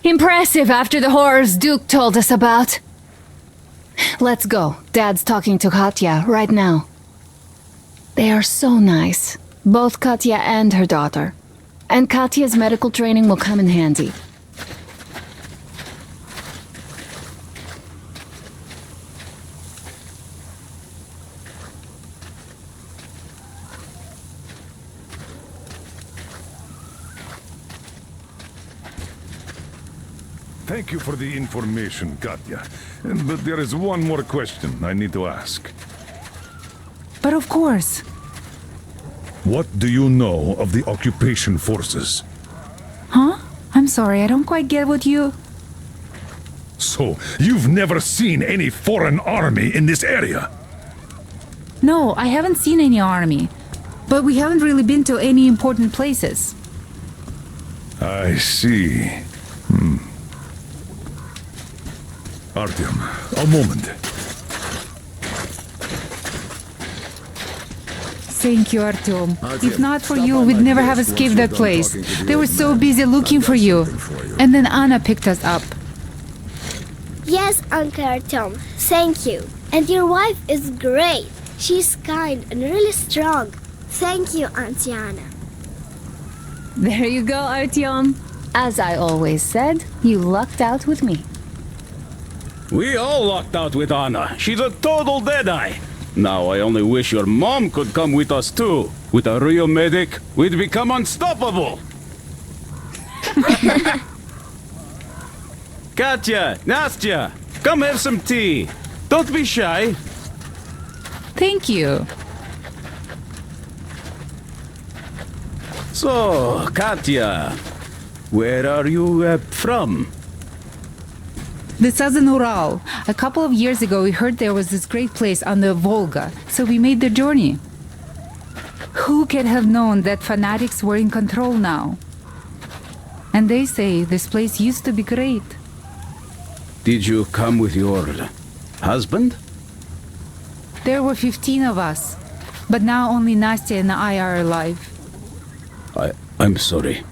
[SPEAKER 6] Impressive after the horrors Duke told us about. Let's go. Dad's talking to Katya right now. They are so nice. Both Katya and her daughter. And Katya's medical training will come in handy.
[SPEAKER 7] Thank you for the information, Katya. But there is one more question I need to ask.
[SPEAKER 22] But of course.
[SPEAKER 7] What do you know of the occupation forces?
[SPEAKER 22] Huh? I'm sorry, I don't quite get what you...
[SPEAKER 7] So, you've never seen any foreign army in this area?
[SPEAKER 22] No, I haven't seen any army. But we haven't really been to any important places.
[SPEAKER 7] I see. Artyom, a moment.
[SPEAKER 22] Thank you, Artyom. If not for you, we'd never have escaped that place. They were so busy looking for you. And then Anna picked us up.
[SPEAKER 11] Yes, Uncle Artyom, thank you. And your wife is great. She's kind and really strong. Thank you, Auntie Anna.
[SPEAKER 6] There you go, Artyom. As I always said, you lucked out with me.
[SPEAKER 15] We all lucked out with Anna. She's a total deadeye. Now I only wish your mom could come with us too. With a real medic, we'd become unstoppable. Katya, Nastya, come have some tea. Don't be shy.
[SPEAKER 22] Thank you.
[SPEAKER 15] So, Katya, where are you from?
[SPEAKER 22] The southern Ural. A couple of years ago, we heard there was this great place on the Volga, so we made the journey. Who could have known that fanatics were in control now? And they say this place used to be great.
[SPEAKER 15] Did you come with your husband?
[SPEAKER 22] There were 15 of us, but now only Nastya and I are alive.
[SPEAKER 15] I'm sorry.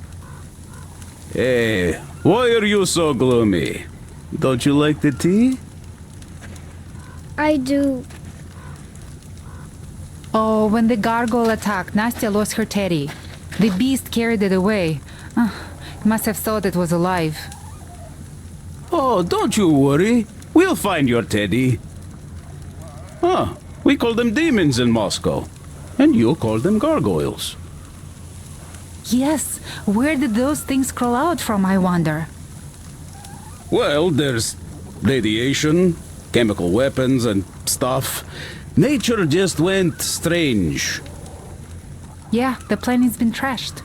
[SPEAKER 15] Hey, why are you so gloomy? Don't you like the tea?
[SPEAKER 11] I do.
[SPEAKER 22] Oh, when the gargoyle attacked, Nastya lost her teddy. The beast carried it away. Must have thought it was alive.
[SPEAKER 15] Oh, don't you worry. We'll find your teddy. Huh, we call them demons in Moscow. And you call them gargoyles.
[SPEAKER 22] Yes, where did those things crawl out from, I wonder?
[SPEAKER 15] Well, there's radiation, chemical weapons and stuff. Nature just went strange.
[SPEAKER 22] Yeah, the planet's been trashed.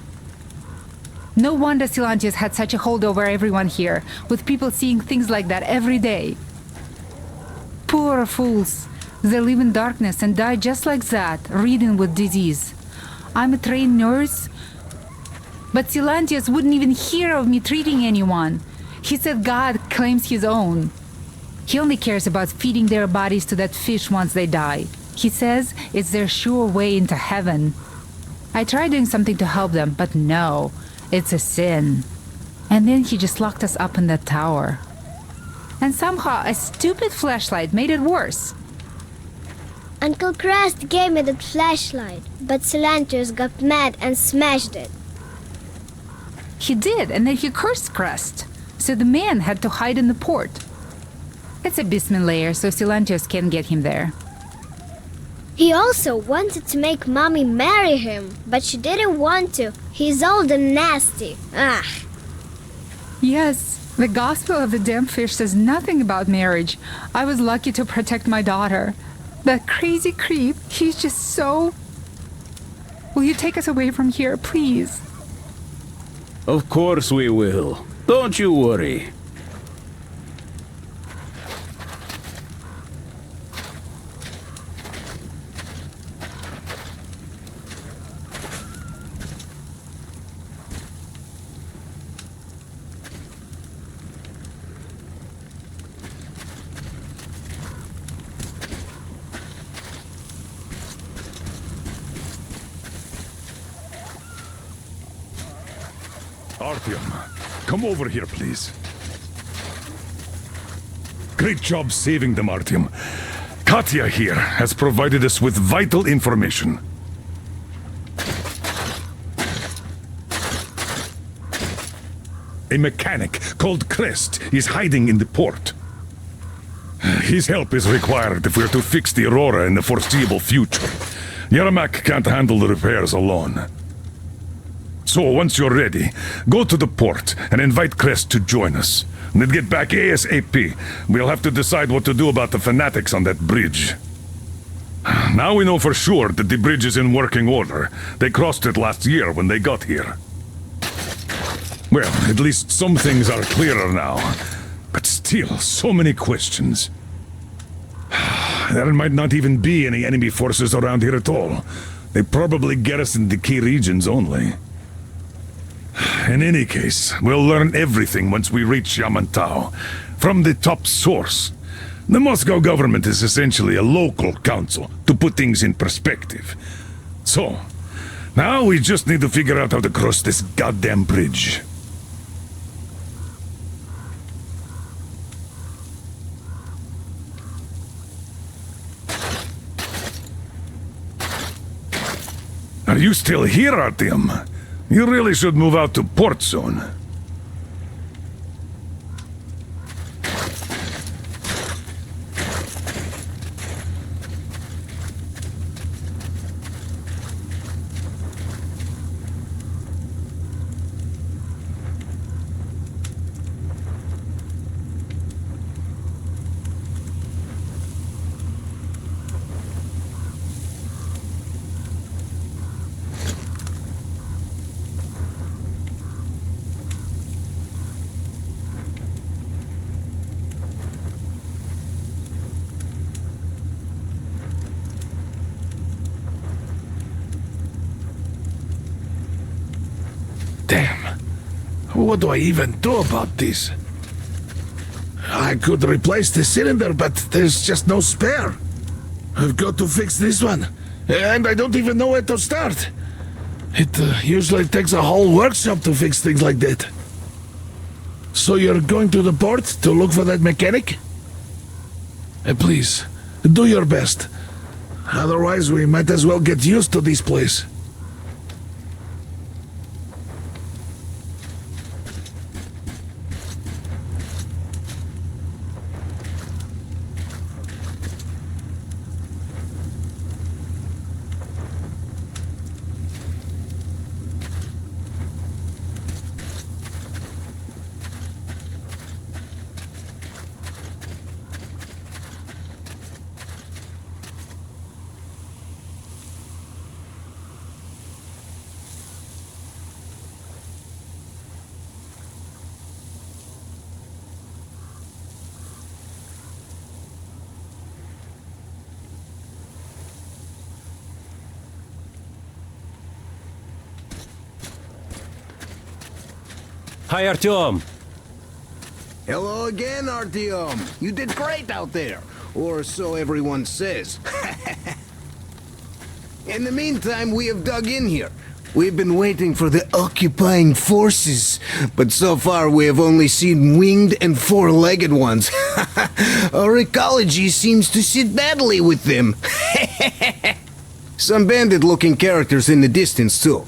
[SPEAKER 22] No wonder Silantius had such a hold over everyone here, with people seeing things like that every day. Poor fools. They live in darkness and die just like that, ridden with disease. I'm a trained nurse, but Silantius wouldn't even hear of me treating anyone. He said God claims his own. He only cares about feeding their bodies to that fish once they die. He says it's their sure way into heaven. I tried doing something to help them, but no, it's a sin. And then he just locked us up in that tower. And somehow a stupid flashlight made it worse.
[SPEAKER 11] Uncle Crest gave me the flashlight, but Silantius got mad and smashed it.
[SPEAKER 22] He did, and then he cursed Crest. So the man had to hide in the port. It's a basement layer, so Silantius can't get him there.
[SPEAKER 11] He also wanted to make Mommy marry him, but she didn't want to. He's old and nasty. Ah.
[SPEAKER 22] Yes, the Gospel of the Damn Fish says nothing about marriage. I was lucky to protect my daughter. That crazy creep, he's just so... Will you take us away from here, please?
[SPEAKER 15] Of course we will. Don't you worry.
[SPEAKER 7] Artyom, come over here, please. Great job saving them, Artyom. Katya here has provided us with vital information. A mechanic called Crest is hiding in the port. His help is required if we're to fix the Aurora in the foreseeable future. Yermak can't handle the repairs alone. So once you're ready, go to the port and invite Crest to join us. And then get back ASAP. We'll have to decide what to do about the fanatics on that bridge. Now we know for sure that the bridge is in working order. They crossed it last year when they got here. Well, at least some things are clearer now. But still, so many questions. There might not even be any enemy forces around here at all. They probably garrisoned the key regions only. In any case, we'll learn everything once we reach Yamantau. From the top source. The Moscow government is essentially a local council, to put things in perspective. So, now we just need to figure out how to cross this goddamn bridge. Are you still here, Artyom? You really should move out to port soon.
[SPEAKER 21] Damn. What do I even do about this? I could replace the cylinder, but there's just no spare. I've got to fix this one. And I don't even know where to start. It usually takes a whole workshop to fix things like that. So you're going to the port to look for that mechanic? Please, do your best. Otherwise, we might as well get used to this place.
[SPEAKER 13] Hi, Artyom.
[SPEAKER 1] Hello again, Artyom. You did great out there. Or so everyone says. In the meantime, we have dug in here. We've been waiting for the occupying forces, but so far we have only seen winged and four-legged ones. Our ecology seems to sit badly with them. Some bandit-looking characters in the distance, too.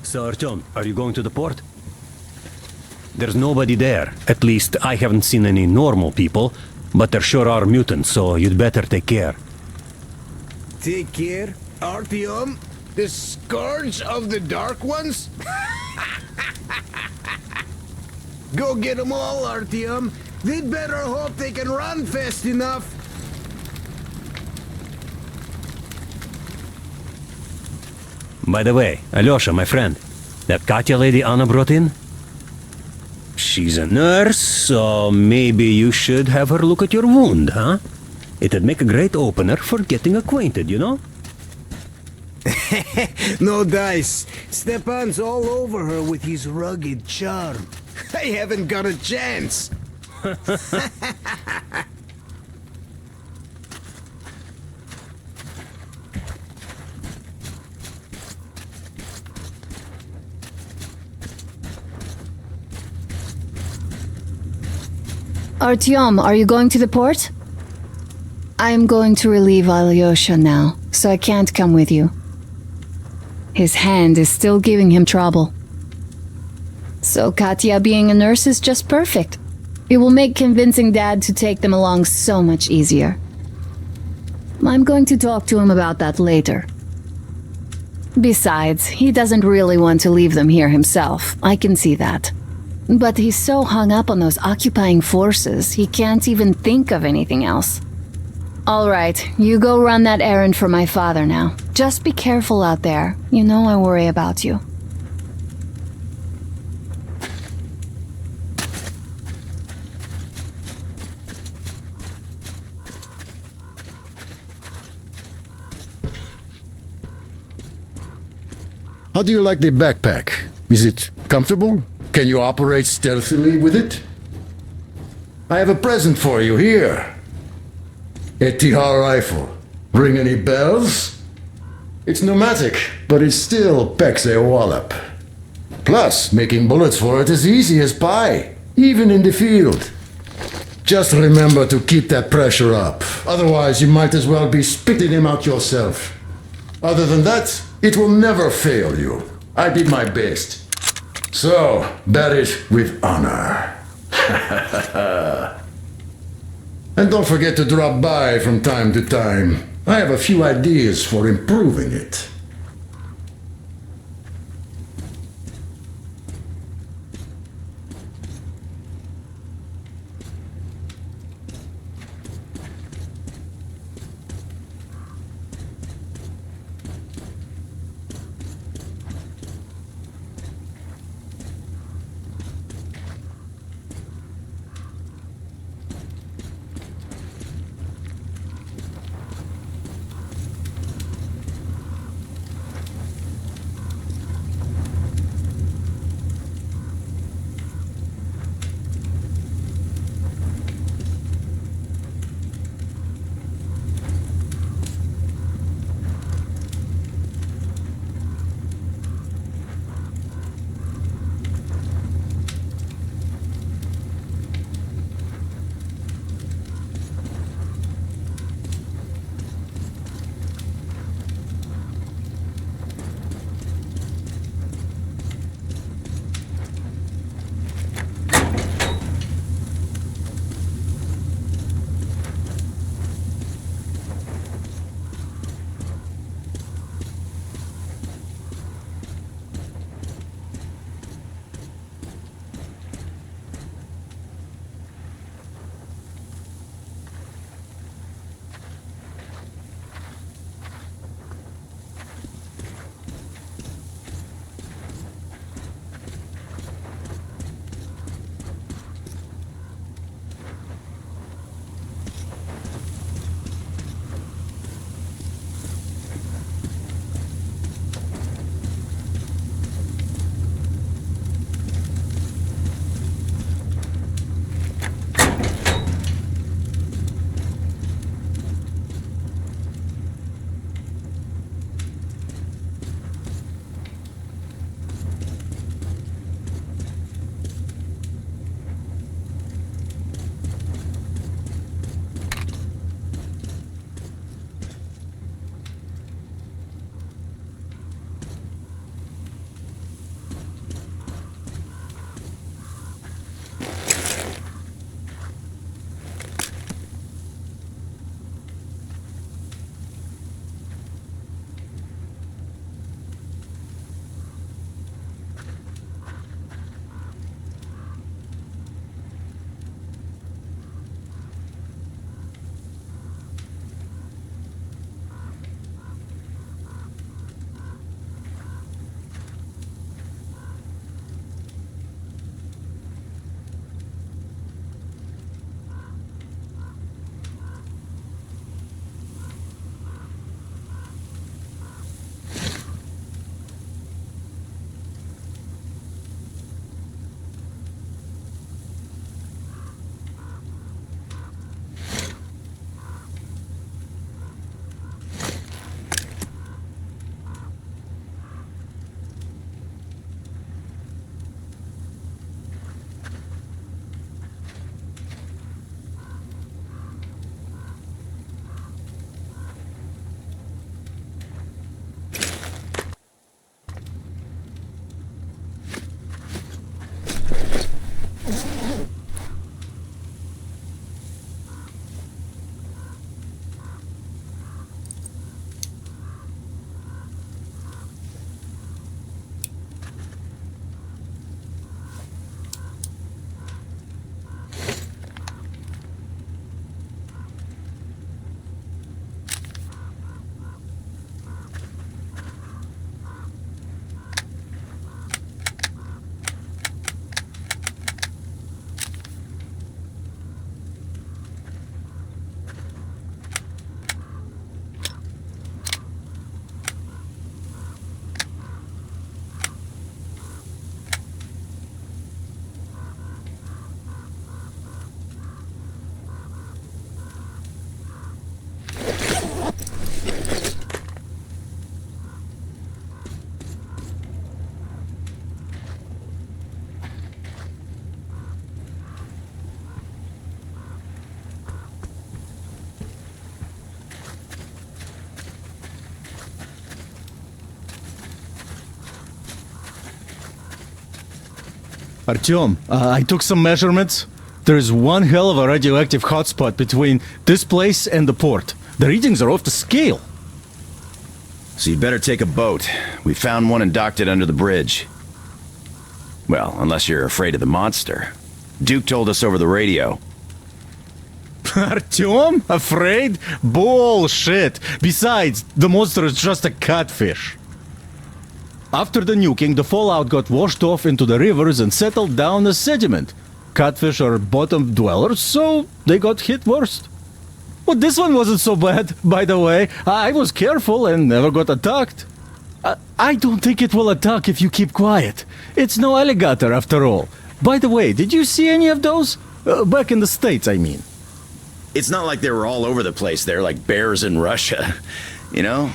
[SPEAKER 13] So, Artyom, are you going to the port? There's nobody there. At least, I haven't seen any normal people, but there sure are mutants, so you'd better take care.
[SPEAKER 1] Take care, Artyom? The scourge of the Dark Ones? Go get them all, Artyom. They'd better hope they can run fast enough.
[SPEAKER 13] By the way, Alyosha, my friend, that Katya lady Anna brought in? She's a nurse, so maybe you should have her look at your wound, huh? It'd make a great opener for getting acquainted, you know?
[SPEAKER 1] No dice. Stepan's all over her with his rugged charm. I haven't got a chance.
[SPEAKER 6] Artyom, are you going to the port? I am going to relieve Alyosha now, so I can't come with you. His hand is still giving him trouble. So Katya being a nurse is just perfect. It will make convincing Dad to take them along so much easier. I'm going to talk to him about that later. Besides, he doesn't really want to leave them here himself. I can see that. But he's so hung up on those occupying forces, he can't even think of anything else. All right, you go run that errand for my father now. Just be careful out there. You know I worry about you.
[SPEAKER 9] How do you like the backpack? Is it comfortable? Can you operate stealthily with it? I have a present for you here. A TR rifle. Ring any bells? It's pneumatic, but it still packs a wallop. Plus, making bullets for it is easy as pie, even in the field. Just remember to keep that pressure up. Otherwise, you might as well be spitting him out yourself. Other than that, it will never fail you. I did my best. So, bear it with honor. And don't forget to drop by from time to time. I have a few ideas for improving it.
[SPEAKER 16] Artyom, I took some measurements. There is one hell of a radioactive hotspot between this place and the port. The readings are off the scale.
[SPEAKER 4] So you'd better take a boat. We found one and docked it under the bridge. Well, unless you're afraid of the monster. Duke told us over the radio.
[SPEAKER 16] Artyom? Afraid? Bullshit! Besides, the monster is just a catfish. After the nuking, the fallout got washed off into the rivers and settled down as sediment. Catfish are bottom dwellers, so they got hit worst. But this one wasn't so bad, by the way. I was careful and never got attacked. I don't think it will attack if you keep quiet. It's no alligator after all. By the way, did you see any of those? Back in the States, I mean.
[SPEAKER 4] It's not like they were all over the place there like bears in Russia, you know?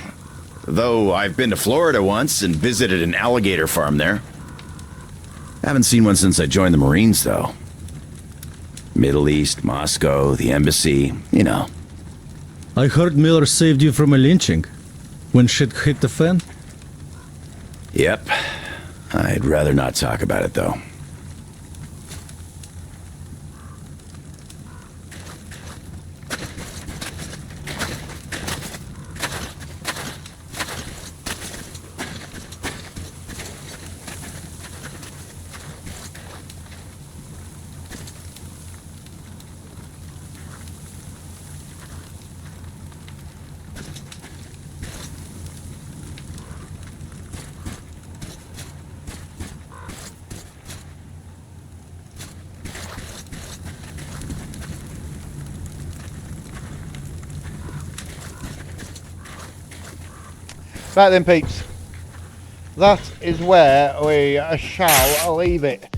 [SPEAKER 4] Though I've been to Florida once and visited an alligator farm there. Haven't seen one since I joined the Marines, though. Middle East, Moscow, the embassy, you know.
[SPEAKER 16] I heard Miller saved you from a lynching. When shit hit the fan?
[SPEAKER 4] Yep. I'd rather not talk about it, though.
[SPEAKER 10] Right then, peeps. That is where we shall leave it.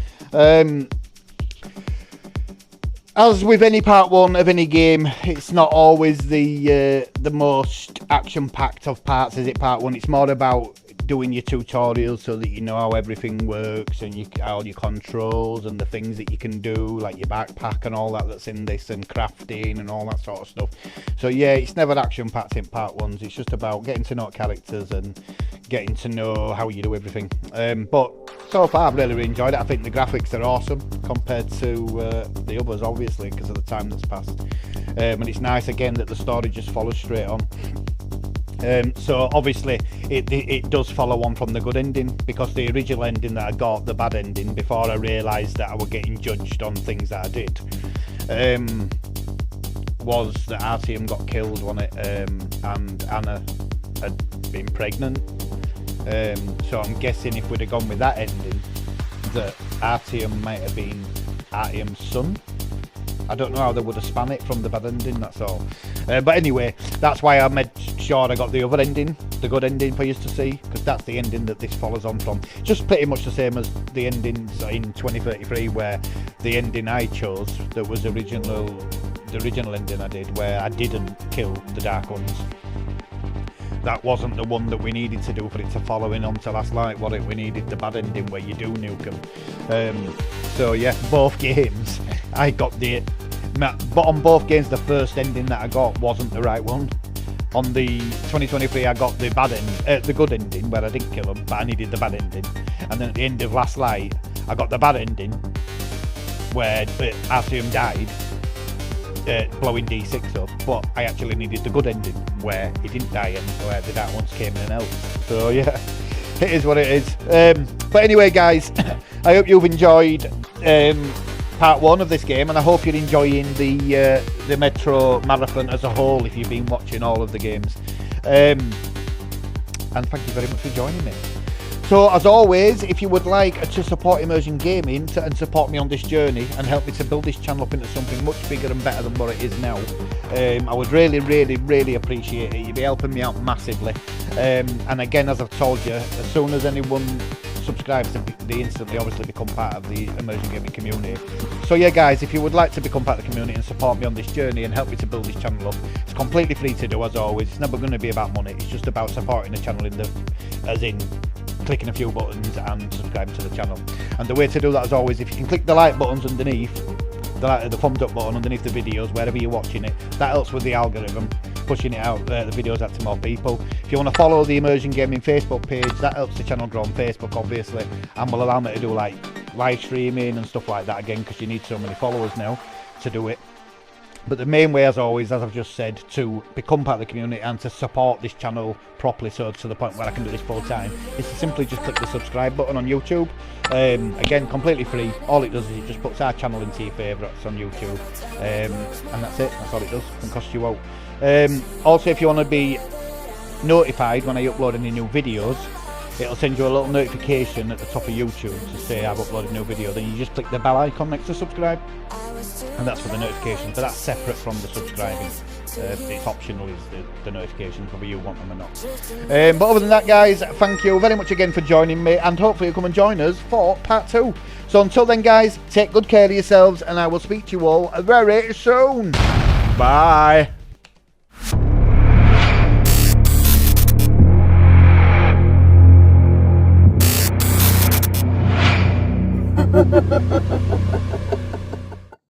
[SPEAKER 10] As with any part one of any game, it's not always the most action-packed of parts, is it? Part one. It's more about doing your tutorials so that you know how everything works and all your controls and the things that you can do, like your backpack and all that that's in this, and crafting and all that sort of stuff. So yeah, it's never action packed in part ones. It's just about getting to know characters and getting to know how you do everything. But so far I've really enjoyed it. I think the graphics are awesome compared to the others, obviously, because of the time that's passed. And it's nice again that the story just follows straight on. So obviously it does follow on from the good ending, because the original ending that I got, the bad ending, before I realised that I was getting judged on things that I did, was that Artyom got killed on it, and Anna had been pregnant. So I'm guessing if we'd have gone with that ending, that Artyom might have been Artyom's son. I don't know how they would have spun it from the bad ending, that's all. But anyway, that's why I made sure I got the other ending, the good ending for you to see, because that's the ending that this follows on from. Just pretty much the same as the endings in 2033, where the ending I chose, that was the original ending I did, where I didn't kill the Dark Ones. That wasn't the one that we needed to do for it to follow in on to Last Light, was it? We needed the bad ending where you do nuke them. So yeah, both games I got but on both games the first ending that I got wasn't the right one. On the 2023 I got the bad end, the good ending where I didn't kill them, but I needed the bad ending. And then at the end of Last Light I got the bad ending where Artyom died, blowing D6 up, but I actually needed the good ending where he didn't die and where the Dark Ones came in and helped. So yeah, it is what it is. But anyway guys, I hope you've enjoyed part one of this game, and I hope you're enjoying the Metro Marathon as a whole if you've been watching all of the games. And thank you very much for joining me. So as always, if you would like to support Immersion Gaming and support me on this journey and help me to build this channel up into something much bigger and better than what it is now, I would really appreciate it. You'd be helping me out massively. And again, as I've told you, as soon as anyone subscribes, they instantly obviously become part of the Immersion Gaming community. So yeah guys, if you would like to become part of the community and support me on this journey and help me to build this channel up, it's completely free to do as always. It's never going to be about money, it's just about supporting the channel as in clicking a few buttons and subscribing to the channel. And the way to do that as always, if you can click the like buttons underneath, the thumbs up button underneath the videos wherever you're watching it, that helps with the algorithm, pushing it out, the videos out to more people. If you want to follow the Immersion Gaming Facebook page, that helps the channel grow on Facebook obviously, and will allow me to do like live streaming and stuff like that again, because you need so many followers now to do it. But the main way, as always, as I've just said, to become part of the community and to support this channel properly, so to the point where I can do this full time, is to simply just click the subscribe button on YouTube. Again, completely free. All it does is it just puts our channel into your favourites on YouTube, and that's it. That's all it does. It doesn't cost you out. Also, if you want to be notified when I upload any new videos, it'll send you a little notification at the top of YouTube to say I've uploaded a new video. Then you just click the bell icon next to subscribe, and that's for the notifications, but that's separate from the subscribing. It's optional, is the notifications, whether you want them or not. But other than that, guys, thank you very much again for joining me, and hopefully you'll come and join us for part 2. So until then, guys, take good care of yourselves, and I will speak to you all very soon. Bye. Ha ha ha ha ha ha!